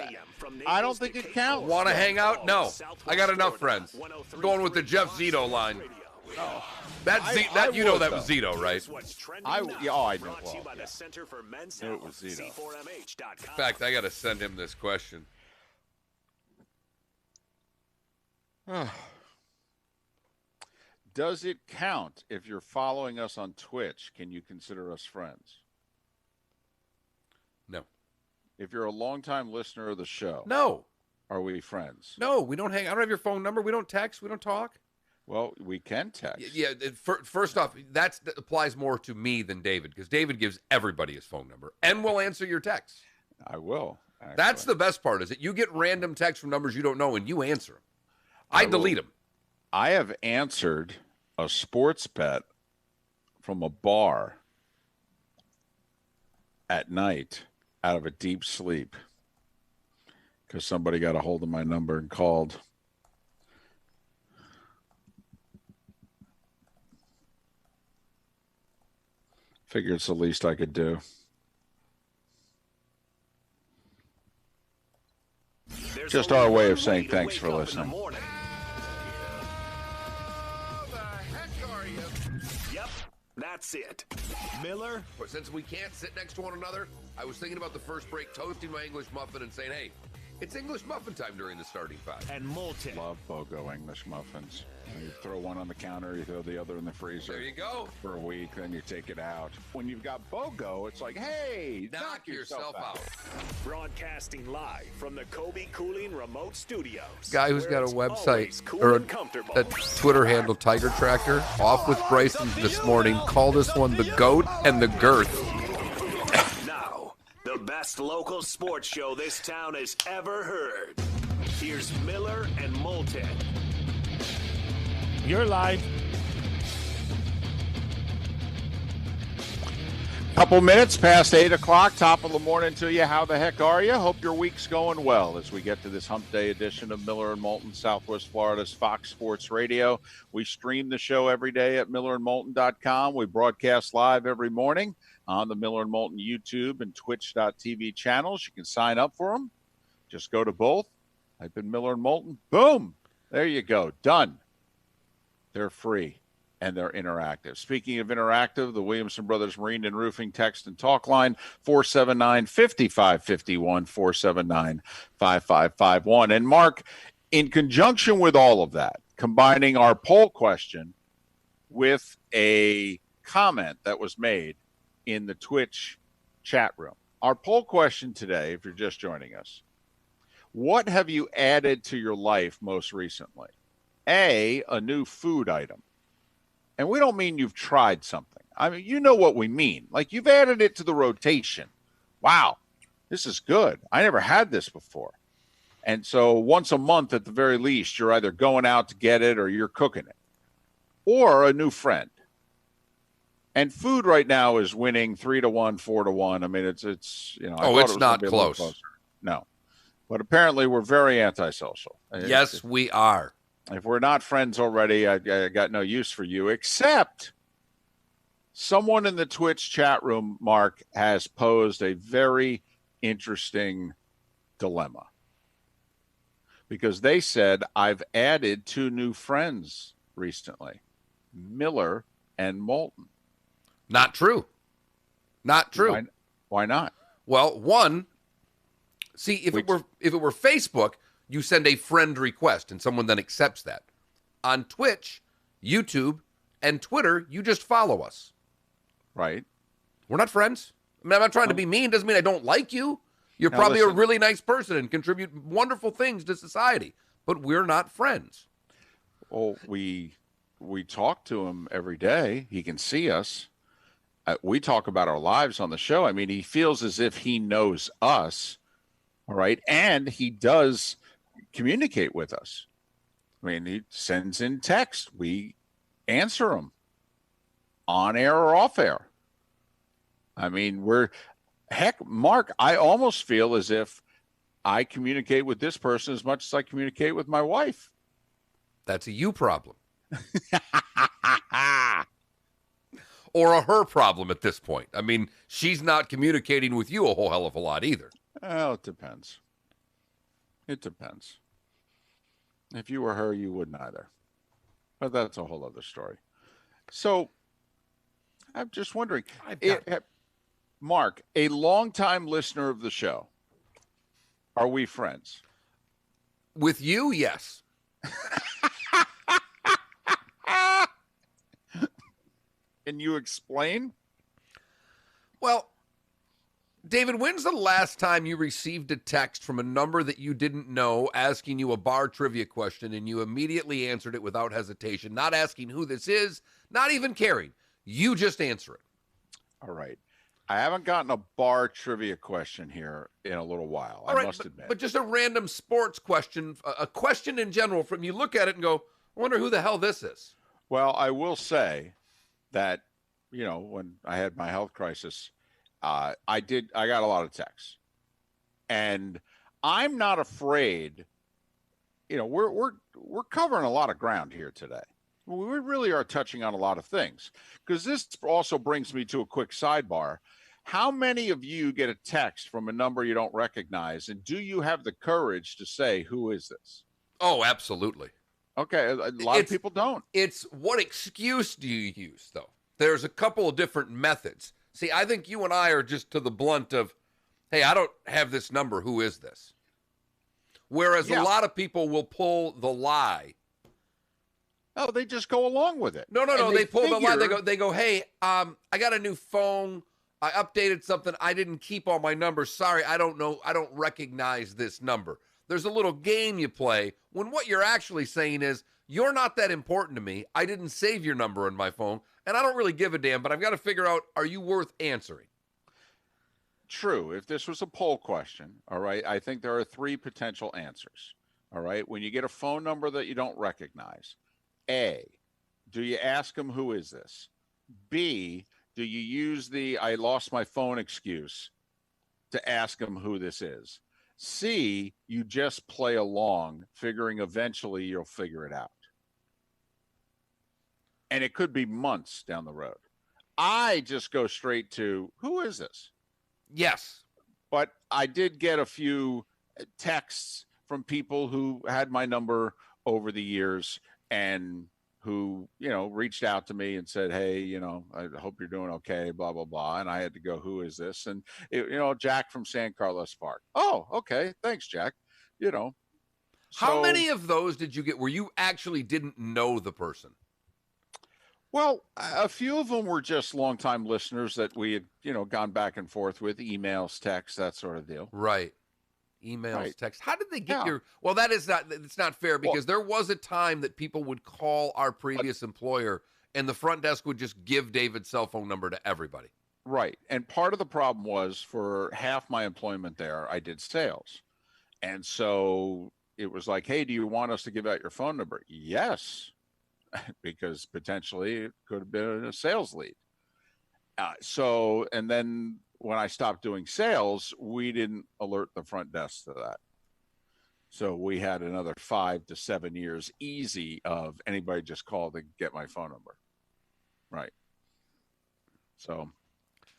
I don't think it counts. Want to hang out? No. I got enough friends. I'm going with the Jeff Zito line. That was Zito, right? I know. Well, It was Zito. In fact, I got to send him this question. Does it count if you're following us on Twitch? Can you consider us friends? No. If you're a longtime listener of the show, No. Are we friends? No, we don't hang. I don't have your phone number. We don't text. We don't talk. Well, we can text. Yeah. First off, that applies more to me than David, because David gives everybody his phone number and will answer your texts. I will. Actually. That's the best part, is that you get random texts from numbers you don't know and you answer them. I delete them. I have answered a sports bet from a bar at night out of a deep sleep because somebody got a hold of my number and called. Figure it's the least I could do. Just our way of saying thanks for listening. Yep, that's it. Miller? But since we can't sit next to one another, I was thinking about the first break, toasting my English muffin and saying, hey, it's English muffin time during the starting five. And Moulton. Love BOGO English muffins. You throw one on the counter, you throw the other in the freezer. There you go. For a week, then you take it out. When you've got BOGO, it's like, hey, knock yourself out. Broadcasting live from the Kobe Cooling Remote Studios. Guy who's got a website or a Twitter handle, Tiger Tractor, off with Bryson this morning, called this one the GOAT and the Girth. Now, the best local sports show this town has ever heard. Here's Miller and Moulton. You're live. Couple minutes past 8 o'clock, top of the morning to you. How the heck are you? Hope your week's going well as we get to this hump day edition of Miller and Moulton, Southwest Florida's Fox Sports Radio. We stream the show every day at millerandmoulton.com. We broadcast live every morning on the Miller and Moulton YouTube and Twitch.tv channels. You can sign up for them. Just go to both. Type in Miller and Moulton. Boom. There you go. Done. They're free and they're interactive. Speaking of interactive, the Williamson Brothers Marine and Roofing text and talk line, 479-5551, 479-5551. And Mark, in conjunction with all of that, combining our poll question with a comment that was made in the Twitch chat room. Our poll question today, if you're just joining us, what have you added to your life most recently? A new food item. And we don't mean you've tried something. I mean, you know what we mean. Like, you've added it to the rotation. Wow, this is good. I never had this before. And so once a month at the very least, you're either going out to get it or you're cooking it. Or a new friend. And food right now is winning 3-1, 4-1. I mean, it's you know. It's not close. No. But apparently we're very antisocial. Yes, we are. If we're not friends already, I got no use for you, except someone in the Twitch chat room, Mark, has posed a very interesting dilemma. Because they said, I've added 2 new friends recently, Miller and Moulton. Not true. Not true. Why not? Well, one, see, if it were Facebook, you send a friend request and someone then accepts that. On Twitch, YouTube, and Twitter, you just follow us. Right. We're not friends. I mean, I'm not trying to be mean. Doesn't mean I don't like you. You're probably a really nice person and contribute wonderful things to society. But we're not friends. Well, we talk to him every day. He can see us. We talk about our lives on the show. I mean, he feels as if he knows us. All right. And he does communicate with us. I mean, he sends in text. We answer them on air or off air. I mean, Mark, I almost feel as if I communicate with this person as much as I communicate with my wife. That's a you problem. Or a her problem at this point. I mean, she's not communicating with you a whole hell of a lot either. Well, it depends. It depends. If you were her, you wouldn't either. But that's a whole other story. So I'm just wondering, Mark, a longtime listener of the show, are we friends? With you, yes. Can you explain? Well, David, when's the last time you received a text from a number that you didn't know asking you a bar trivia question and you immediately answered it without hesitation, not asking who this is, not even caring? You just answer it. All right. I haven't gotten a bar trivia question here in a little while, All right, I must admit. but just a random sports question, a question in general, from you look at it and go, I wonder who the hell this is. Well, I will say that, when I had my health crisis, I got a lot of texts. And I'm not afraid. We're covering a lot of ground here today. We really are touching on a lot of things, because this also brings me to a quick sidebar. How many of you get a text from a number you don't recognize, and do you have the courage to say, who is this? Oh, absolutely. Okay, a lot of people don't. It's what excuse do you use, though? There's a couple of different methods. See, I think you and I are just to the blunt of, hey, I don't have this number. Who is this? Whereas a lot of people will pull the lie. Oh, they just go along with it. No. They pull the lie. They go, hey, I got a new phone. I updated something. I didn't keep all my numbers. Sorry, I don't know. I don't recognize this number. There's a little game you play when what you're actually saying is, you're not that important to me. I didn't save your number in my phone, and I don't really give a damn, but I've got to figure out, are you worth answering? True. If this was a poll question, all right, I think there are 3 potential answers. All right. When you get a phone number that you don't recognize, A, do you ask them, who is this? B, do you use the I lost my phone excuse to ask them who this is? C, you just play along, figuring eventually you'll figure it out. And it could be months down the road. I just go straight to, who is this? Yes. But I did get a few texts from people who had my number over the years and who, reached out to me and said, hey, I hope you're doing okay, blah, blah, blah. And I had to go, who is this? And, Jack from San Carlos Park. Oh, okay. Thanks, Jack. How many of those did you get where you actually didn't know the person? Well, a few of them were just longtime listeners that we had, gone back and forth with, emails, texts, that sort of deal. Right. Emails, Right. texts. How did they get your? Well, it's not fair, because there was a time that people would call our previous employer and the front desk would just give David's cell phone number to everybody. Right. And part of the problem was, for half my employment there, I did sales. And so it was like, hey, do you want us to give out your phone number? Yes. Because potentially it could have been a sales lead. And then when I stopped doing sales, we didn't alert the front desk to that. So we had another 5 to 7 years easy of anybody just called to get my phone number. Right. So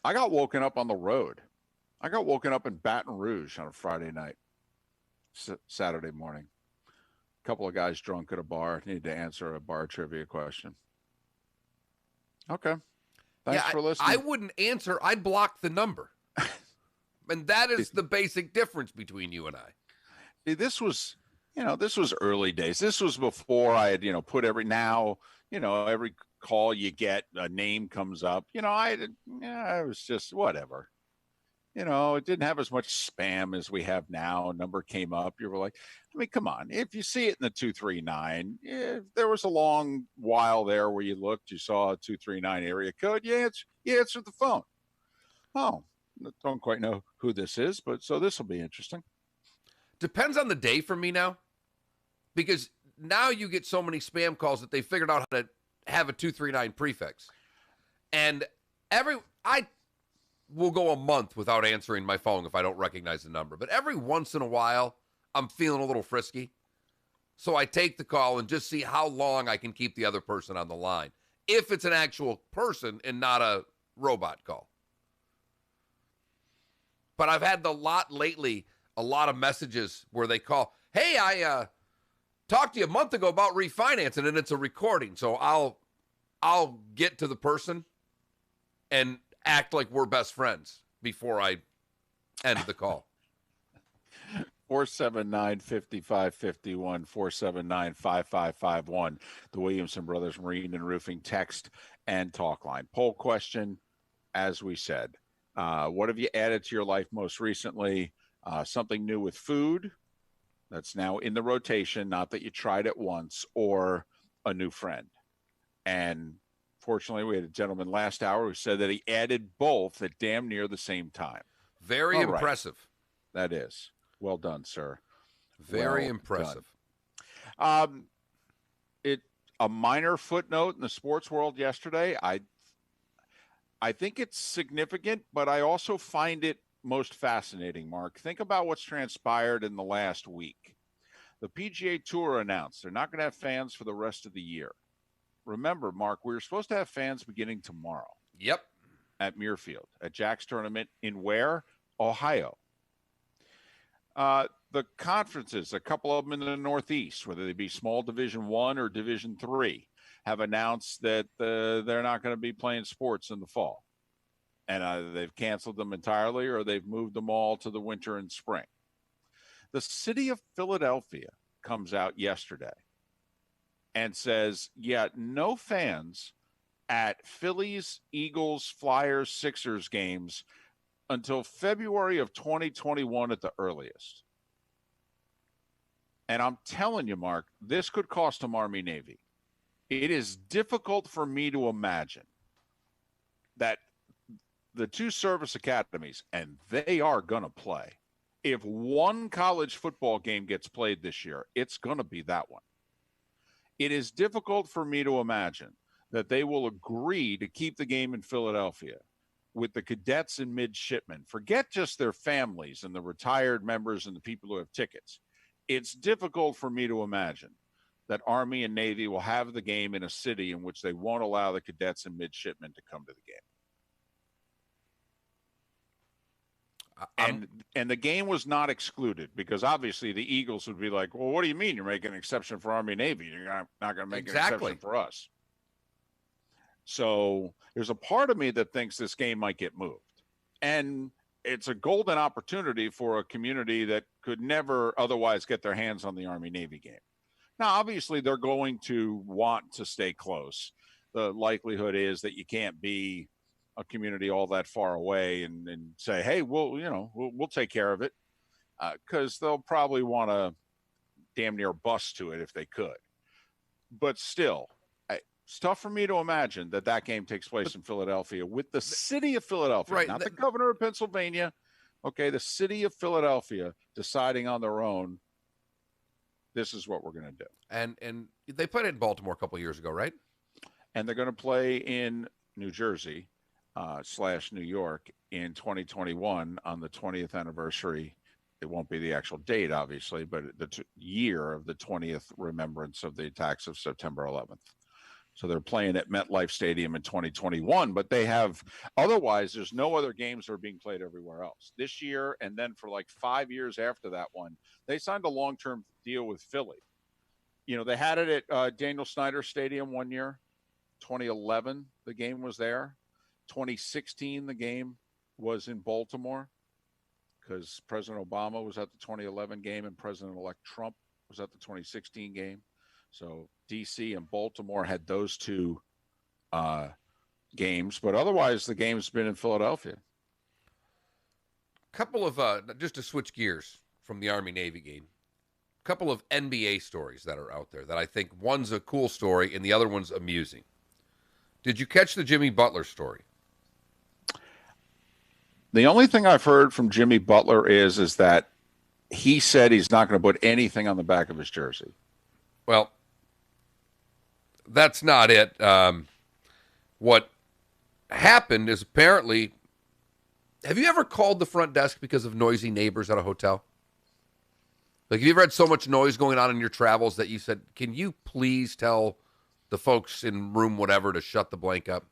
I got woken up on the road. I got woken up in Baton Rouge on a Friday night, Saturday morning. Couple of guys drunk at a bar, need to answer a bar trivia question. Okay. Thanks for listening. I wouldn't answer. I'd block the number. And that is the basic difference between you and I. This was early days. This was before I had, put every call you get, a name comes up. I was just whatever. It didn't have as much spam as we have now. A number came up. You were like, come on. If you see it in the 239, there was a long while there where you looked, you saw a 239 area code. You answered the phone. Oh, don't quite know who this is, but so this will be interesting. Depends on the day for me now, because now you get so many spam calls that they figured out how to have a 239 prefix. And I will go a month without answering my phone if I don't recognize the number. But every once in a while, I'm feeling a little frisky. So I take the call and just see how long I can keep the other person on the line, if it's an actual person and not a robot call. But I've had a lot of messages where they call, hey, I talked to you a month ago about refinancing, and it's a recording. So I'll get to the person and act like we're best friends before I end the call. 479-5551, 479-5551, the Williamson Brothers Marine and Roofing text and talk line. Poll question, as we said, what have you added to your life most recently? Something new with food that's now in the rotation, not that you tried it once, or a new friend. And fortunately, we had a gentleman last hour who said that he added both at damn near the same time. Very impressive. That is. Well done, sir. Very impressive. A minor footnote in the sports world yesterday. I think it's significant, but I also find it most fascinating, Mark. Think about what's transpired in the last week. The PGA Tour announced they're not going to have fans for the rest of the year. Remember, Mark, we were supposed to have fans beginning tomorrow. Yep. At Muirfield, at Jack's tournament in where? Ohio. The conferences, a couple of them in the Northeast, whether they be small Division I or Division III, have announced that they're not going to be playing sports in the fall. And either they've canceled them entirely or they've moved them all to the winter and spring. The city of Philadelphia comes out yesterday and says, yeah, no fans at Phillies, Eagles, Flyers, Sixers games until February of 2021 at the earliest. And I'm telling you, Mark, this could cost them Army-Navy. It is difficult for me to imagine that the two service academies, and they are going to play, if one college football game gets played this year, it's going to be that one. It is difficult for me to imagine that they will agree to keep the game in Philadelphia with the cadets and midshipmen. Forget just their families and the retired members and the people who have tickets. It's difficult for me to imagine that Army and Navy will have the game in a city in which they won't allow the cadets and midshipmen to come to the game. And the game was not excluded because obviously the Eagles would be like, well, what do you mean you're making an exception for Army and Navy? You're not going to make an exception for us. So there's a part of me that thinks this game might get moved. And it's a golden opportunity for a community that could never otherwise get their hands on the Army-Navy game. Now, obviously, they're going to want to stay close. The likelihood is that you can't be a community all that far away and say, hey, we'll take care of it, because they'll probably want to damn near bus to it if they could. But still, it's tough for me to imagine that game takes place in Philadelphia with the city of Philadelphia, right, not the governor of Pennsylvania. Okay, the city of Philadelphia deciding on their own, this is what we're going to do. And they played it in Baltimore a couple of years ago, right? And they're going to play in New Jersey / New York in 2021 on the 20th anniversary. It won't be the actual date, obviously, but the year of the 20th remembrance of the attacks of September 11th. So they're playing at MetLife Stadium in 2021, but they have, otherwise, there's no other games that are being played everywhere else. This year, and then for like 5 years after that one, they signed a long-term deal with Philly. You know, they had it at Daniel Snyder Stadium one year. 2011, the game was there. 2016, the game was in Baltimore because President Obama was at the 2011 game and President-elect Trump was at the 2016 game. So D.C. and Baltimore had those two games, but otherwise the game's been in Philadelphia. Couple of, just to switch gears from the Army-Navy game, a couple of NBA stories that are out there that I think one's a cool story and the other one's amusing. Did you catch the Jimmy Butler story? The only thing I've heard from Jimmy Butler is that he said he's not going to put anything on the back of his jersey. Well, that's not it. What happened is apparently, have you ever called the front desk because of noisy neighbors at a hotel? Like, have you ever had so much noise going on in your travels that you said, can you please tell the folks in room whatever to shut the blank up?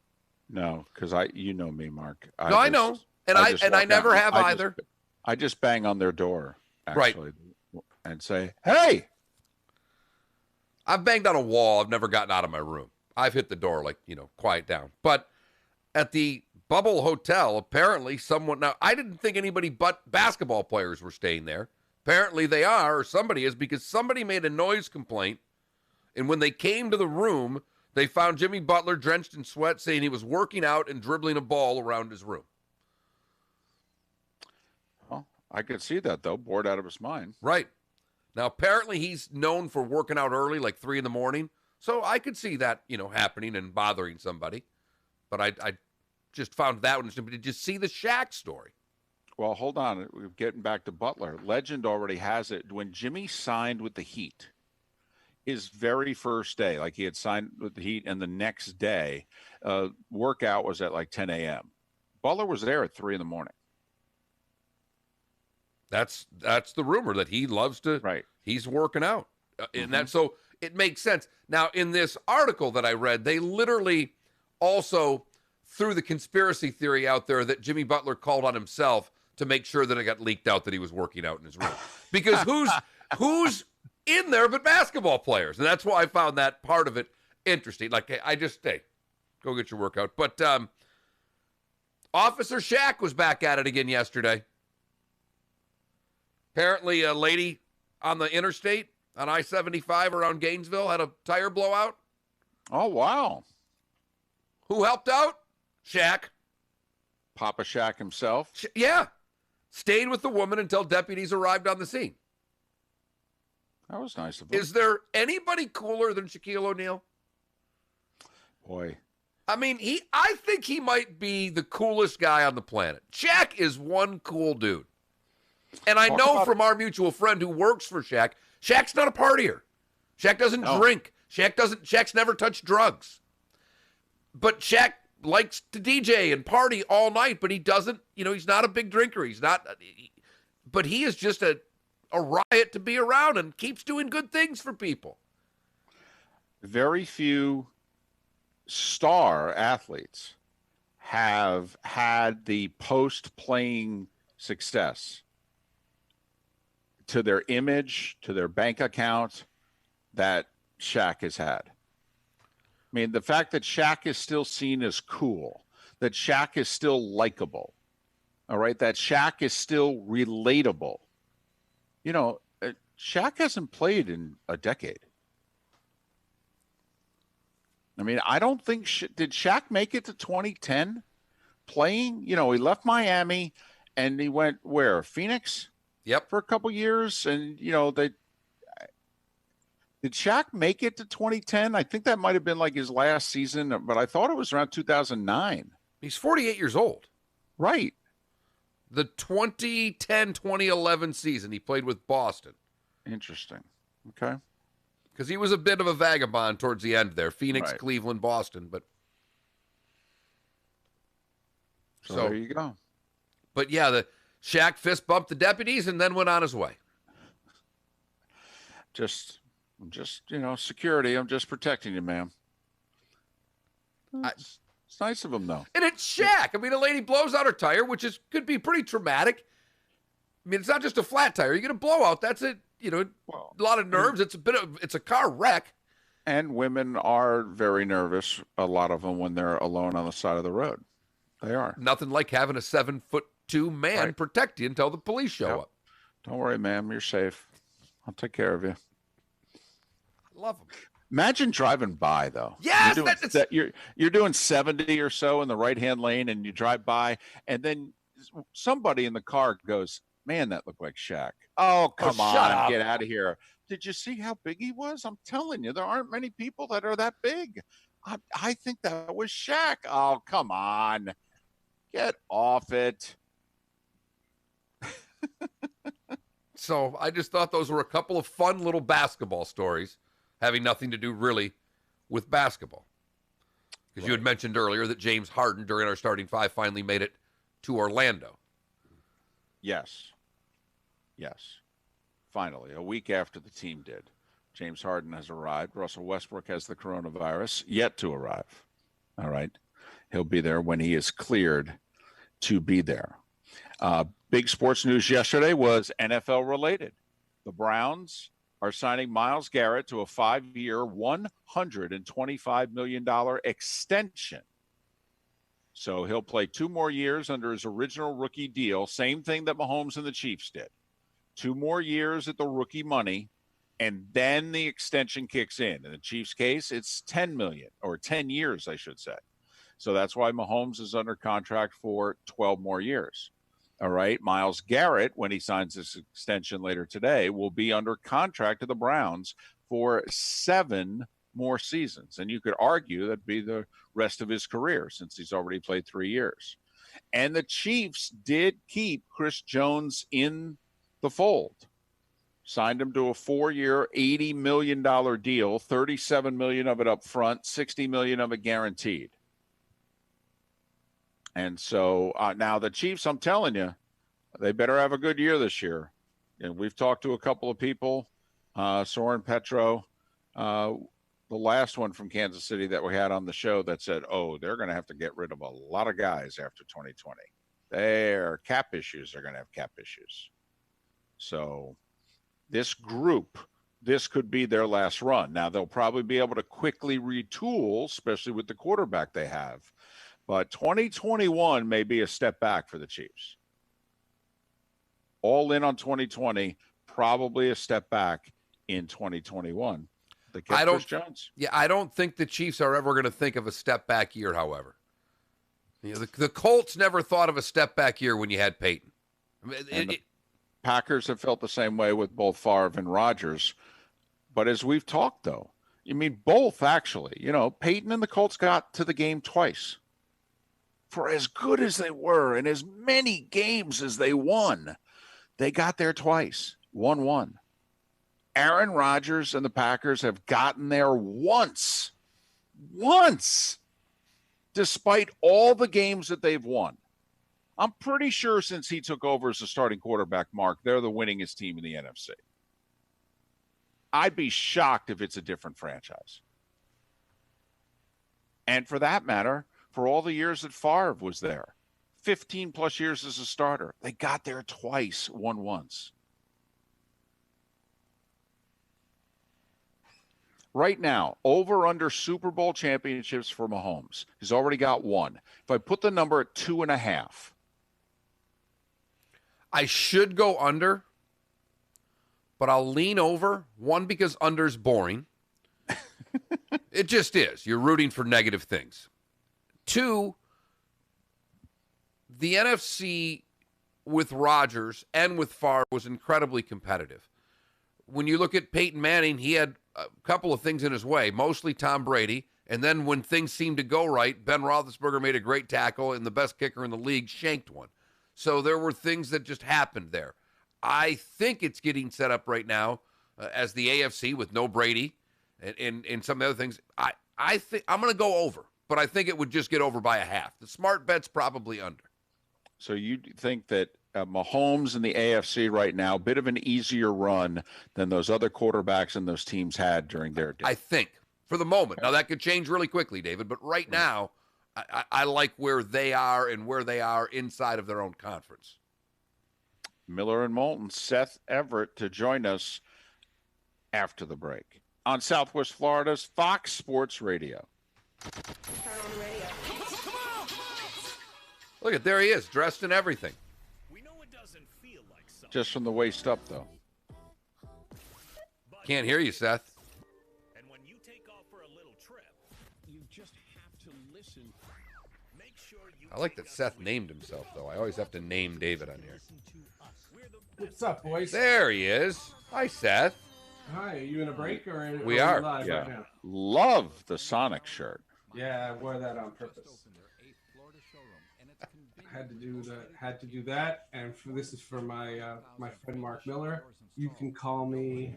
No, because you know me, Mark. I know. And I never have either. I just bang on their door, actually, right, and say, hey. I've banged on a wall. I've never gotten out of my room. I've hit the door, like, quiet down. But at the Bubble Hotel, apparently someone, now I didn't think anybody but basketball players were staying there. Apparently they are, or somebody is, because somebody made a noise complaint, and when they came to the room, they found Jimmy Butler drenched in sweat, saying he was working out and dribbling a ball around his room. Well, I could see that, though, bored out of his mind. Right. Now, apparently he's known for working out early, like 3 in the morning, so I could see that, happening and bothering somebody. But I just found that one interesting. But did you see the Shaq story? Well, hold on. We're getting back to Butler. Legend already has it. When Jimmy signed with the Heat, his very first day, like he had signed with the Heat, and the next day, workout was at like 10 a.m. Butler was there at 3 in the morning. That's the rumor, that he loves to. Right. He's working out, and that, so it makes sense. Now, in this article that I read, they literally also threw the conspiracy theory out there that Jimmy Butler called on himself to make sure that it got leaked out that he was working out in his room. Because who's in there but basketball players? And that's why I found that part of it interesting. Like, I just, hey, go get your workout. But Officer Shaq was back at it again yesterday. Apparently a lady on the interstate on I-75 around Gainesville had a tire blowout. Oh, wow. Who helped out? Shaq. Papa Shaq himself? Yeah. Stayed with the woman until deputies arrived on the scene. That was nice of him. Is there anybody cooler than Shaquille O'Neal? Boy. I mean, I think he might be the coolest guy on the planet. Shaq is one cool dude. And I know from our mutual friend who works for Shaq, Shaq's not a partier. Shaq doesn't drink. Shaq's never touched drugs. But Shaq likes to DJ and party all night, but he doesn't, he's not a big drinker. But he is just a riot to be around and keeps doing good things for people. Very few star athletes have had the post-playing success to their image, to their bank account, that Shaq has had. I mean, the fact that Shaq is still seen as cool, that Shaq is still likable, all right, that Shaq is still relatable. Shaq hasn't played in a decade. I mean, I don't think did Shaq make it to 2010 playing? He left Miami and he went where? Phoenix? Yep. For a couple years. And, did Shaq make it to 2010? I think that might have been like his last season, but I thought it was around 2009. He's 48 years old. Right. The 2010-2011 season, he played with Boston. Interesting. Okay. Because he was a bit of a vagabond towards the end there. Phoenix, right. Cleveland, Boston. But so there you go. But yeah, the Shaq fist bumped the deputies and then went on his way. Just security. I'm just protecting you, ma'am. It's nice of him, though. And it's Shaq. I mean, a lady blows out her tire, which could be pretty traumatic. I mean, it's not just a flat tire. You get a blowout. That's it. A lot of nerves. It's a car wreck. And women are very nervous, a lot of them, when they're alone on the side of the road. They are. Nothing like having a 7'2" man protect you until the police show up. Don't worry, ma'am. You're safe. I'll take care of you. I love them. Imagine driving by, though. Yes, you're doing 70 or so in the right-hand lane, and you drive by, and then somebody in the car goes, "Man, that looked like Shaq." Oh, come on, get out of here. Did you see how big he was? I'm telling you, there aren't many people that are that big. I think that was Shaq. Oh, come on. Get off it. So I just thought those were a couple of fun little basketball stories, having nothing to do really with basketball. Because you had mentioned earlier that James Harden, during our starting five, finally made it to Orlando. Yes. Finally, a week after the team did. James Harden has arrived. Russell Westbrook has the coronavirus, yet to arrive. All right. He'll be there when he is cleared to be there. Big sports news yesterday was NFL related. The Browns are signing Myles Garrett to a 5-year, $125 million extension. So he'll play 2 more years under his original rookie deal. Same thing that Mahomes and the Chiefs did. 2 more years at the rookie money, and then the extension kicks in. In the Chiefs' case, it's $10 million, or 10 years, I should say. So that's why Mahomes is under contract for 12 more years. All right. Myles Garrett, when he signs this extension later today, will be under contract to the Browns for 7 more seasons. And you could argue that'd be the rest of his career since he's already played 3 years. And the Chiefs did keep Chris Jones in the fold. Signed him to a 4-year, $80 million deal, $37 million of it up front, $60 million of it guaranteed. And so now the Chiefs, I'm telling you, they better have a good year this year. And we've talked to a couple of people, Soren Petro, the last one from Kansas City that we had on the show that said, oh, they're going to have to get rid of a lot of guys after 2020. Their cap issues are going to have cap issues. So this group, this could be their last run. Now, they'll probably be able to quickly retool, especially with the quarterback they have. But 2021 may be a step back for the Chiefs. All in on 2020, probably a step back in 2021. I don't think the Chiefs are ever going to think of a step back year, however. You know, the Colts never thought of a step back year when you had Peyton. I mean, the Packers have felt the same way with both Favre and Rodgers. But as we've talked, though, I mean, both actually, you know, Peyton and the Colts got to the game twice. For as good as they were and as many games as they won, they got there twice, 1-1. Aaron Rodgers and the Packers have gotten there once, despite all the games that they've won. I'm pretty sure since he took over as the starting quarterback, Mark, they're the winningest team in the NFC. I'd be shocked if it's a different franchise. And for that matter, for all the years that Favre was there, 15 plus years as a starter, they got there twice, won once. Right now, over under Super Bowl championships for Mahomes. He's already got 1. If I put the number at 2.5. I should go under, but I'll lean over. 1, because under's boring. It just is. You're rooting for negative things. 2, the NFC with Rodgers and with Favre was incredibly competitive. When you look at Peyton Manning, he had a couple of things in his way, mostly Tom Brady. And then when things seemed to go right, Ben Roethlisberger made a great tackle, and the best kicker in the league shanked one. So there were things that just happened there. I think it's getting set up right now as the AFC with no Brady and some of the other things. I think I'm going to go over, but I think it would just get over by a half. The smart bet's probably under. So you think that Mahomes in the AFC right now, a bit of an easier run than those other quarterbacks and those teams had during their day? I think, for the moment. Now, that could change really quickly, David, but right now, I like where they are and where they are inside of their own conference. Miller and Moulton, Seth Everett to join us after the break on Southwest Florida's Fox Sports Radio. Look at, there he is, dressed in everything. Just from the waist up, though. Can't hear you, Seth. And when you take off for a little trip, you just have to listen. Make sure you I like that Seth named himself, though. I always have to name David on here. What's up, boys? There he is. Hi, Seth. Hi, are you in a break or are we you are live right now? Love the Sonic shirt. Yeah, I wore that on purpose. Had to do that, and this is for my my friend Mark Miller. You can call me.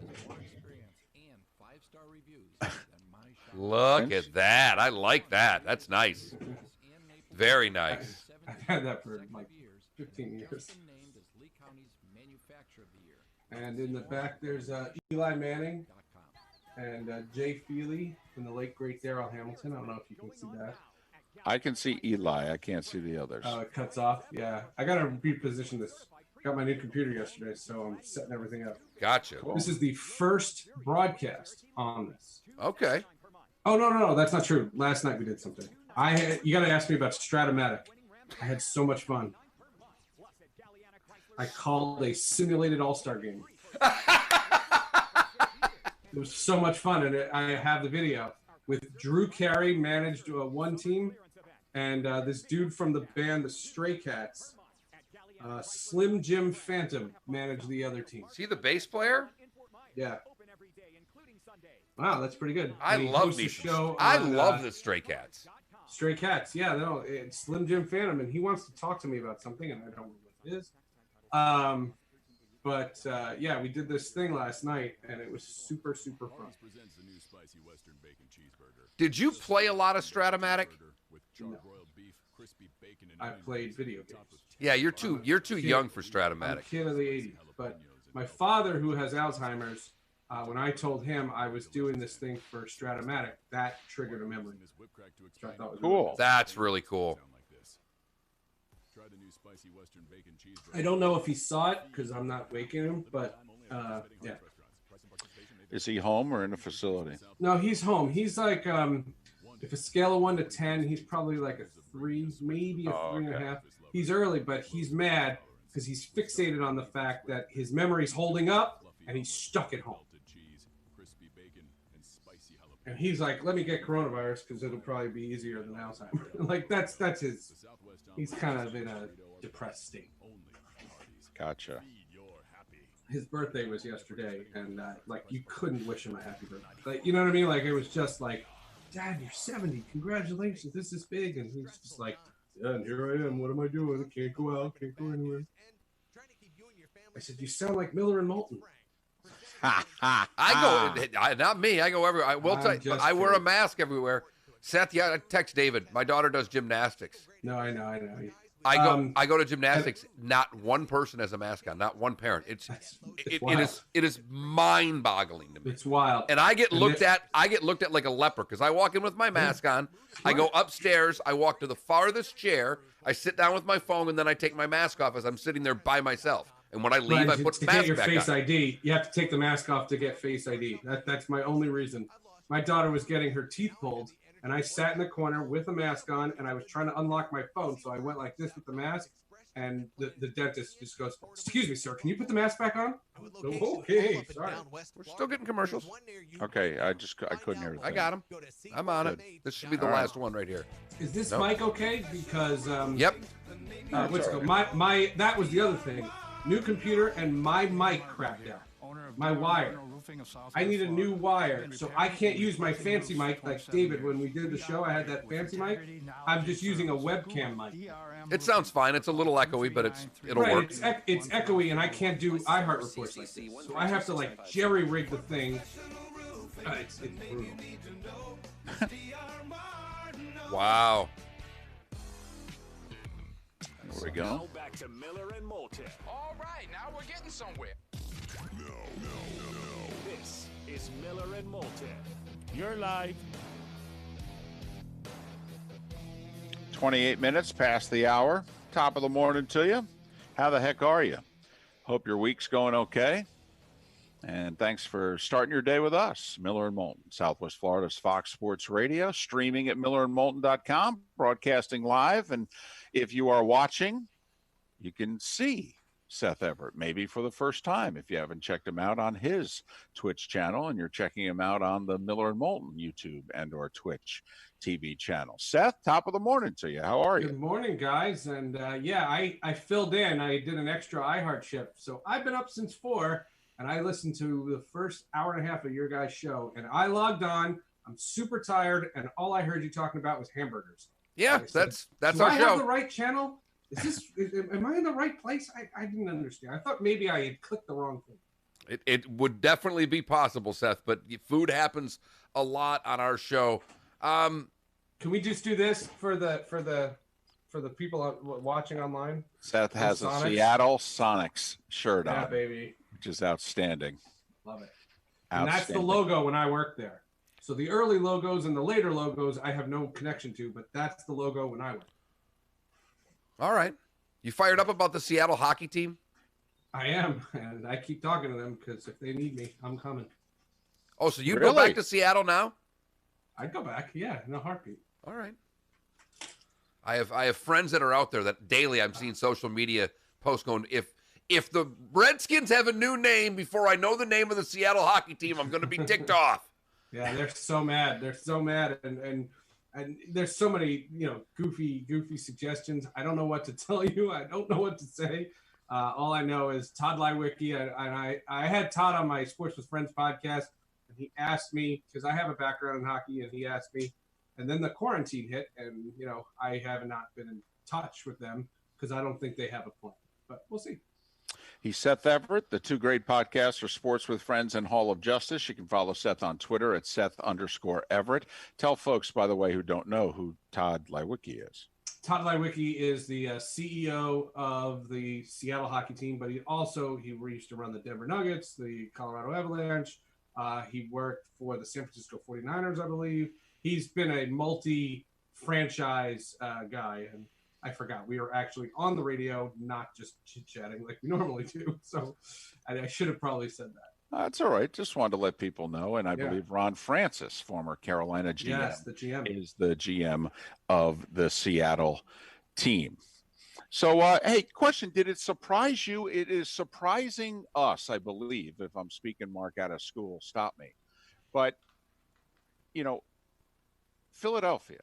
Look at that! I like that. That's nice. Very nice. I've had that for like 15 years. And in the back, there's Eli Manning and Jay Feely and the late great Darrell Hamilton. I don't know if you can see that. I can see Eli. I can't see the others. It cuts off. Yeah. I got to reposition this. Got my new computer yesterday, so I'm setting everything up. Gotcha. This is the first broadcast on this. Okay. Oh, no. That's not true. Last night we did something. You got to ask me about Stratomatic. I had so much fun. I called a simulated All-Star game. It was so much fun, and I have the video with Drew Carey managed one team, and this dude from the band The Stray Cats, Slim Jim Phantom, managed the other team. See the bass player? Yeah. Wow, that's pretty good. I love these show. I love the Stray Cats. Stray Cats, yeah, no, it's Slim Jim Phantom, and he wants to talk to me about something, and I don't know what it is. But yeah, we did this thing last night, and it was super, super fun. Did you play a lot of Stratomatic? No. I played video games. Yeah, you're too young for Stratomatic. I'm a kid of the 80s, but my father, who has Alzheimer's, when I told him I was doing this thing for Stratomatic, that triggered a memory. Which I thought was Cool. really That's really cool. I don't know if he saw it because I'm not waking him, but yeah. Is he home or in a facility? No, he's home. He's like, if a scale of 1 to 10, he's probably like a 3, maybe a 3.5. He's early, but he's mad because he's fixated on the fact that his memory's holding up and he's stuck at home. And he's like, let me get coronavirus because it'll probably be easier than Alzheimer's. Like, that's his, he's kind of in a depressed state. Gotcha. His birthday was yesterday, and like, you couldn't wish him a happy birthday. Like, you know what I mean? Like, it was just like, Dad, you're 70. Congratulations. This is big. And he's just like, yeah, and here I am. What am I doing? I can't go out. Can't go anywhere. I said, you sound like Miller and Moulton. I go, not me. I go everywhere. I will tell you, I wear a mask everywhere. Seth, yeah, I text David. My daughter does gymnastics. No, I know. I go to gymnastics. Not one person has a mask on. Not one parent. It is mind-boggling to me. It's wild. And I get looked at like a leper because I walk in with my mask on. I go upstairs. I walk to the farthest chair. I sit down with my phone, and then I take my mask off as I'm sitting there by myself. And when I leave, I put the mask back on. To get your Face on. ID, you have to take the mask off to get Face ID. That's my only reason. My daughter was getting her teeth pulled, and I sat in the corner with a mask on, and I was trying to unlock my phone, so I went like this with the mask, and the dentist just goes, excuse me, sir, can you put the mask back on? Okay, sorry. We're still getting commercials. Okay, I couldn't hear it. I got him. I'm on it. This should be the last one right here. Is this mic okay? Because yep. Let's go. My that was the other thing. New computer and my mic crapped out. My wire. I need a new wire, so I can't use my fancy mic like David. When we did the show, I had that fancy mic. I'm just using a webcam mic. It sounds fine. It's a little echoey, but it'll work. It's echoey, and I can't do iHeart reports like this, so I have to like jerry rig the thing. It's brutal. Wow. There we go. Back to Miller and Moulton. All right, now we're getting somewhere. No. This is Miller and Moulton. You're live. 28 minutes past the hour. Top of the morning to you. How the heck are you? Hope your week's going okay. And thanks for starting your day with us, Miller and Moulton, Southwest Florida's Fox Sports Radio, streaming at millerandmoulton.com, broadcasting live. And if you are watching, you can see Seth Everett, maybe for the first time, if you haven't checked him out on his Twitch channel, and you're checking him out on the Miller and Moulton YouTube and or Twitch TV channel. Seth, top of the morning to you. How are you? Good morning, guys. And yeah, I filled in. I did an extra iHeart shift. So I've been up since 4, and I listened to the first hour and a half of your guys' show. And I logged on. I'm super tired, and all I heard you talking about was hamburgers. Yeah, that's our show. Do I have the right channel? Am I in the right place? I didn't understand. I thought maybe I had clicked the wrong thing. It would definitely be possible, Seth, but food happens a lot on our show. Can we just do this for the people watching online? Seth has a Seattle Sonics shirt on. Yeah, baby. Which is outstanding. Love it. And that's the logo when I worked there. So the early logos and the later logos I have no connection to, but that's the logo when I worked. All right. You fired up about the Seattle hockey team? I am, and I keep talking to them because if they need me, I'm coming. Oh, so you go back to Seattle now? I'd go back, yeah, in a heartbeat. All right. I have friends that are out there that daily I'm seeing social media posts going, if if the Redskins have a new name before I know the name of the Seattle hockey team, I'm going to be ticked off. Yeah, they're so mad. They're so mad, and there's so many goofy suggestions. I don't know what to tell you. I don't know what to say. All I know is Todd Lywicki, and I had Todd on my Sports with Friends podcast, and he asked me, because I have a background in hockey, and he asked me, and then the quarantine hit, and I have not been in touch with them because I don't think they have a plan, but we'll see. He's Seth Everett. The two great podcasts are Sports with Friends and Hall of Justice. You can follow Seth on Twitter at Seth_Everett. Tell folks, by the way, who don't know who Todd Lywicki is. Todd Lywicki is the CEO of the Seattle hockey team, but he used to run the Denver Nuggets, the Colorado Avalanche. He worked for the San Francisco 49ers, I believe. He's been a multi-franchise guy, and I forgot we were actually on the radio, not just chit-chatting like we normally do. So I should have probably said that. That's all right. Just wanted to let people know. And I believe Ron Francis, former Carolina GM, yes, the GM, is the GM of the Seattle team. So, hey, question. Did it surprise you? It is surprising us, I believe, if I'm speaking Mark out of school, stop me. But, Philadelphia.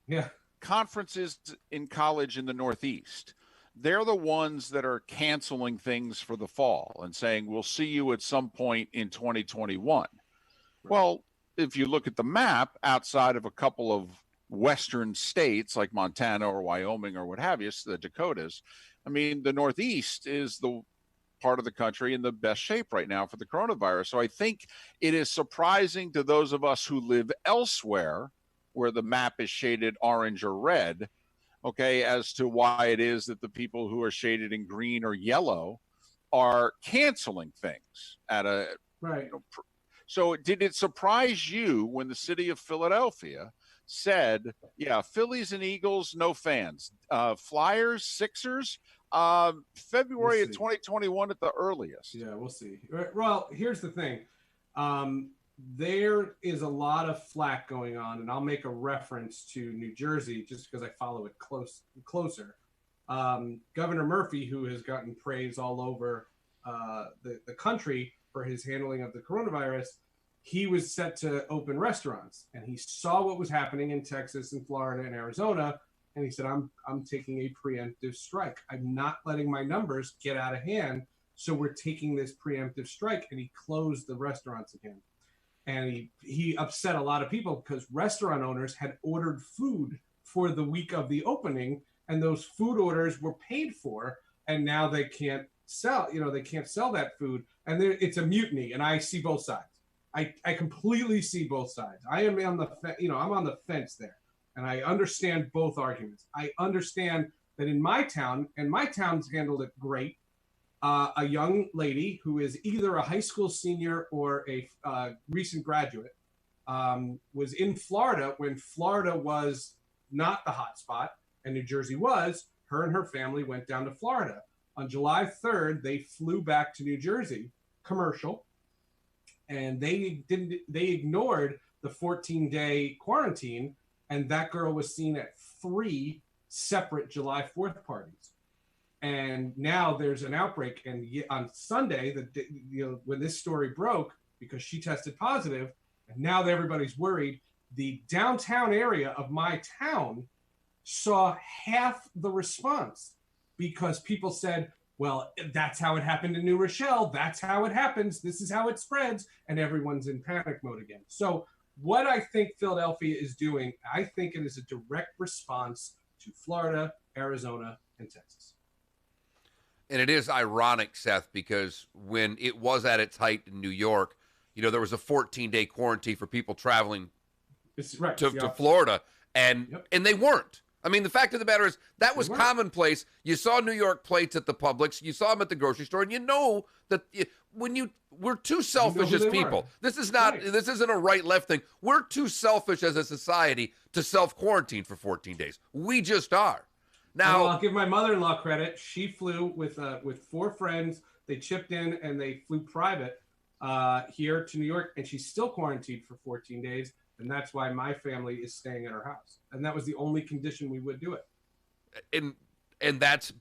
Yeah. Conferences in college in the Northeast, they're the ones that are canceling things for the fall and saying, we'll see you at some point in 2021. Right. Well, if you look at the map, outside of a couple of Western states like Montana or Wyoming or what have you, the Dakotas, I mean, the Northeast is the part of the country in the best shape right now for the coronavirus. So I think it is surprising to those of us who live elsewhere where the map is shaded orange or red, okay, as to why it is that the people who are shaded in green or yellow are canceling things at a right. So did it surprise you when the city of Philadelphia said, yeah, Phillies and Eagles, no fans, Flyers, Sixers, February of 2021 at the earliest? Yeah, we'll see. Well, here's the thing. There is a lot of flack going on, and I'll make a reference to New Jersey just because I follow it closer. Governor Murphy, who has gotten praise all over the country for his handling of the coronavirus, he was set to open restaurants, and he saw what was happening in Texas and Florida and Arizona, and he said, I'm taking a preemptive strike. I'm not letting my numbers get out of hand, so we're taking this preemptive strike, and he closed the restaurants again. And he upset a lot of people because restaurant owners had ordered food for the week of the opening, and those food orders were paid for, and now they can't sell. They can't sell that food, and it's a mutiny. And I see both sides. I completely see both sides. I am on I'm on the fence there, and I understand both arguments. I understand that in my town, and my town's handled it great. A young lady who is either a high school senior or a recent graduate was in Florida when Florida was not the hot spot and New Jersey was. Her and her family went down to Florida. On July 3rd, they flew back to New Jersey, commercial, and they ignored the 14-day quarantine, and that girl was seen at 3 separate July 4th parties. And now there's an outbreak. And on Sunday, when this story broke, because she tested positive, and now everybody's worried, the downtown area of my town saw half the response because people said, well, that's how it happened in New Rochelle. That's how it happens. This is how it spreads. And everyone's in panic mode again. So what I think Philadelphia is doing, I think it is a direct response to Florida, Arizona, and Texas. And it is ironic, Seth, because when it was at its height in New York, there was a 14-day quarantine for people traveling to Florida, and they weren't. I mean, the fact of the matter is that was commonplace. You saw New York plates at the Publix. You saw them at the grocery store, and that we're too selfish as people. This isn't a right-left thing. We're too selfish as a society to self-quarantine for 14 days. We just are. Now, I'll give my mother-in-law credit. She flew with 4 friends. They chipped in and they flew private here to New York, and she's still quarantined for 14 days. And that's why my family is staying at her house. And that was the only condition we would do it. And that's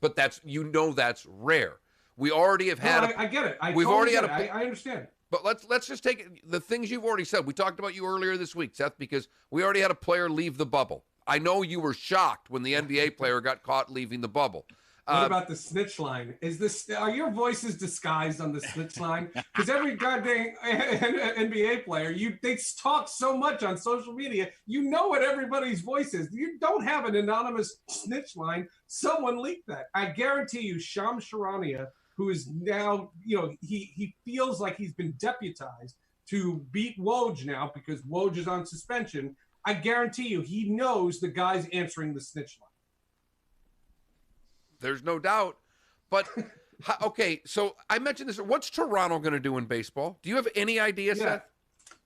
rare. We already have had. I get it. We've already had. I understand. But let's just take the things you've already said. We talked about you earlier this week, Seth, because we already had a player leave the bubble. I know you were shocked when the NBA player got caught leaving the bubble. What about the snitch line? Are your voices disguised on the snitch line? Because every goddamn NBA player, they talk so much on social media, you know what everybody's voice is. You don't have an anonymous snitch line. Someone leaked that. I guarantee you, Shams Charania, who is now, he feels like he's been deputized to beat Woj now because Woj is on suspension. I guarantee you, he knows the guy's answering the snitch line. There's no doubt. But, okay, so I mentioned this. What's Toronto going to do in baseball? Do you have any idea, Seth?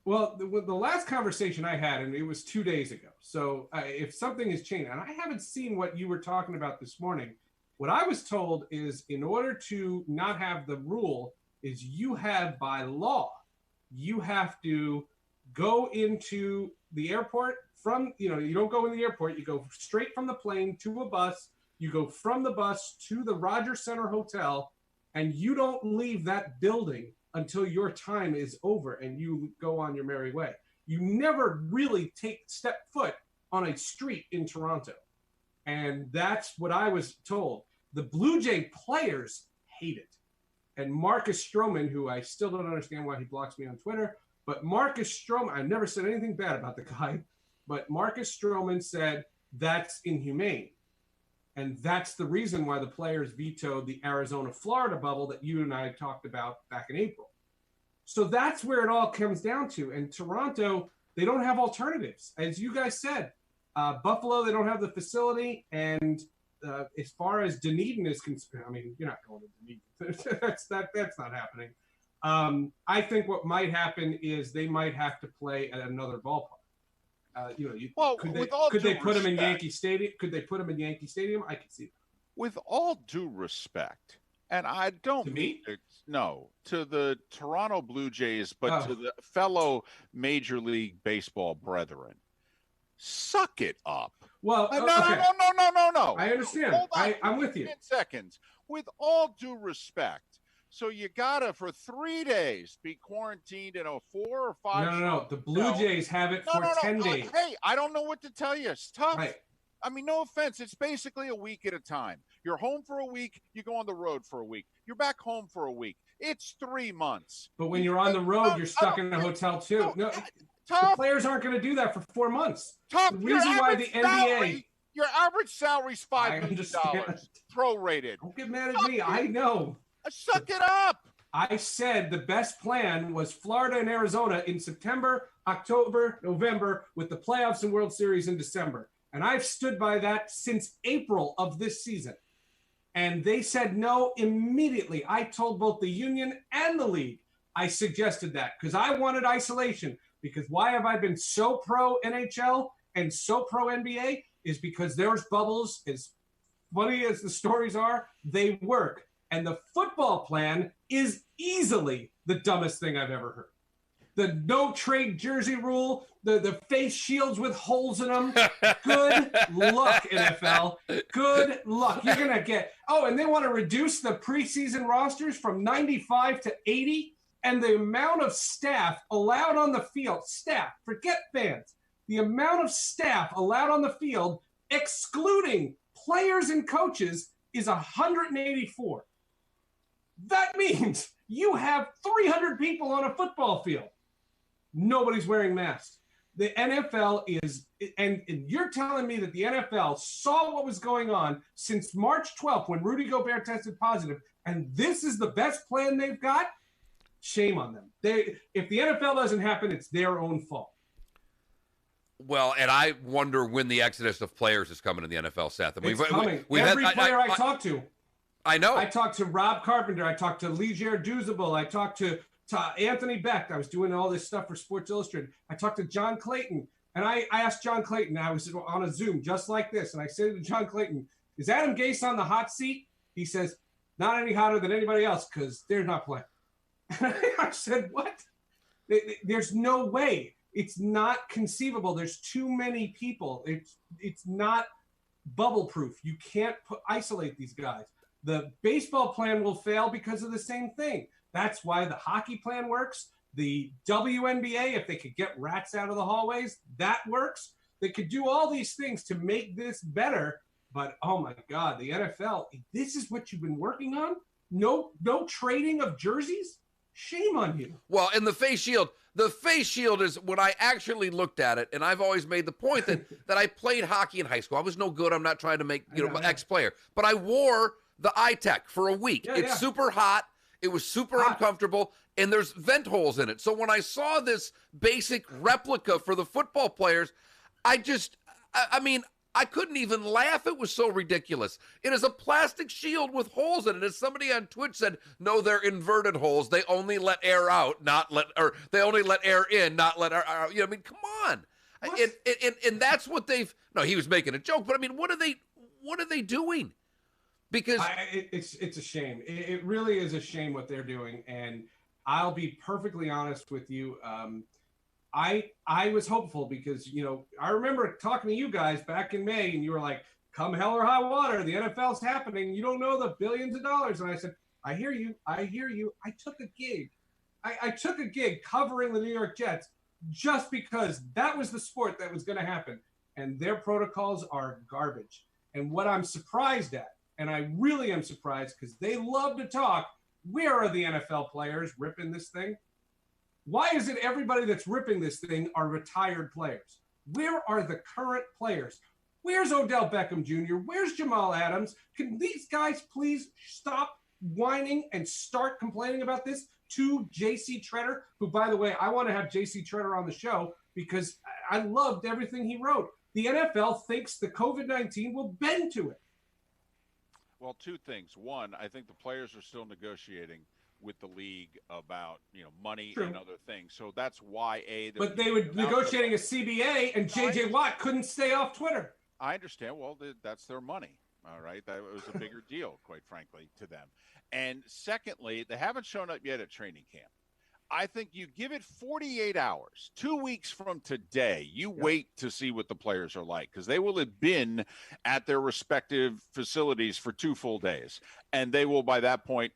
Well, the last conversation I had, and it was 2 days ago. So if something has changed, and I haven't seen what you were talking about this morning, what I was told is in order to not have the rule is you have by law, you have to go into the airport from, you don't go in the airport, you go straight from the plane to a bus. You go from the bus to the Rogers Center Hotel, and you don't leave that building until your time is over and you go on your merry way. You never really step foot on a street in Toronto. And that's what I was told. The Blue Jay players hate it. And Marcus Stroman, who I still don't understand why he blocks me on Twitter, but Marcus Stroman, I never said anything bad about the guy, but Marcus Stroman said that's inhumane. And that's the reason why the players vetoed the Arizona-Florida bubble that you and I talked about back in April. So that's where it all comes down to. And Toronto, they don't have alternatives. As you guys said, Buffalo, they don't have the facility. And as far as Dunedin is concerned, I mean, you're not going to Dunedin. that's not happening. I think what might happen is they might have to play at another ballpark. Could they put him in Yankee Stadium? Could they put him in Yankee Stadium? I could see that. With all due respect, and I don't to me, to the Toronto Blue Jays, but to the fellow Major League Baseball brethren, suck it up. Well, no. I understand. I'm with you. 10 seconds. With all due respect. So you gotta for 3 days be quarantined in a 4 or 5. No. The Blue Jays have it for 10 days. Hey, I don't know what to tell you. It's tough. Right. I mean, no offense. It's basically a week at a time. You're home for a week. You go on the road for a week. You're back home for a week. It's 3 months. But when you're on the road, you're stuck in a hotel too. No, the players aren't going to do that for 4 months. The reason why the NBA. Your average salary's $5 million, prorated. Don't get mad at me. I know. Suck it up. I said the best plan was Florida and Arizona in September, October, November, with the playoffs and World Series in December. And I've stood by that since April of this season. And they said no immediately. I told both the union and the league, I suggested that because I wanted isolation. Because why have I been so pro NHL and so pro NBA is because there's bubbles. As funny as the stories are, they work. And the football plan is easily the dumbest thing I've ever heard. The no trade jersey rule, the face shields with holes in them. Good luck, NFL. Good luck. You're going to get – and they want to reduce the preseason rosters from 95 to 80. And the amount of staff allowed on the field – staff, forget fans. The amount of staff allowed on the field, excluding players and coaches, is 184. That means you have 300 people on a football field. Nobody's wearing masks. The NFL is, and you're telling me that the NFL saw what was going on since March 12th when Rudy Gobert tested positive, and this is the best plan they've got? Shame on them. If the NFL doesn't happen, it's their own fault. Well, and I wonder when the exodus of players is coming in the NFL, Seth. And it's coming. Every player I talk to. I know. I talked to Rob Carpenter. I talked to Ligier Duzable. I talked to Anthony Beck. I was doing all this stuff for Sports Illustrated. I talked to John Clayton. And I asked John Clayton, I was on a Zoom just like this. And I said to John Clayton, is Adam Gase on the hot seat? He says, not any hotter than anybody else because they're not playing. I said, what? There's no way. It's not conceivable. There's too many people. It's not bubble proof. You can't isolate these guys. The baseball plan will fail because of the same thing. That's why the hockey plan works. The WNBA, if they could get rats out of the hallways, that works. They could do all these things to make this better. But, oh, my God, the NFL, this is what you've been working on? No trading of jerseys? Shame on you. Well, and the face shield is when I actually looked at it, and I've always made the point that I played hockey in high school. I was no good. I'm not trying to make, ex-player. But I wore the eye-tech for a week. It's super hot. It was super uncomfortable, and there's vent holes in it. So when I saw this basic replica for the football players, I couldn't even laugh. It was so ridiculous. It is a plastic shield with holes in it. As somebody on Twitch said, no, they're inverted holes. They only let air out, they only let air in, not let air out. Come on. And that's what he was making a joke, but what are they doing? Because it's a shame. It really is a shame what they're doing. And I'll be perfectly honest with you. I was hopeful because, I remember talking to you guys back in May and you were like, come hell or high water, the NFL's happening. You don't know the billions of dollars. And I said, I hear you. I took a gig. I took a gig covering the New York Jets just because that was the sport that was going to happen. And their protocols are garbage. And what I'm surprised at, and I really am surprised because they love to talk, where are the NFL players ripping this thing? Why is it everybody that's ripping this thing are retired players? Where are the current players? Where's Odell Beckham Jr.? Where's Jamal Adams? Can these guys please stop whining and start complaining about this to J.C. Treader, who, by the way, I want to have J.C. Treader on the show because I loved everything he wrote. The NFL thinks the COVID-19 will bend to it. Well, two things. One, I think the players are still negotiating with the league about money and other things. So that's why But they were negotiating a CBA, and J.J. Watt couldn't stay off Twitter. I understand. Well, that's their money. All right, that was a bigger deal, quite frankly, to them. And secondly, they haven't shown up yet at training camp. I think you give it 48 hours, 2 weeks from today, you wait to see what the players are like because they will have been at their respective facilities for 2 full days. And they will, by that point,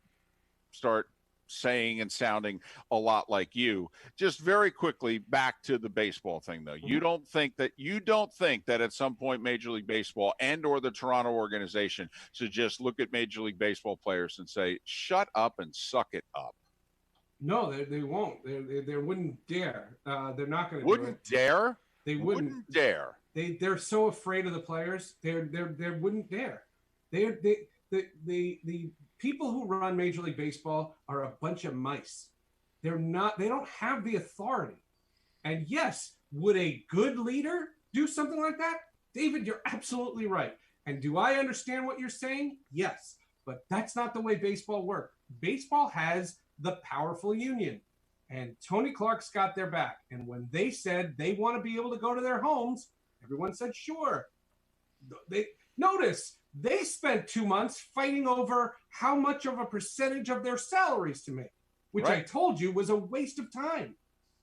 start saying and sounding a lot like you. Just very quickly back to the baseball thing, though. You don't think that at some point Major League Baseball and or the Toronto organization should just look at Major League Baseball players and say, shut up and suck it up? No, they won't. They wouldn't dare. They're not going to. Wouldn't dare. They wouldn't dare. They're so afraid of the players. They wouldn't dare. The people who run Major League Baseball are a bunch of mice. They don't have the authority. And yes, would a good leader do something like that? David, you're absolutely right. And do I understand what you're saying? Yes. But that's not the way baseball works. Baseball has the powerful union. And Tony Clark's got their back. And when they said they want to be able to go to their homes, everyone said, sure. Notice they spent 2 months fighting over how much of a percentage of their salaries to make, which I told you was a waste of time.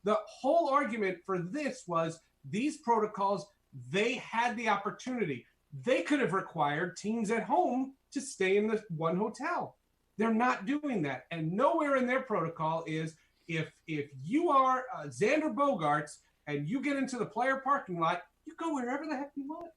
The whole argument for this was these protocols, they had the opportunity. They could have required teams at home to stay in the one hotel. They're not doing that. And nowhere in their protocol is if you are Xander Bogaerts and you get into the player parking lot, you go wherever the heck you want.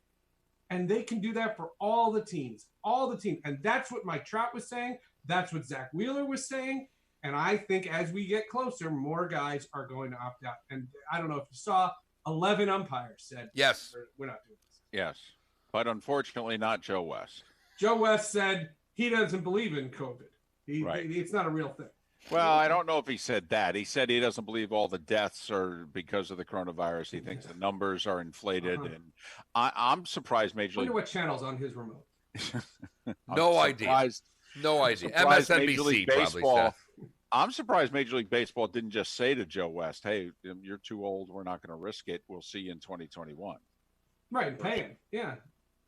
And they can do that for all the teams. And that's what Mike Trout was saying. That's what Zach Wheeler was saying. And I think as we get closer, more guys are going to opt out. And I don't know if you saw, 11 umpires said, yes, we're not doing this. Yes, but unfortunately not Joe West. Joe West said he doesn't believe in COVID. It's not a real thing. Well, I don't know if he said that. He said he doesn't believe all the deaths are because of the coronavirus. He thinks the numbers are inflated. And I'm surprised Major League. I wonder what channel's on his remote. No idea. MSNBC probably said. I'm surprised Major League Baseball didn't just say to Joe West, hey, you're too old. We're not going to risk it. We'll see you in 2021. Right, and pay him. Yeah.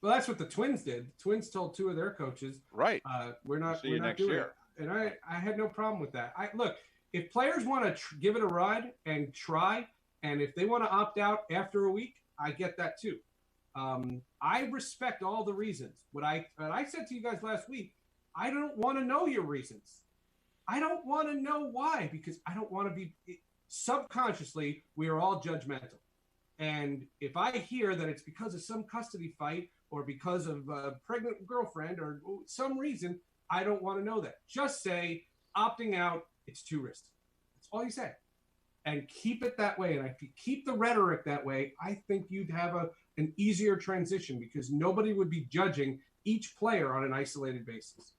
Well, that's what the Twins did. The Twins told 2 of their coaches, right, we're not doing it. And I had no problem with that. Look, if players want to give it a ride and try, and if they want to opt out after a week, I get that too. I respect all the reasons. What I said to you guys last week, I don't want to know your reasons. I don't want to know why, because I don't want to be subconsciously, we are all judgmental. And if I hear that it's because of some custody fight or because of a pregnant girlfriend or some reason, I don't want to know that. Just say opting out, it's too risky. That's all you say. And keep it that way. And if you keep the rhetoric that way, I think you'd have an easier transition because nobody would be judging each player on an isolated basis.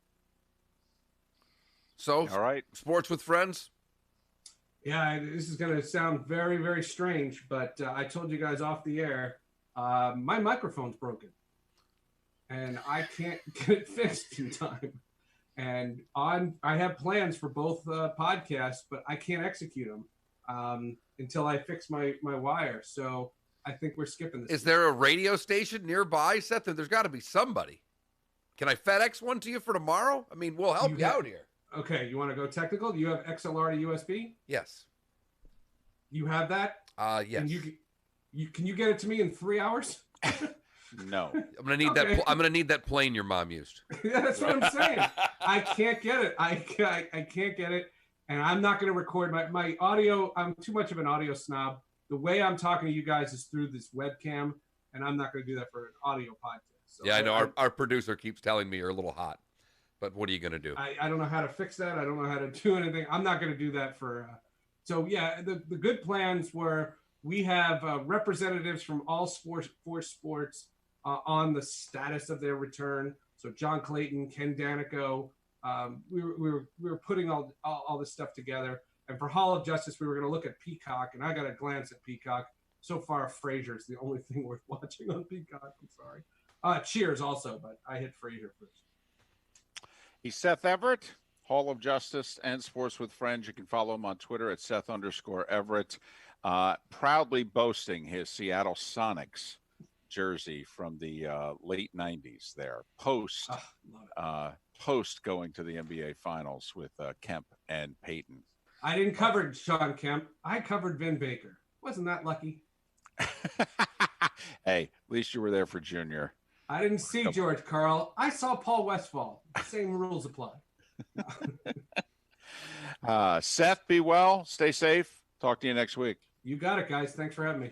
So, all right, sports with friends. Yeah, this is going to sound very, very strange, but I told you guys off the air, my microphone's broken, and I can't get it fixed in time. And I have plans for both podcasts, but I can't execute them until I fix my wire. So I think we're skipping this. Is there a radio station nearby, Seth? There's got to be somebody. Can I FedEx one to you for tomorrow? I mean, we'll help you out here. Okay, you want to go technical? Do you have XLR to USB? Yes. You have that? Yes. And can you get it to me in 3 hours? No. I'm gonna need that. I'm gonna need that plane your mom used. Yeah, that's what I'm saying. I can't get it. I can't get it, and I'm not gonna record my audio. I'm too much of an audio snob. The way I'm talking to you guys is through this webcam, and I'm not gonna do that for an audio podcast. So yeah, I know. Our producer keeps telling me you're a little hot. But what are you going to do? I don't know how to fix that. I don't know how to do anything. I'm not going to do that for. So, yeah, the good plans were we have representatives from all four sports on the status of their return. So John Clayton, Ken Danico, we were putting all this stuff together. And for Hall of Justice, we were going to look at Peacock. And I got a glance at Peacock. So far, Frasier's the only thing worth watching on Peacock. I'm sorry. Cheers also, but I hit Frasier first. He's Seth Everett, Hall of Justice and Sports with Friends. You can follow him on Twitter at Seth_Everett. Proudly boasting his Seattle Sonics jersey from the late 90s there. Post going to the NBA Finals with Kemp and Payton. I didn't cover Sean Kemp. I covered Vin Baker. Wasn't that lucky? Hey, at least you were there for Junior. I didn't see George Karl. I saw Paul Westphal. Same rules apply. Seth, be well. Stay safe. Talk to you next week. You got it, guys. Thanks for having me.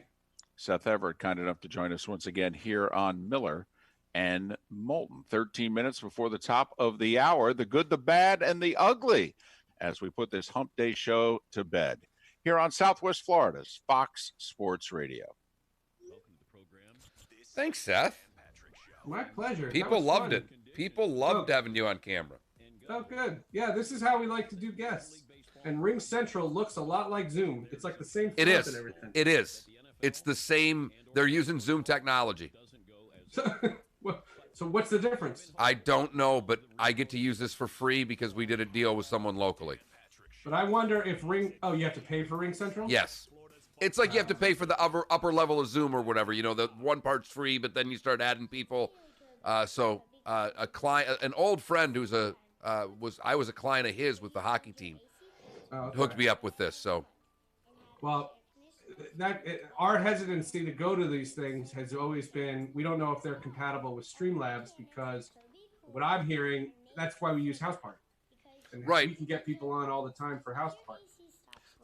Seth Everett, kind enough to join us once again here on Miller and Moulton. 13 minutes before the top of the hour, the good, the bad, and the ugly, as we put this Hump Day show to bed here on Southwest Florida's Fox Sports Radio. Thanks, Seth. My pleasure. People loved it. People loved having you on camera. Oh, good. Yeah, this is how we like to do guests. And Ring Central looks a lot like Zoom. It's like the same font and everything. It is. It's the same. They're using Zoom technology. So what's the difference? I don't know, but I get to use this for free because we did a deal with someone locally. But I wonder if Ring... Oh, you have to pay for Ring Central? Yes. It's like you have to pay for the upper level of Zoom or whatever. You know, the one part's free, but then you start adding people. A client, an old friend who's I was a client of his with the hockey team, hooked me up with this. So, well, our hesitancy to go to these things has always been we don't know if they're compatible with Streamlabs because what I'm hearing that's why we use House Party. And right, we can get people on all the time for House Party.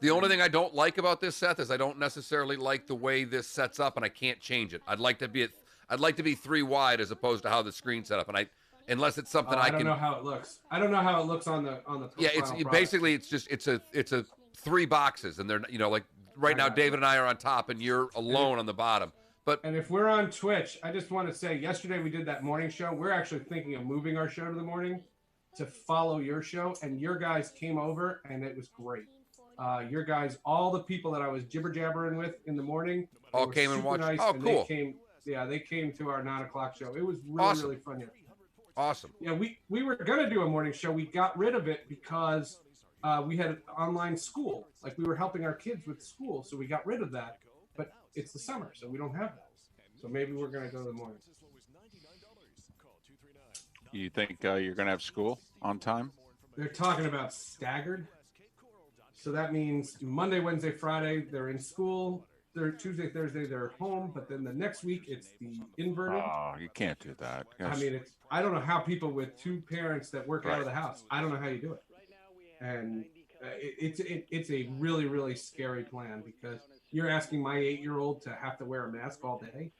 The only thing I don't like about this, Seth, is I don't necessarily like the way this sets up, and I can't change it. I'd like to be 3 wide as opposed to how the screen's set up, and unless it's something I don't know how it looks. I don't know how it looks on the. Yeah, basically it's a 3 boxes, and they're like right now David and I are on top, and you're alone on the bottom. And if we're on Twitch, I just want to say yesterday we did that morning show. We're actually thinking of moving our show to the morning to follow your show, and your guys came over, and it was great. Your guys, all the people that I was jibber jabbering with in the morning, all came and watched. Nice, oh, cool. They came to our 9:00 show. It was really fun. Yesterday. Awesome. Yeah, we were gonna do a morning show. We got rid of it because we had online school. Like we were helping our kids with school, so we got rid of that. But it's the summer, so we don't have that. So maybe we're gonna go to the morning. You think you're gonna have school on time? They're talking about staggered. So that means Monday, Wednesday, Friday, they're in school. Tuesday, Thursday they're home, but then the next week it's the inverted. Oh, you can't do that. I mean, I don't know how people with two parents that work out of the house. I don't know how you do it. And it's a really, really scary plan because you're asking my 8-year-old to have to wear a mask all day.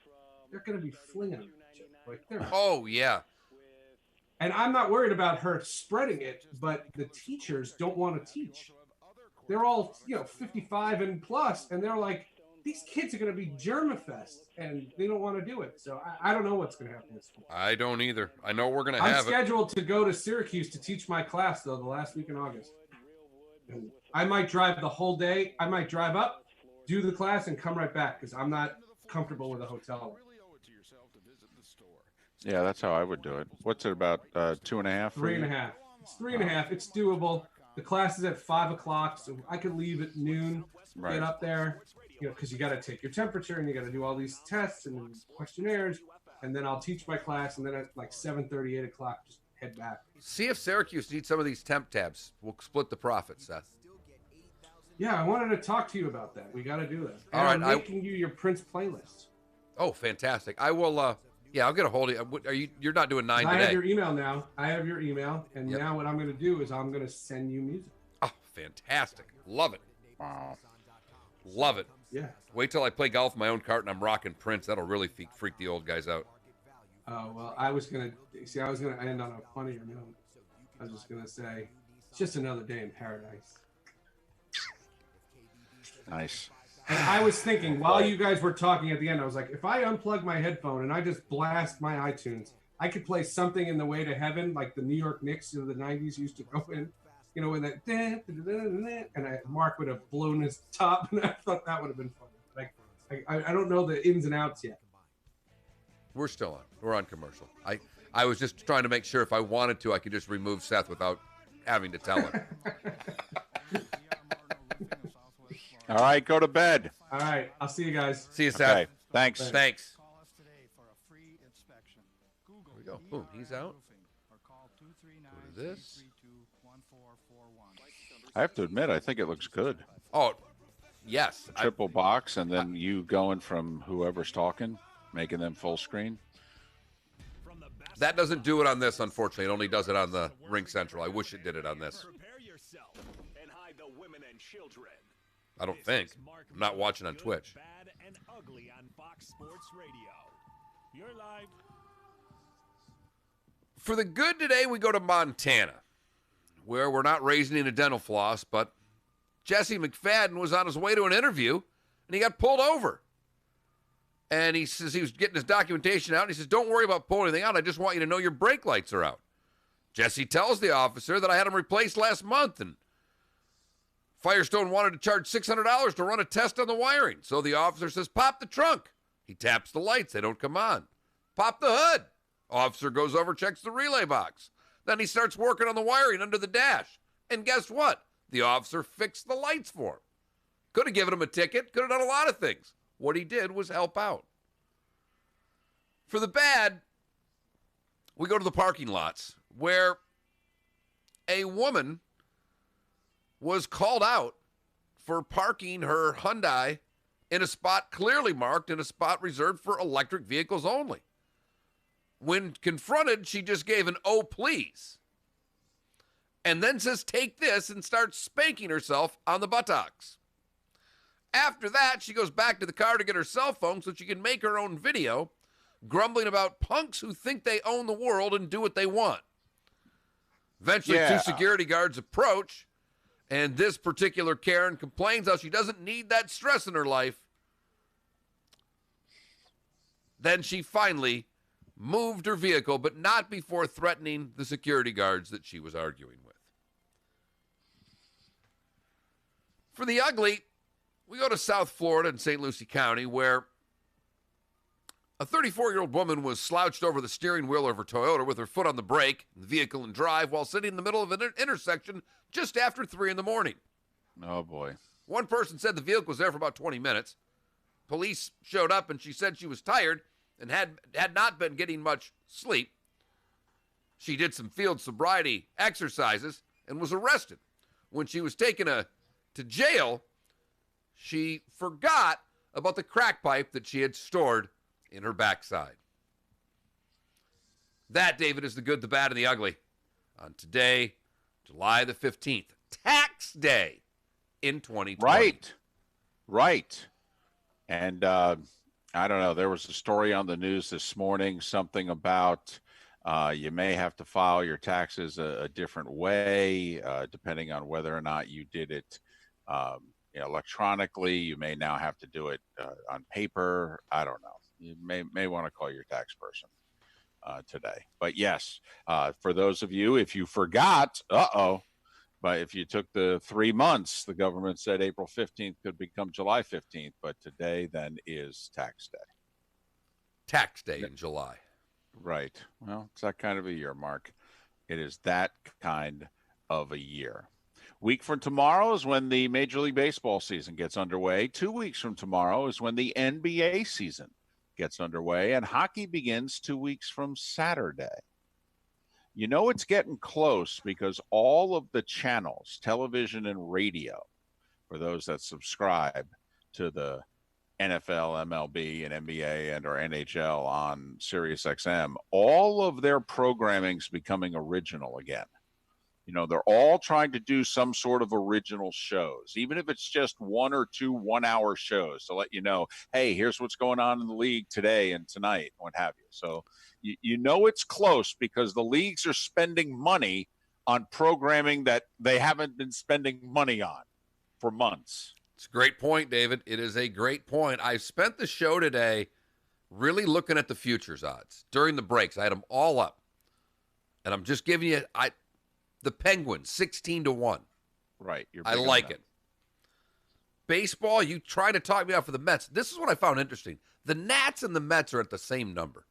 They're going to be flinging them. Like oh yeah. And I'm not worried about her spreading it, but the teachers don't want to teach. They're all 55 and plus, and they're like, these kids are going to be germafest, and they don't want to do it. So I don't know what's going to happen this week. I don't either. I know we're going to I'm have scheduled to go to Syracuse to teach my class, though, the last week in August. And I might drive the whole day. I might drive up, do the class, and come right back because I'm not comfortable with a hotel. Yeah, that's how I would do it. What's it about 2.5? 3.5. It's 3.5. It's doable. The class is at 5 o'clock, so I could leave at noon, get up there, because you got to take your temperature and you got to do all these tests and questionnaires, and then I'll teach my class, and then at like 7:30, 8 o'clock, just head back. See if Syracuse needs some of these temp tabs. We'll split the profit, Seth. Yeah, I wanted to talk to you about that. We got to do that. And All right, I'm making you your Prince playlist. Oh, fantastic! I will. Yeah, I'll get a hold of you. Are you? You're not doing 9 today. I have your email now. And now what I'm going to do is I'm going to send you music. Oh, fantastic! Love it. Wow. Love it. Yeah. Wait till I play golf in my own cart and I'm rocking Prince. That'll really freak the old guys out. Oh, well, I was going to end on a funnier note. I was just going to say, it's just another day in paradise. Nice. And I was thinking, while you guys were talking at the end, I was like, if I unplug my headphone and I just blast my iTunes, I could play Something in the Way to Heaven, like the New York Knicks of the 90s used to go in, when that, and Mark would have blown his top, and I thought that would have been funny. Like, I don't know the ins and outs yet. We're still on. We're on commercial. I was just trying to make sure if I wanted to, I could just remove Seth without having to tell him. All right, go to bed. All right, I'll see you guys. See you, Seth. Okay, thanks. Thanks. There we go. Boom, he's out. Go to this. I have to admit, I think it looks good. Oh, yes. Triple box, and then you going from whoever's talking, making them full screen. That doesn't do it on this, unfortunately. It only does it on the Ring Central. I wish it did it on this. I don't think. I'm not watching on Twitch. Bad and ugly on Fox Sports Radio. You're live. For the good today, we go to Montana, where we're not raising any dental floss, but Jesse McFadden was on his way to an interview, and he got pulled over. And he says he was getting his documentation out, and he says, don't worry about pulling anything out. I just want you to know your brake lights are out. Jesse tells the officer that I had them replaced last month, and Firestone wanted to charge $600 to run a test on the wiring. So the officer says, pop the trunk. He taps the lights. They don't come on. Pop the hood. Officer goes over, checks the relay box. Then he starts working on the wiring under the dash. And guess what? The officer fixed the lights for him. Could have given him a ticket. Could have done a lot of things. What he did was help out. For the bad, we go to the parking lots where a woman was called out for parking her Hyundai in a spot clearly marked in a spot reserved for electric vehicles only. When confronted, she just gave an "oh, please," and then says, take this, and starts spanking herself on the buttocks. After that, she goes back to the car to get her cell phone so she can make her own video, grumbling about punks who think they own the world and do what they want. Eventually, two security guards approach, and this particular Karen complains how she doesn't need that stress in her life. Then she finally moved her vehicle, but not before threatening the security guards that she was arguing with. For the ugly, we go to South Florida in St. Lucie County, where a 34-year-old woman was slouched over the steering wheel of her Toyota with her foot on the brake, the vehicle in drive, while sitting in the middle of an intersection just after 3 in the morning. Oh, boy. One person said the vehicle was there for about 20 minutes. Police showed up, and she said she was tired and had not been getting much sleep. She did some field sobriety exercises and was arrested. When she was taken to jail, she forgot about the crack pipe that she had stored in her backside. That, David, is the good, the bad, and the ugly on today, July the 15th, tax day in 2020. Right. And I don't know, there was a story on the news this morning, something about you may have to file your taxes a different way, depending on whether or not you did it electronically. You may now have to do it on paper. I don't know. You may want to call your tax person today. But yes, for those of you, if you forgot, but if you took the 3 months, the government said April 15th could become July 15th, but today then is tax day. Tax day in July. Right. Well, it's that kind of a year, Mark. It is that kind of a year. Week from tomorrow is when the Major League Baseball season gets underway. 2 weeks from tomorrow is when the NBA season gets underway, and hockey begins 2 weeks from Saturday. You know it's getting close because all of the channels, television and radio, for those that subscribe to the NFL, MLB, and NBA and or NHL on SiriusXM, all of their programming is becoming original again. You know, they're all trying to do some sort of original shows, even if it's just 1 or 2 one-hour shows to let you know, hey, here's what's going on in the league today and tonight, what have you. So you know it's close because the leagues are spending money on programming that they haven't been spending money on for months. It's a great point, David. It is a great point. I spent the show today really looking at the futures odds during the breaks. I had them all up. And I'm just giving you the Penguins, 16-1. Right. I like it. Baseball, you try to talk me out for the Mets. This is what I found interesting. The Nats and the Mets are at the same number.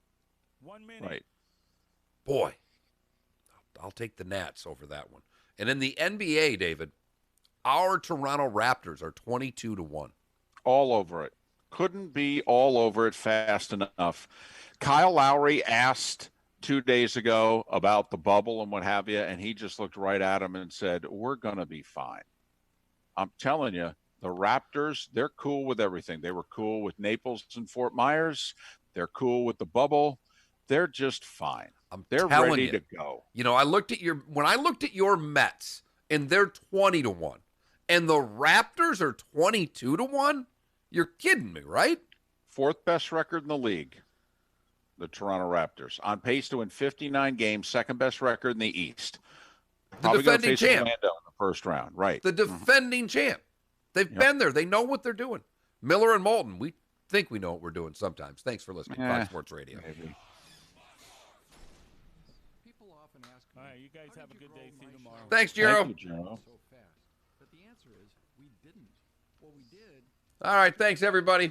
1 minute. Right. Boy, I'll take the Nats over that one. And in the NBA, David, our Toronto Raptors are 22-1. All over it. Couldn't be all over it fast enough. Kyle Lowry asked 2 days ago about the bubble and what have you, and he just looked right at him and said, we're going to be fine. I'm telling you, the Raptors, they're cool with everything. They were cool with Naples and Fort Myers. They're cool with the bubble. They're just fine. They're ready to go. You know, when I looked at your Mets, and they're 20-1, and the Raptors are 22-1, you're kidding me, right? Fourth best record in the league. The Toronto Raptors on pace to win 59 games, second best record in the East. The defending champ. Orlando in the first round, right? The defending champ. They've been there. They know what they're doing. Miller and Moulton. We think we know what we're doing sometimes. Thanks for listening. Fox Sports Radio. Maybe. People often ask me, All right, you guys have a good day. See you tomorrow. Thanks, Jero. Thank you, Jero. So fast. But the answer is we didn't. What we did. All right, thanks, everybody.